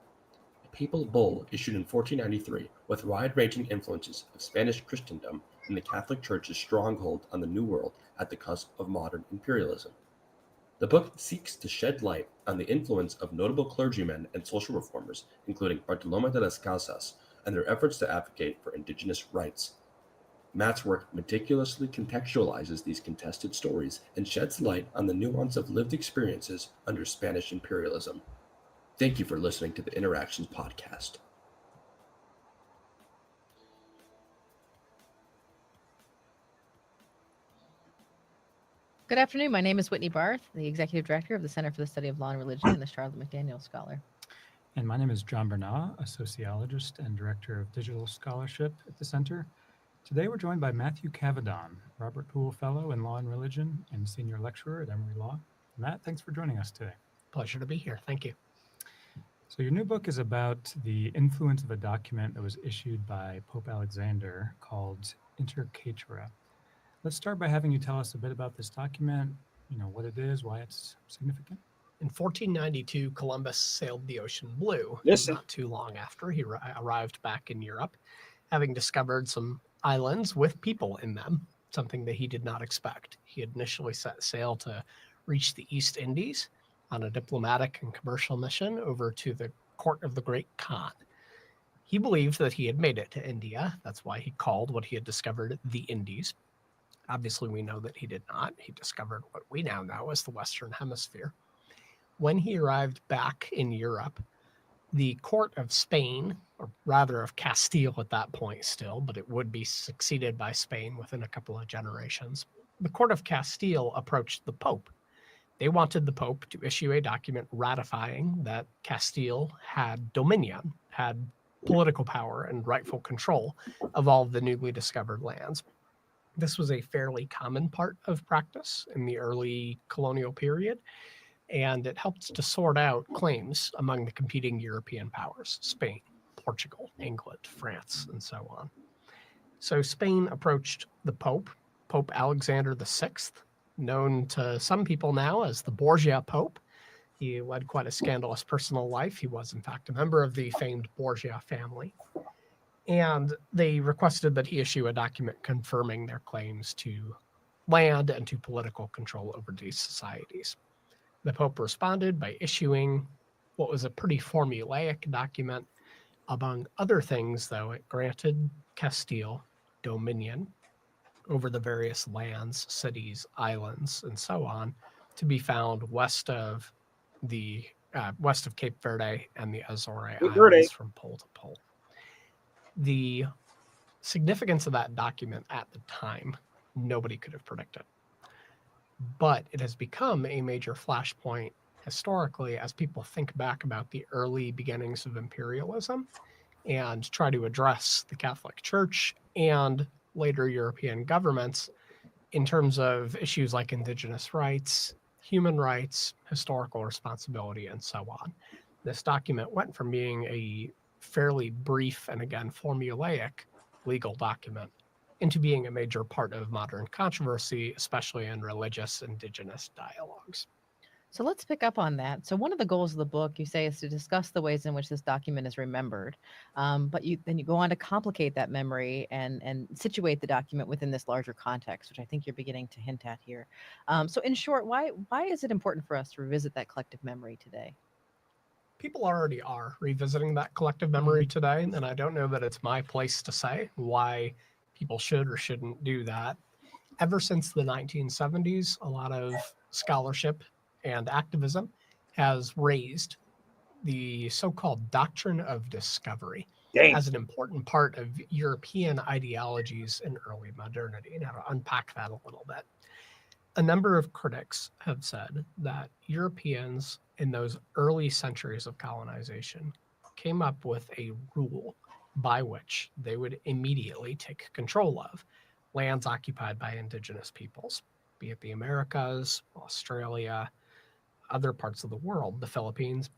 a papal bull issued in 1493 with wide-ranging influences of Spanish Christendom and the Catholic Church's stronghold on the New World at the cusp of modern imperialism. The book seeks to shed light on the influence of notable clergymen and social reformers, including Bartolomé de las Casas, and their efforts to advocate for indigenous rights. Matt's work meticulously contextualizes these contested stories and sheds light on the nuance of lived experiences under Spanish imperialism. Thank you for listening to the Interactions Podcast. Good afternoon. My name is Whitney Barth, the Executive Director of the Center for the Study of Law and Religion and the Charlotte McDaniel Scholar. And my name is John Bernat, a sociologist and Director of Digital Scholarship at the Center. Today we're joined by Matthew Cavadon, Robert Poole Fellow in Law and Religion and Senior Lecturer at Emory Law. Matt, thanks for joining us today. Pleasure to be here. Thank you. So your new book is about the influence of a document that was issued by Pope Alexander called Inter Caetera. Let's start by having you tell us a bit about this document, what it is, why it's significant. In 1492, Columbus sailed the ocean blue. Not too long after he arrived back in Europe, having discovered some islands with people in them, something that he did not expect. He had initially set sail to reach the East Indies on a diplomatic and commercial mission over to the court of the Great Khan. He believed that he had made it to India. That's why he called what he had discovered the Indies. Obviously, we know that he did not. He discovered what we now know as the Western Hemisphere. When he arrived back in Europe, the court of Spain, or rather of Castile at that point still, but it would be succeeded by Spain within a couple of generations, the court of Castile approached the Pope. They wanted the Pope to issue a document ratifying that Castile had dominion, had political power and rightful control of all of the newly discovered lands. This was a fairly common part of practice in the early colonial period, and it helped to sort out claims among the competing European powers, Spain, Portugal, England, France, and so on. So Spain approached the Pope, Pope Alexander VI, known to some people now as the Borgia Pope. He led quite a scandalous personal life. He was, in fact, a member of the famed Borgia family. And they requested that he issue a document confirming their claims to land and to political control over these societies. The Pope responded by issuing what was a pretty formulaic document. Among other things, though, it granted Castile dominion over the various lands, cities, islands, and so on, to be found west of Cape Verde and the Azore Islands from pole to pole. The significance of that document at the time, nobody could have predicted. But it has become a major flashpoint historically as people think back about the early beginnings of imperialism and try to address the Catholic Church and later European governments in terms of issues like indigenous rights, human rights, historical responsibility, and so on. This document went from being a fairly brief and, again, formulaic legal document into being a major part of modern controversy, especially in religious indigenous dialogues. So let's pick up on that. So one of the goals of the book, you say, is to discuss the ways in which this document is remembered. But then you go on to complicate that memory and situate the document within this larger context, which I think you're beginning to hint at here. So in short, why is it important for us to revisit that collective memory today? People already are revisiting that collective memory today, and I don't know that it's my place to say why people should or shouldn't do that. Ever since the 1970s, a lot of scholarship and activism has raised the so-called doctrine of discovery as an important part of European ideologies in early modernity. Now, to unpack that a little bit, a number of critics have said that Europeans in those early centuries of colonization came up with a rule by which they would immediately take control of lands occupied by indigenous peoples, be it the Americas, Australia, other parts of the world, the Philippines.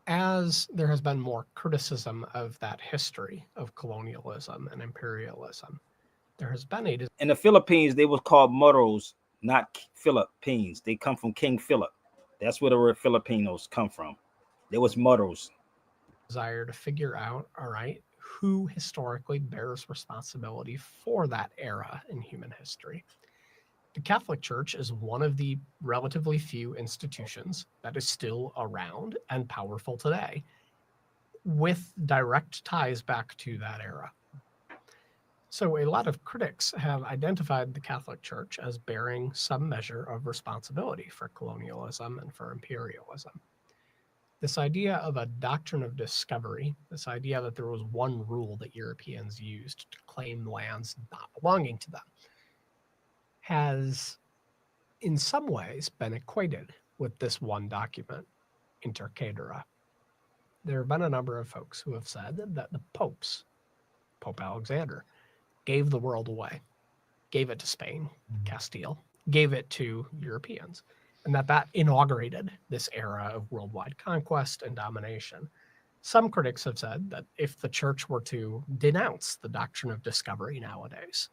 As there has been more criticism of that history of colonialism and imperialism, there has been in the Philippines, they were called Moros, not Philippines. They come from King Philip. That's where the word Filipinos come from. They was Moros. Desire to figure out, all right, who historically bears responsibility for that era in human history. The Catholic Church is one of the relatively few institutions that is still around and powerful today, with direct ties back to that era. So a lot of critics have identified the Catholic Church as bearing some measure of responsibility for colonialism and for imperialism. This idea of a doctrine of discovery, this idea that there was one rule that Europeans used to claim lands not belonging to them, has in some ways been equated with this one document, Inter Caetera. There have been a number of folks who have said that the popes, Pope Alexander, gave the world away, gave it to Spain, Castile, gave it to Europeans, and that inaugurated this era of worldwide conquest and domination. Some critics have said that if the church were to denounce the doctrine of discovery nowadays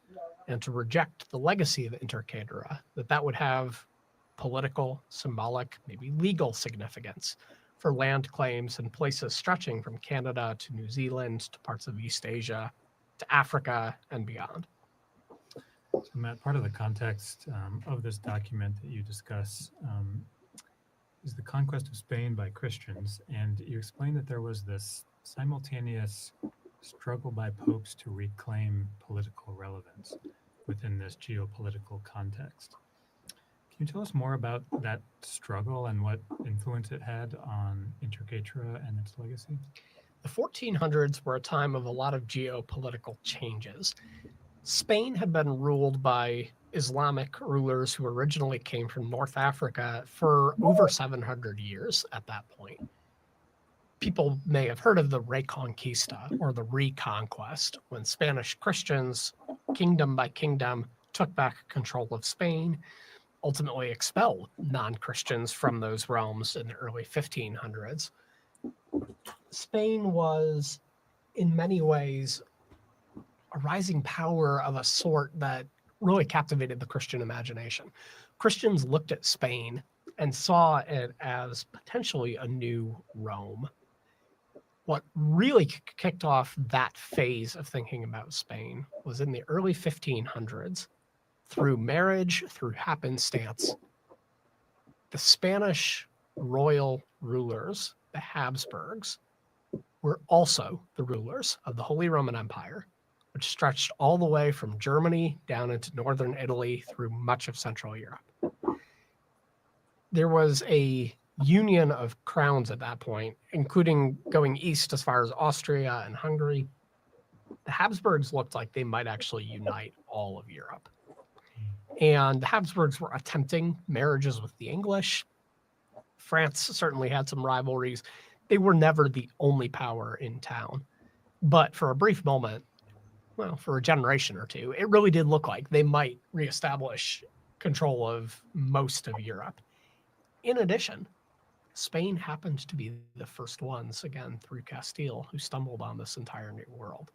and to reject the legacy of Inter Caetera, that would have political, symbolic, maybe legal significance for land claims in places stretching from Canada to New Zealand to parts of East Asia to Africa and beyond. So Matt, part of the context of this document that you discuss is the conquest of Spain by Christians, and you explained that there was this simultaneous struggle by popes to reclaim political relevance within this geopolitical context. Can you tell us more about that struggle and what influence it had on Inter Caetera and its legacy? The 1400s were a time of a lot of geopolitical changes. Spain had been ruled by Islamic rulers who originally came from North Africa for over 700 years at that point. People may have heard of the Reconquista or the Reconquest, when Spanish Christians, kingdom by kingdom, took back control of Spain, ultimately expelled non-Christians from those realms in the early 1500s. Spain was, in many ways, a rising power of a sort that really captivated the Christian imagination. Christians looked at Spain and saw it as potentially a new Rome. What really kicked off that phase of thinking about Spain was in the early 1500s, through marriage, through happenstance. The Spanish royal rulers, the Habsburgs, were also the rulers of the Holy Roman Empire, which stretched all the way from Germany down into northern Italy through much of Central Europe. There was a union of crowns at that point, including going east as far as Austria and Hungary. The Habsburgs looked like they might actually unite all of Europe. And the Habsburgs were attempting marriages with the English. France certainly had some rivalries. They were never the only power in town. But for a brief moment, well, for a generation or two, it really did look like they might reestablish control of most of Europe. In addition, Spain happened to be the first ones, again, through Castile, who stumbled on this entire new world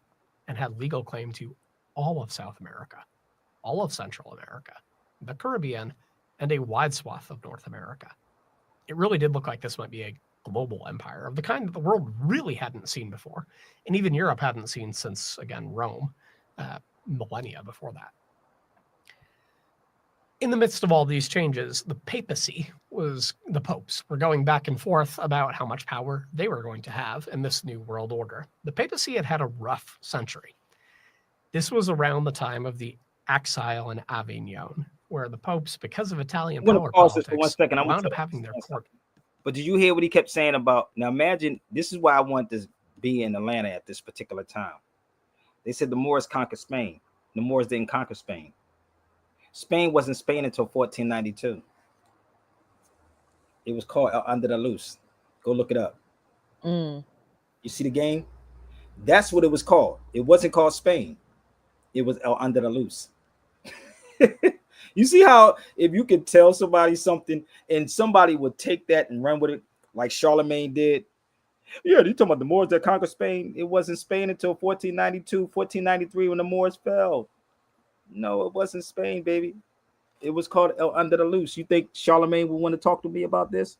and had legal claim to all of South America, all of Central America, the Caribbean, and a wide swath of North America. It really did look like this might be a global empire of the kind that the world really hadn't seen before, and even Europe hadn't seen since, again, Rome, millennia before that. In the midst of all these changes, the papacy the popes were going back and forth about how much power they were going to have in this new world order. The papacy had had a rough century. This was around the time of the exile in Avignon, where the popes, because of Italian power politics, wound up having their court. But did you hear what he kept saying about, now imagine, this is why I want to be in Atlanta at this particular time. They said the Moors conquered Spain. The Moors didn't conquer Spain. Spain wasn't Spain until 1492. It was called El Andalus. Go look it up. You see the game? That's what it was called. It wasn't called Spain. It was El Andalus. You see how if you could tell somebody something and somebody would take that and run with it like Charlemagne did? Yeah, you're talking about the Moors that conquered Spain. It wasn't Spain until 1492, 1493 when the Moors fell. No, it wasn't Spain, baby. It was called El Andalus. You think Charlemagne would want to talk to me about this?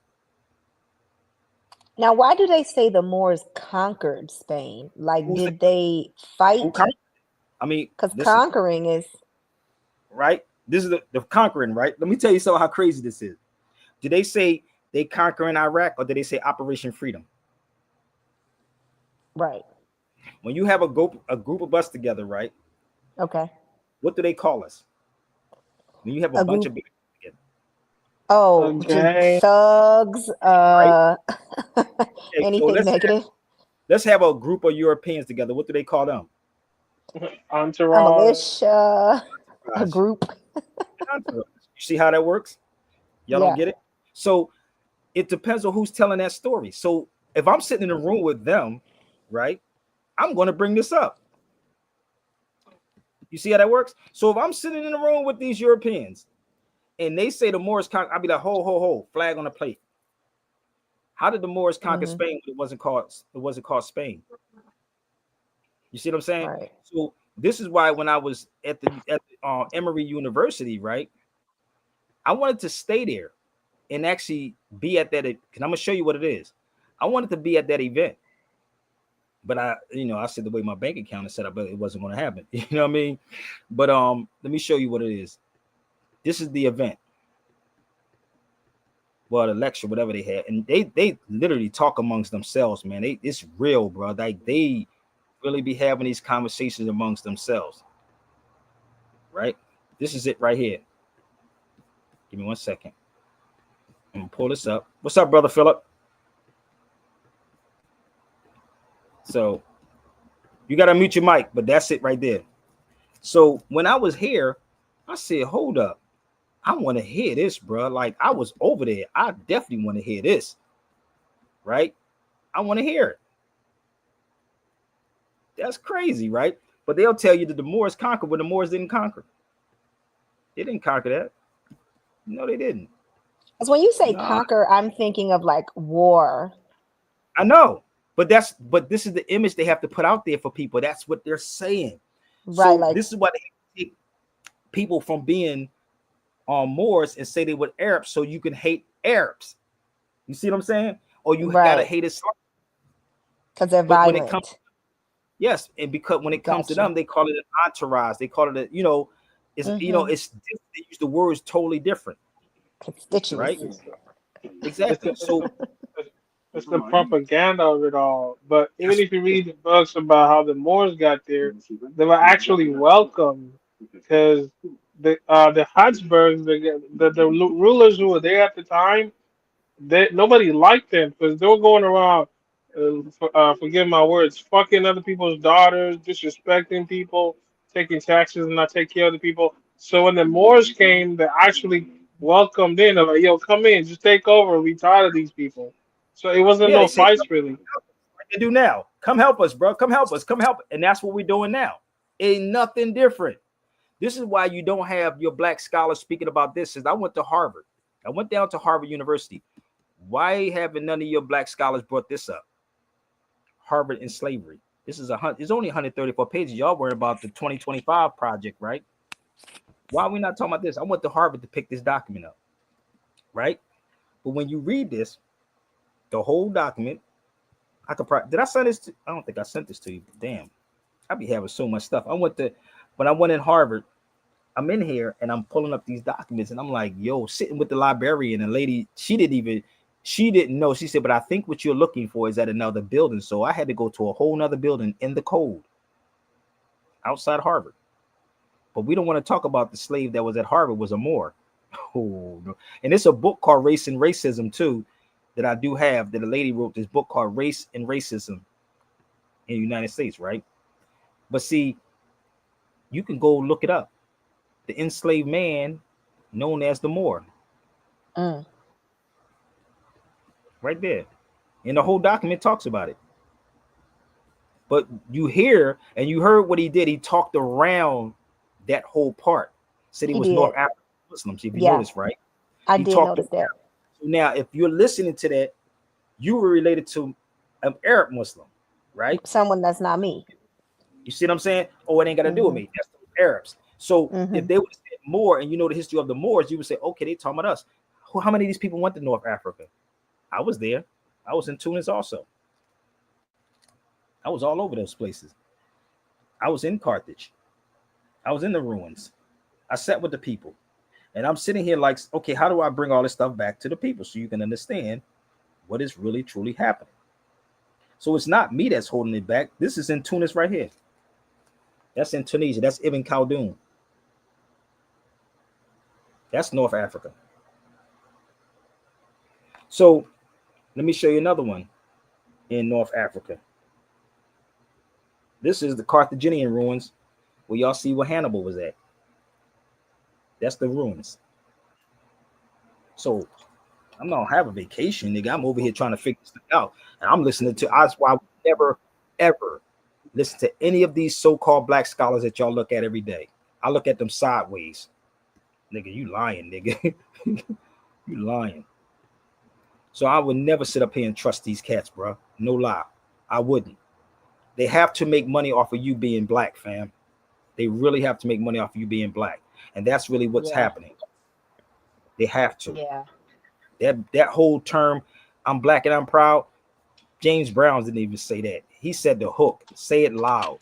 Now, why do they say the Moors conquered Spain? Like, did they fight? I mean, because conquering is right. This is the conquering, right? Let me tell you so how crazy this is. Did they say they conquering Iraq or did they say Operation Freedom? Right. When you have a group of us together, right? Okay. What do they call us? When you have a bunch of people together. Oh, okay. thugs, right? anything so negative. Let's have a group of Europeans together. What do they call them? Entourage. A militia, a group. You see how that works? Y'all don't get it? So it depends on who's telling that story. So if I'm sitting in a room with them, right, I'm going to bring this up. You see how that works? So if I'm sitting in a room with these Europeans and they say the Moors conquer, I'll be like, ho, flag on the plate. How did the Moors conquer Spain when it wasn't called Spain? You see what I'm saying? Right. So this is why when I was at the Emory University, right, I wanted to stay there and actually be at that, because I'm gonna show you what it is. I wanted to be at that event. But I said the way my bank account is set up, but it wasn't going to happen. You know what I mean? But let me show you what it is. This is the event. Well, the lecture, whatever they had, and they literally talk amongst themselves, man. It's real, bro. Like they really be having these conversations amongst themselves, right? This is it right here. Give me 1 second. I'm gonna pull this up. What's up, brother Philip? So you got to mute your mic, but that's it right there. So when I was here, I said, hold up. I want to hear this, bro. Like I was over there. I definitely want to hear this. Right? I want to hear it. That's crazy, right? But they'll tell you that the Moors conquered when the Moors didn't conquer. They didn't conquer that. No, they didn't. Because when you say conquer, I'm thinking of like war. I know. But this is the image they have to put out there for people. That's what they're saying. Right. So this is why they take people from being Moors and say they were Arabs, so you can hate Arabs. You see what I'm saying? Or you gotta hate Islam. Because they're violent. Yes, and because when it comes to them, they call it an entourage. They call it it's it's they use the words totally different. Constituency. Right? Exactly. So it's the propaganda of it all. But even if you read the books about how the Moors got there, they were actually welcomed because the Habsburgs, the rulers who were there at the time, nobody liked them because they were going around, forgive my words, fucking other people's daughters, disrespecting people, taking taxes and not taking care of the people. So when the Moors came, they actually welcomed in. They're like, "Yo, come in, just take over. We tired of these people." So it wasn't yeah, no they say fights really. like they do now. Come help us, bro. Come help us. Come help. And that's what we're doing now. Ain't nothing different. This is why you don't have your black scholars speaking about this. Since I went to Harvard, I went down to Harvard University. Why haven't none of your black scholars brought this up? Harvard and slavery. This is it's only 134 pages. Y'all worry about the 2025 project, right? Why are we not talking about this? I went to Harvard to pick this document up, right? But when you read this, the whole document, did I send this to? I don't think I sent this to you. Damn, I be having so much stuff. When I went in Harvard, I'm in here and I'm pulling up these documents and I'm like, yo, sitting with the librarian, and lady, she didn't know. She said, but I think what you're looking for is at another building. So I had to go to a whole nother building in the code outside Harvard. But we don't want to talk about the slave that was at Harvard was a Moor. Oh, no. And it's a book called Race and Racism too, that I do have, that a lady wrote this book called Race and Racism in the United States, right? But see, you can go look it up. The enslaved man known as the Moor. Right there. And the whole document talks about it. But you hear, and you heard what he did. He talked around that whole part. Said he was North African Muslims, if you notice, right? I did notice that. So now, if you're listening to that, you were related to an Arab Muslim, right? Someone that's not me. You see what I'm saying? Oh, it ain't got to do with me. That's the Arabs. So if they would have said more, and you know the history of the Moors, you would say, okay, they talking about us. How many of these people went to North Africa? I was there. I was in Tunis also. I was all over those places. I was in Carthage. I was in the ruins. I sat with the people. And I'm sitting here like, okay, how do I bring all this stuff back to the people so you can understand what is really, truly happening? So it's not me that's holding it back. This is in Tunis right here. That's in Tunisia. That's Ibn Khaldun. That's North Africa. So let me show you another one in North Africa. This is the Carthaginian ruins where y'all see where Hannibal was at. That's the ruins. So I'm not have a vacation, nigga. I'm over here trying to figure this thing out. And I'm listening to, that's why I would never, ever listen to any of these so-called black scholars that y'all look at every day. I look at them sideways. Nigga, you lying, nigga. You lying. So I would never sit up here and trust these cats, bro. No lie. I wouldn't. They have to make money off of you being black, fam. They really have to make money off of you being black. And that's really what's happening. They have to. Yeah. That whole term, I'm black and I'm proud, James Brown didn't even say that. He said the hook. Say it loud.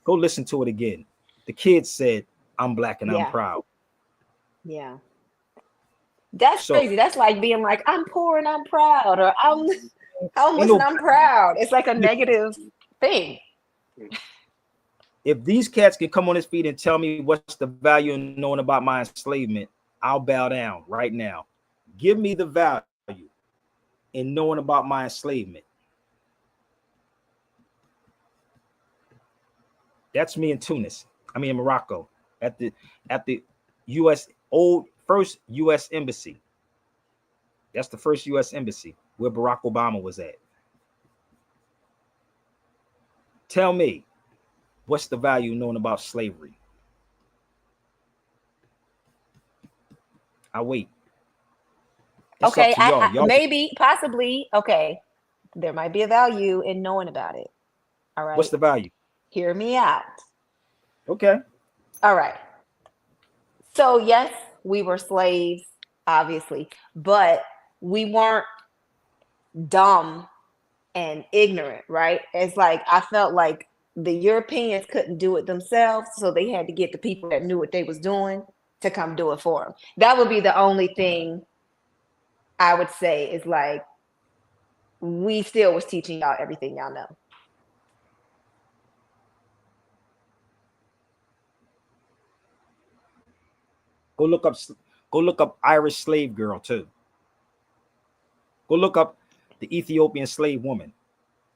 Go listen to it again. The kid said, I'm black and I'm proud. Yeah. That's crazy. That's like being like, I'm poor and I'm proud, or I'm homeless and I'm proud. It's like a negative thing. If these cats can come on his feet and tell me what's the value in knowing about my enslavement, I'll bow down right now. Give me the value in knowing about my enslavement. That's me in Tunis. I mean in Morocco at the U.S. first U.S. embassy. That's the first U.S. embassy where Barack Obama was at. Tell me, what's the value known about slavery? I wait. It's okay, y'all. Maybe, possibly. Okay, there might be a value in knowing about it. All right. What's the value? Hear me out. Okay. All right. So yes, we were slaves, obviously, but we weren't dumb and ignorant, right? It's like I felt like the Europeans couldn't do it themselves, so they had to get the people that knew what they was doing to come do it for them. That would be the only thing I would say is like, we still was teaching y'all everything y'all know. Go look up Irish slave girl too. Go look up the Ethiopian slave woman.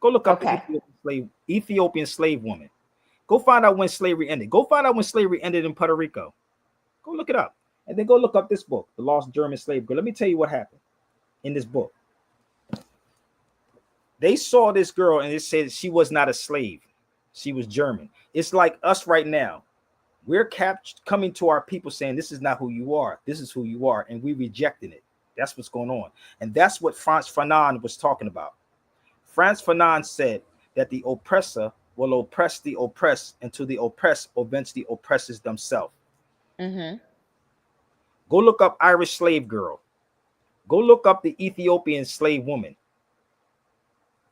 Go look up the Ethiopian slave woman. Go find out when slavery ended. Go find out when slavery ended in Puerto Rico. Go look it up. And then go look up this book, The Lost German Slave Girl. Let me tell you what happened in this book. They saw this girl and it said she was not a slave. She was German. It's like us right now. We're coming to our people saying, this is not who you are. This is who you are. And we rejecting it. That's what's going on. And that's what Frantz Fanon was talking about. Frantz Fanon said that the oppressor will oppress the oppressed until the oppressed eventually oppresses themselves. Mm-hmm. Go look up Irish slave girl. Go look up the Ethiopian slave woman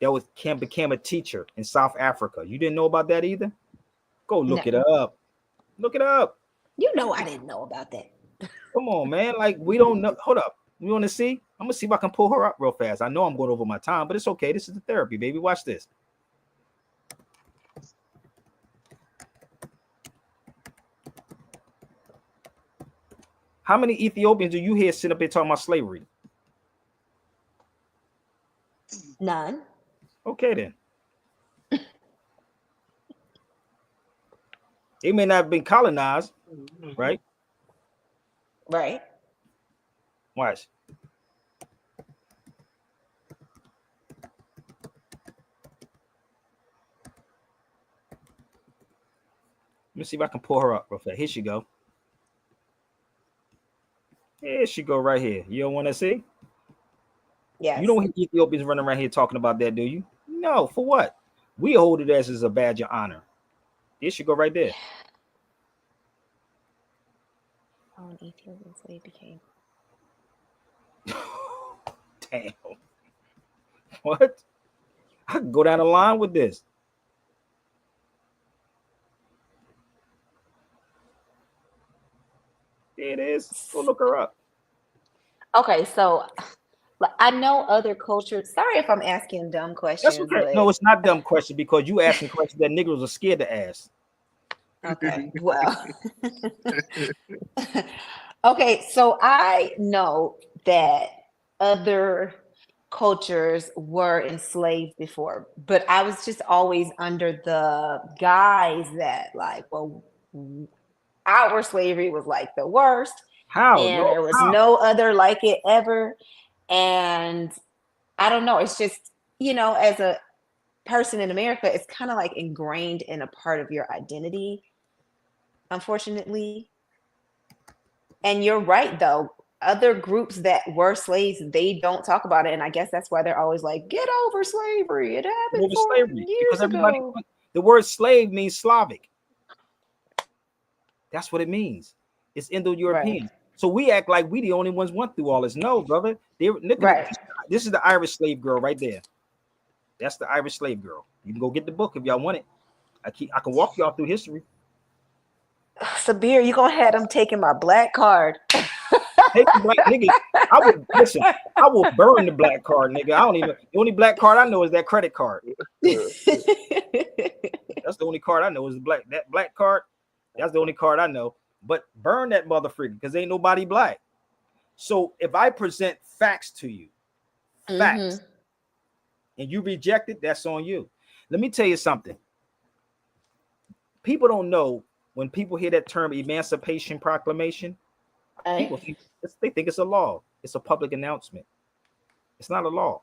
that became a teacher in South Africa. You didn't know about that either? Go look it up. Look it up. You know I didn't know about that. Come on, man. Like, we don't know. Hold up. We want to see? I'm going to see if I can pull her up real fast. I know I'm going over my time, but it's okay. This is the therapy, baby. Watch this. How many Ethiopians do you hear sit up here talking about slavery? None. Okay, then. They may not have been colonized, right? Right. Watch. Let me see if I can pull her up real fast. Here she go. Here she go right here. You don't want to see? Yeah. You don't hear Ethiopians running around here talking about that, do you? No. For what? We hold it as a badge of honor. Here she go right there. Oh, an Ethiopian slave became. Damn. What? I can go down the line with this. There it is. Go look her up. Okay, so I know other cultures. Sorry if I'm asking dumb questions. That's okay. But... No, it's not dumb question because you asking questions that niggas are scared to ask. Okay, well. Okay, so I know that other cultures were enslaved before, but I was just always under the guise that, like, well, our slavery was like the worst. How? And there was no other like it ever. And I don't know. It's just, as a person in America, it's kind of like ingrained in a part of your identity, unfortunately. And you're right, though. Other groups that were slaves, they don't talk about it. And I guess that's why they're always like, get over slavery. It happened years ago. The word slave means Slavic. That's what it means. It's Indo-European. Right. So we act like we the only ones went through all this. No, brother. Right. This is the Irish slave girl right there. That's the Irish slave girl. You can go get the book if y'all want it. I can walk y'all through history. Sabir, you gonna have them taking my black card. Nigga, I will burn the black card, nigga. The only black card I know is that credit card. That's the only card I know is that black card. That's the only card I know. But burn that motherfucker because ain't nobody black. So if I present facts to you, and you reject it, that's on you. Let me tell you something. People don't know when people hear that term Emancipation Proclamation, people think it's a law. It's a public announcement. It's not a law.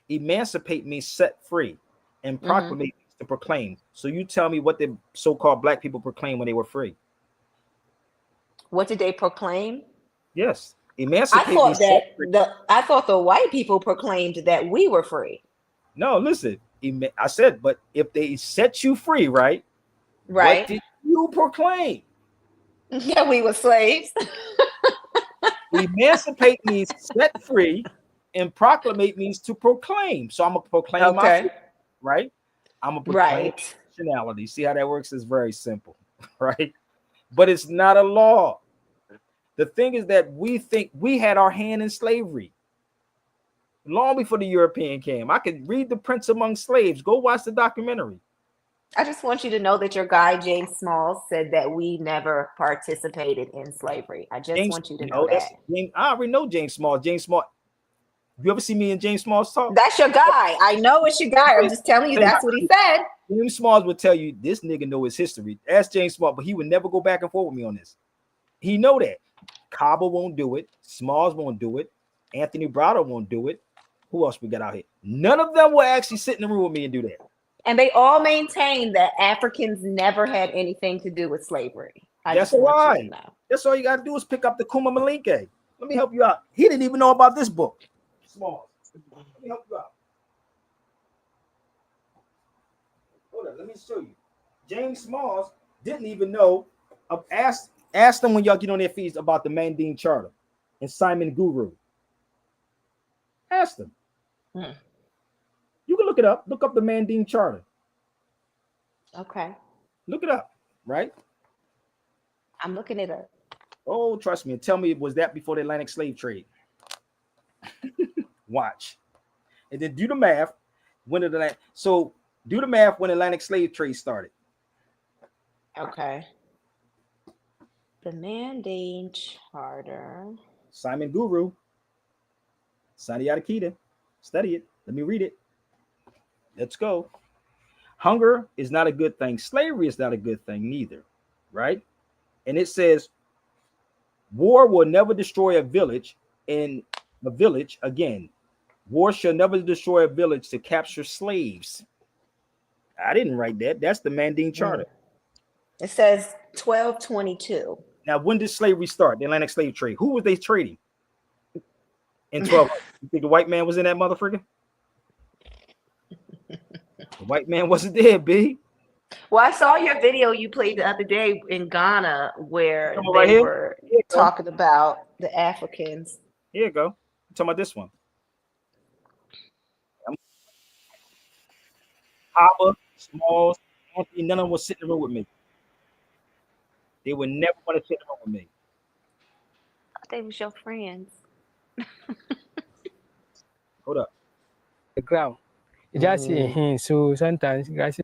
Emancipate means set free, and proclamate means to proclaim. So you tell me what the so-called black people proclaimed when they were free. What did they proclaim? Yes. Emancipate. I thought the white people proclaimed that we were free. No, listen. I said, but if they set you free, right? Right. What did you proclaim? Yeah, we were slaves. Emancipate means set free, and proclamate means to proclaim. So I'm gonna proclaim my freedom, right? I'm gonna proclaim nationality. See how that works? It's very simple, right? But it's not a law. The thing is that we think we had our hand in slavery. long before the European came. I could read The Prince Among Slaves. Go watch the documentary. I just want you to know that your guy, James Smalls, said that we never participated in slavery. I just want you to know that. I already know James Smalls. James Smalls. You ever see me and James Smalls talk? That's your guy. I know it's your guy. I'm just telling you that's what he said. James Smalls would tell you this nigga know his history. Ask James Smalls, but he would never go back and forth with me on this. He know that. Cabo won't do it. Smalls won't do it. Anthony Browder won't do it. Who else we got out here? None of them will actually sit in the room with me and do that. And they all maintain that Africans never had anything to do with slavery. That's why. That's all you got to do is pick up the Kuma Malinke. Let me help you out. He didn't even know about this book. Smalls. Let me help you out. Hold on. Let me show you. James Smalls didn't even know. Ask them when y'all get on their feet about the Manding Charter and Simon Guru. Ask them. You can look it up. Look up the Manding Charter. Okay. Look it up, right? I'm looking it up. Oh, trust me. And tell me, was that before the Atlantic slave trade? Watch. And then do the math. So do the math when the Atlantic slave trade started. Okay. The Manding Charter. Simon Guru. Sani Adakita. Study it. Let me read it. Let's go. Hunger is not a good thing. Slavery is not a good thing neither, right? And it says, war will never destroy a village again. War shall never destroy a village to capture slaves. I didn't write that. That's the Manding Charter. It says 1222. Now, when did slavery start? The Atlantic slave trade. Who was they trading? In 12. You think the white man was in that motherfucker? The white man wasn't there, B. Well, I saw your video you played the other day in Ghana where they were talking about the Africans. Here you go. I'm talking about this one. Haba, Smalls, Anthony, none of them was sitting in the room with me. They would never want to sit in the room with me. They was your friends. Hold up. The ground. Just so sometimes guys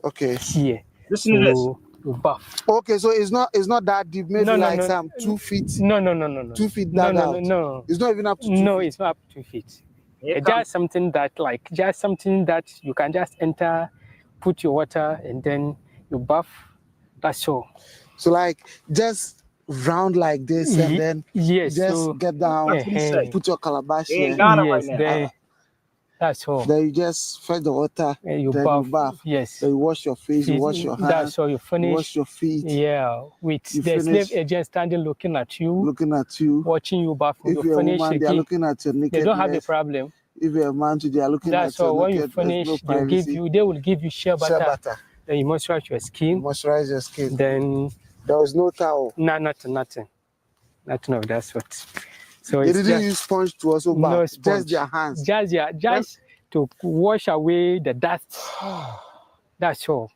okay. Here. Listen to this. Buff. Okay, so it's not that deep, maybe some 2 feet. No. 2 feet down. No. It's not even up to 2 No, feet. it's not up to 2 feet. Just something that you can just enter, put your water, and then you buff. That's all. So like just round like this and then just get down, put your calabash here. Then that's all. Then you just fetch the water, then you bath. Yes. Then you wash your face, you wash your hands. That's all. You finish. You wash your feet. Yeah. With the slave agent standing looking at you, watching you bath. If you're a woman, they are looking at your nakedness. They don't have the problem. If you're a man, they are looking at your nakedness. That's all. When you finish, they will give you shea butter. Then you moisturize your skin. Moisturize your skin. Then there was no towel. No, nothing of that sort. So they didn't use sponge to also bath. No sponge. Just their hands. Just to wash away the dust. That's all.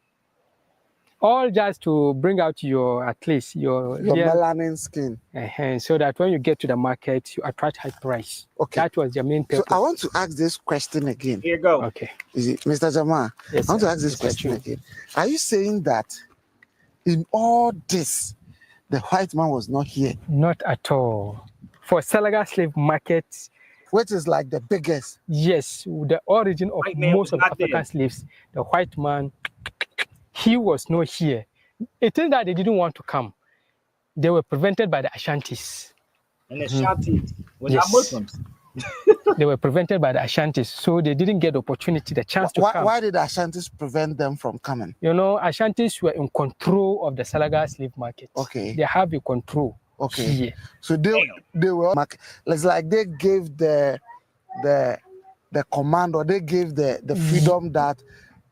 All just to bring out your melanin skin. So that when you get to the market, you attract high price. Okay. That was the main purpose. So I want to ask this question again. Here you go. Okay. Is it Mr. Jamal? Yes, I want to ask this question again. Are you saying that in all this, the white man was not here? Not at all. For Salaga slave market, which is like the biggest. Yes, the origin of most of the African slaves, the white man, he was not here. It is that they didn't want to come. They were prevented by the Ashantis. And the Ashantis were not Muslims. They were prevented by the Ashantis, so they didn't get the opportunity, the chance to come. Why did the Ashantis prevent them from coming? You know, Ashantis were in control of the Salaga slave market. Okay. They have a control. Okay. Here. So they were it's like they gave the command, or they gave the freedom that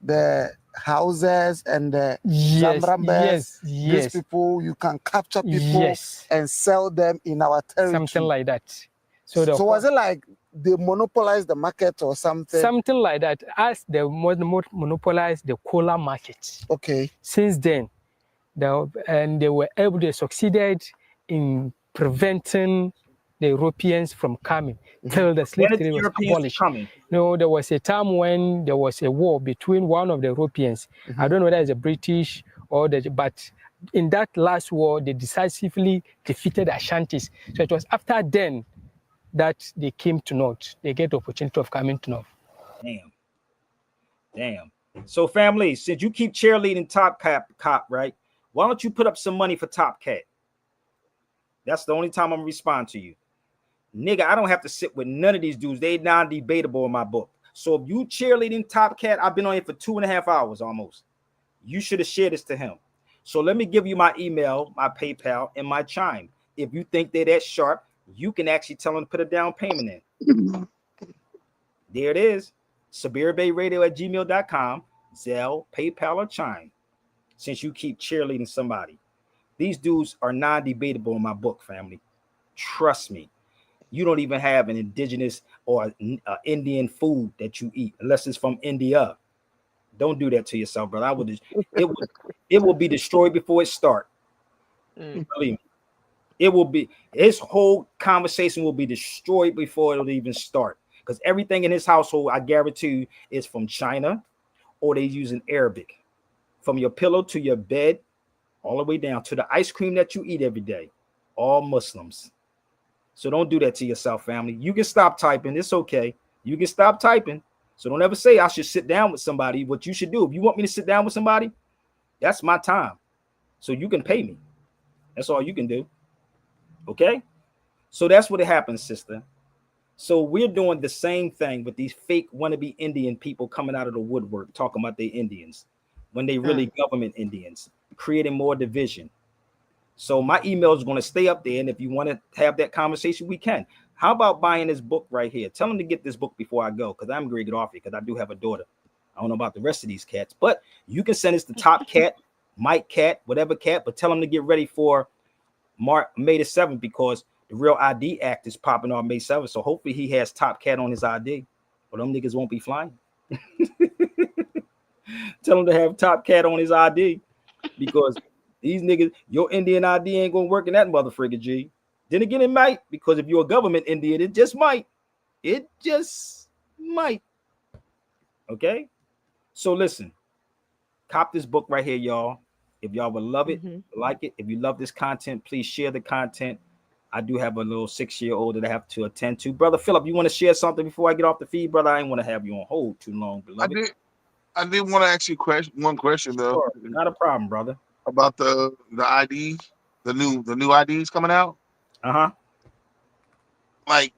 the houses and the Zambrambes, these people, you can capture people and sell them in our territory. Something like that. So was it like they monopolized the market or something? Something like that, as they monopolized the cola market. Okay. Since then, they succeeded in preventing the Europeans from coming till the slave trade was abolished. There was a time when there was a war between one of the Europeans. I don't know whether it's the British or but in that last war, they decisively defeated Ashantis. So it was after then that they came to North. They get the opportunity of coming to North. Damn. So family, since you keep cheerleading Top Cop, right? Why don't you put up some money for Top Cat? That's the only time I'm gonna respond to you. Nigga, I don't have to sit with none of these dudes. They non-debatable in my book. So if you cheerleading Top Cat, I've been on here for 2.5 hours almost. You should have shared this to him. So let me give you my email, my PayPal, and my Chime. If you think they're that sharp, you can actually tell them to put a down payment in. There it is. SabirBayRadio@gmail.com, Zelle, PayPal, or Chime. Since you keep cheerleading somebody. These dudes are non-debatable in my book, family. Trust me. You don't even have an indigenous or Indian food that you eat unless it's from India. Don't do that to yourself, brother. It will be destroyed before it starts. Believe me. It will be, his whole conversation will be destroyed before it'll even start. Because everything in his household, I guarantee you, is from China or they're using Arabic. From your pillow to your bed, all the way down to the ice cream that you eat every day. All Muslims. So don't do that to yourself, family. You can stop typing. It's okay. You can stop typing. So don't ever say I should sit down with somebody. What you should do, if you want me to sit down with somebody, that's my time. So you can pay me. That's all you can do. Okay? So that's what happens, sister. So we're doing the same thing with these fake wannabe Indian people coming out of the woodwork, talking about they Indians, when they really government Indians, creating more division. So my email is going to stay up there. And if you want to have that conversation, we can. How about buying this book right here? Tell them to get this book before I go, because I'm going to get off here because I do have a daughter. I don't know about the rest of these cats, but you can send us the Top Cat, Mike Cat, whatever cat, but tell them to get ready for May the 7th because the Real ID Act is popping on May 7th. So hopefully he has Top Cat on his ID, or them niggas won't be flying. Tell him to have Top Cat on his ID because these niggas, your Indian ID ain't gonna work in that motherfucker, G. Then again, it might, because if you're a government Indian, it just might. It just might. Okay? So listen, cop this book right here, y'all. If y'all would love it, like it, if you love this content, please share the content. I do have a little 6-year-old that I have to attend to. Brother Philip, you want to share something before I get off the feed, brother? I ain't want to have you on hold too long, beloved. I did want to ask you one question though. Sure. Not a problem, brother. About the ID, the new IDs coming out. Like,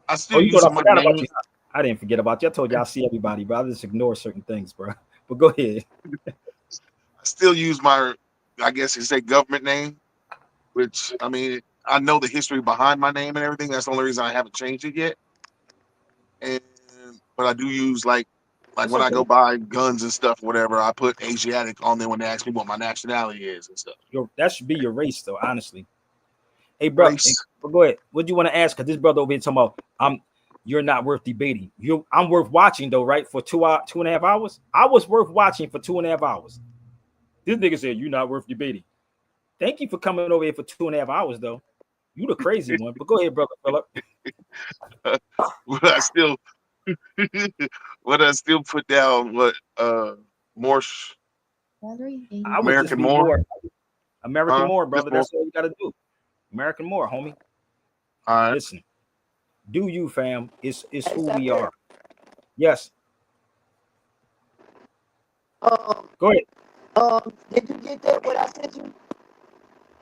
I still use my name. I didn't forget about you. I told you I see everybody, but I just ignore certain things, bro. But go ahead. I still use my, I guess you say, government name, which, I mean, I know the history behind my name and everything. That's the only reason I haven't changed it yet. But I do use like when I go buy guns and stuff, whatever, I put Asiatic on there when they ask me what my nationality is and stuff. That should be your race, though, honestly. Hey, bro, go ahead. What do you want to ask? Because this brother over here talking about, you're not worth debating. I'm worth watching, though, right? For 2.5 hours? I was worth watching for 2.5 hours. This nigga said, you're not worth debating. Thank you for coming over here for 2.5 hours, though. You the crazy one. But go ahead, brother Philip. What I still put down Morse. American Moore. American Moore, brother. That's all you gotta do. American Moore, homie. All right. Listen. Do you, fam? It's who we are. Yes. Go ahead. Did you get that? What I sent you?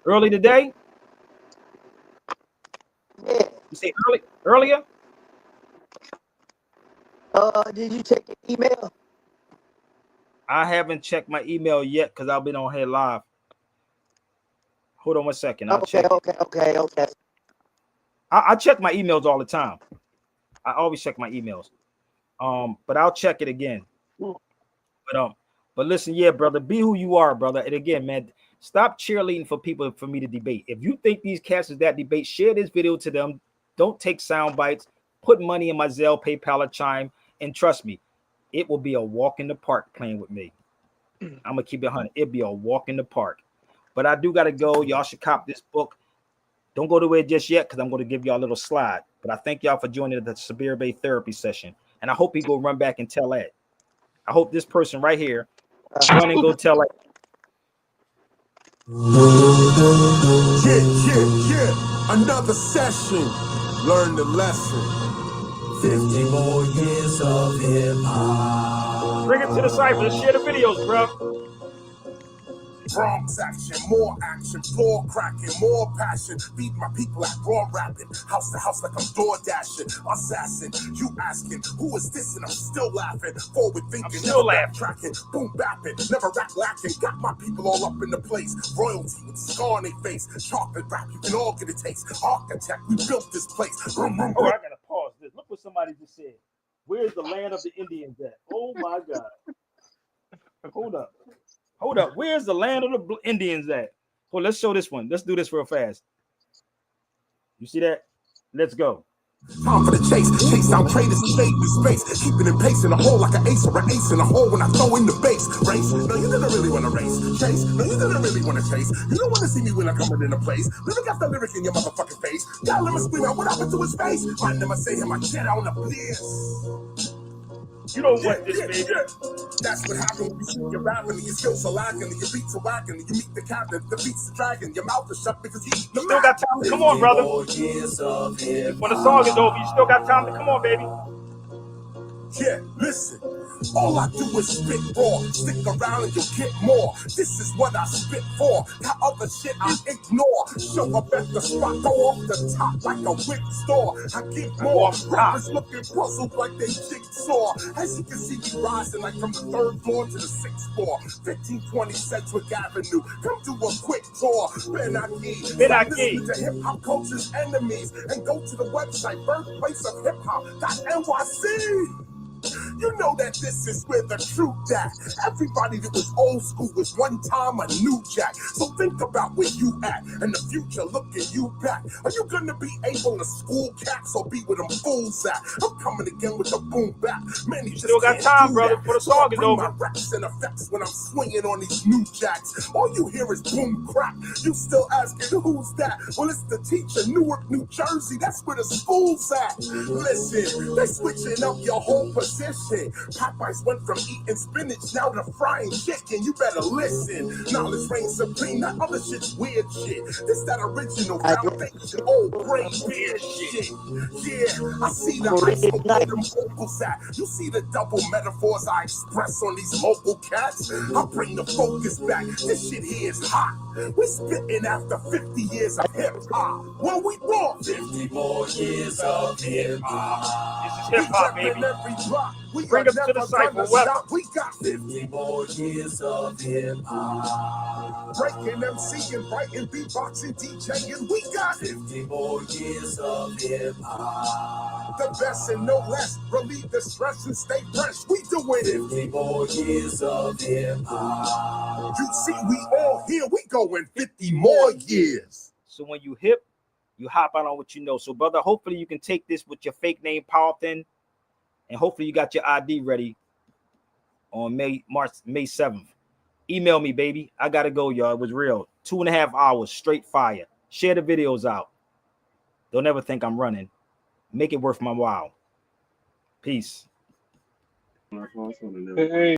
Early today? Yeah. You say earlier? Did you check your email? I haven't checked my email yet because I've been on here live. Hold on 1 second. I'll check. Okay. I check my emails all the time. I always check my emails. But I'll check it again. But listen, yeah, brother, be who you are, brother. And again, man, stop cheerleading for people for me to debate. If you think these cats is that debate, share this video to them. Don't take sound bites. Put money in my Zelle, PayPal, or Chime, and trust me, it will be a walk in the park playing with me. I'm gonna keep it 100. It'll be a walk in the park. But I do gotta go. Y'all should cop this book. Don't go to it just yet because I'm going to give y'all a little slide. But I thank y'all for joining the Sabir Bay therapy session. And I hope he go run back and tell that. I hope this person right here run and go tell that. Yeah. Another session. Learn the lesson. 50 more years of hip hop. Bring it to the cipher. Share the videos, bro. Bronx action, more action, floor cracking, more passion. Feed my people at raw rapping, house to house like I'm door dashing. Assassin, you asking, who is this? And I'm still laughing. Forward thinking, never backtracking. Boom bapping, never rap lacking. Got my people all up in the place. Royalty with scar on their face. Chocolate rap, you can all get a taste. Architect, we built this place. Oh, I gotta pause this. Look what somebody just said. Where's the land of the Indians at? Oh my God. Hold up. Where's the land of the Indians at? Well, let's show this one. Let's do this real fast. You see that? Let's go. Time for the chase down traders and stay in space. Keeping in pace in a hole like an ace or an ace in a hole when I throw in the base. Race? No, you didn't really want to race. Chase? No, you didn't really want to chase. You don't want to see me when I'm coming into place. Lyric after lyric in your motherfucking face. Y'all let me scream out what happened to his face. Mind them, I say him, I get on the bliss. You don't want this, baby. That's what happened when you shoot your rapping and your skills are lacking and your beats are whacking and you meet the captain, the beats the dragon, your mouth is shut because you still got time to come on, brother. When the song is over, you still got time to come on, baby. Yeah, listen. All I do is spit raw. Stick around and you'll get more. This is what I spit for. That other shit I ignore. Show up at the spot, go off the top like a whip store. I give more. Rappers looking puzzled like they jigsaw. As you can see me rising like from the 3rd floor to the 6th floor. 1520 Sedgwick Avenue. Come do a quick tour. Listen to hip hop culture's enemies and go to the website birthplace of hip hop.nyc. You know that this is where the truth at. Everybody that was old school was one time a new jack. So think about where you at and the future looking you back. Are you gonna be able to school cats or be with them fools at? I'm coming again with the boom back. Man, you still got time, brother, for the song is over. My reps and effects when I'm swinging on these new jacks. All you hear is boom crack. You still asking who's that? Well, it's the teacher, Newark, New Jersey. That's where the school's at. Listen, they switching up your whole position. Popeyes went from eating spinach now to frying chicken. You better listen. Knowledge reigns supreme. That other shit's weird shit. This that original foundation, old brain beard shit. Yeah, I see the high school where them vocals at. You see the double metaphors I express on these local cats. I bring the focus back. This shit here is hot. We're spitting after 50 years of hip hop. What we want? 50 more years of hip hop. This is hip hop, baby. Bring us to the cypher. We got 50 more years of hip hop. Breaking MCing, writing, beatboxing, DJing. We got 50 more years of hip hop. The best and no less. Relieve the stress and stay fresh. We doing 50 more years of hip hop. You see, we all here. We going 50 more years. So when you hip, you hop out on what you know. So, brother, hopefully you can take this with your fake name, Powerthin. And hopefully you got your ID ready on May 7th. Email me, baby. I got to go, y'all. It was real. 2.5 hours, straight fire. Share the videos out. Don't ever think I'm running. Make it worth my while. Peace. Hey.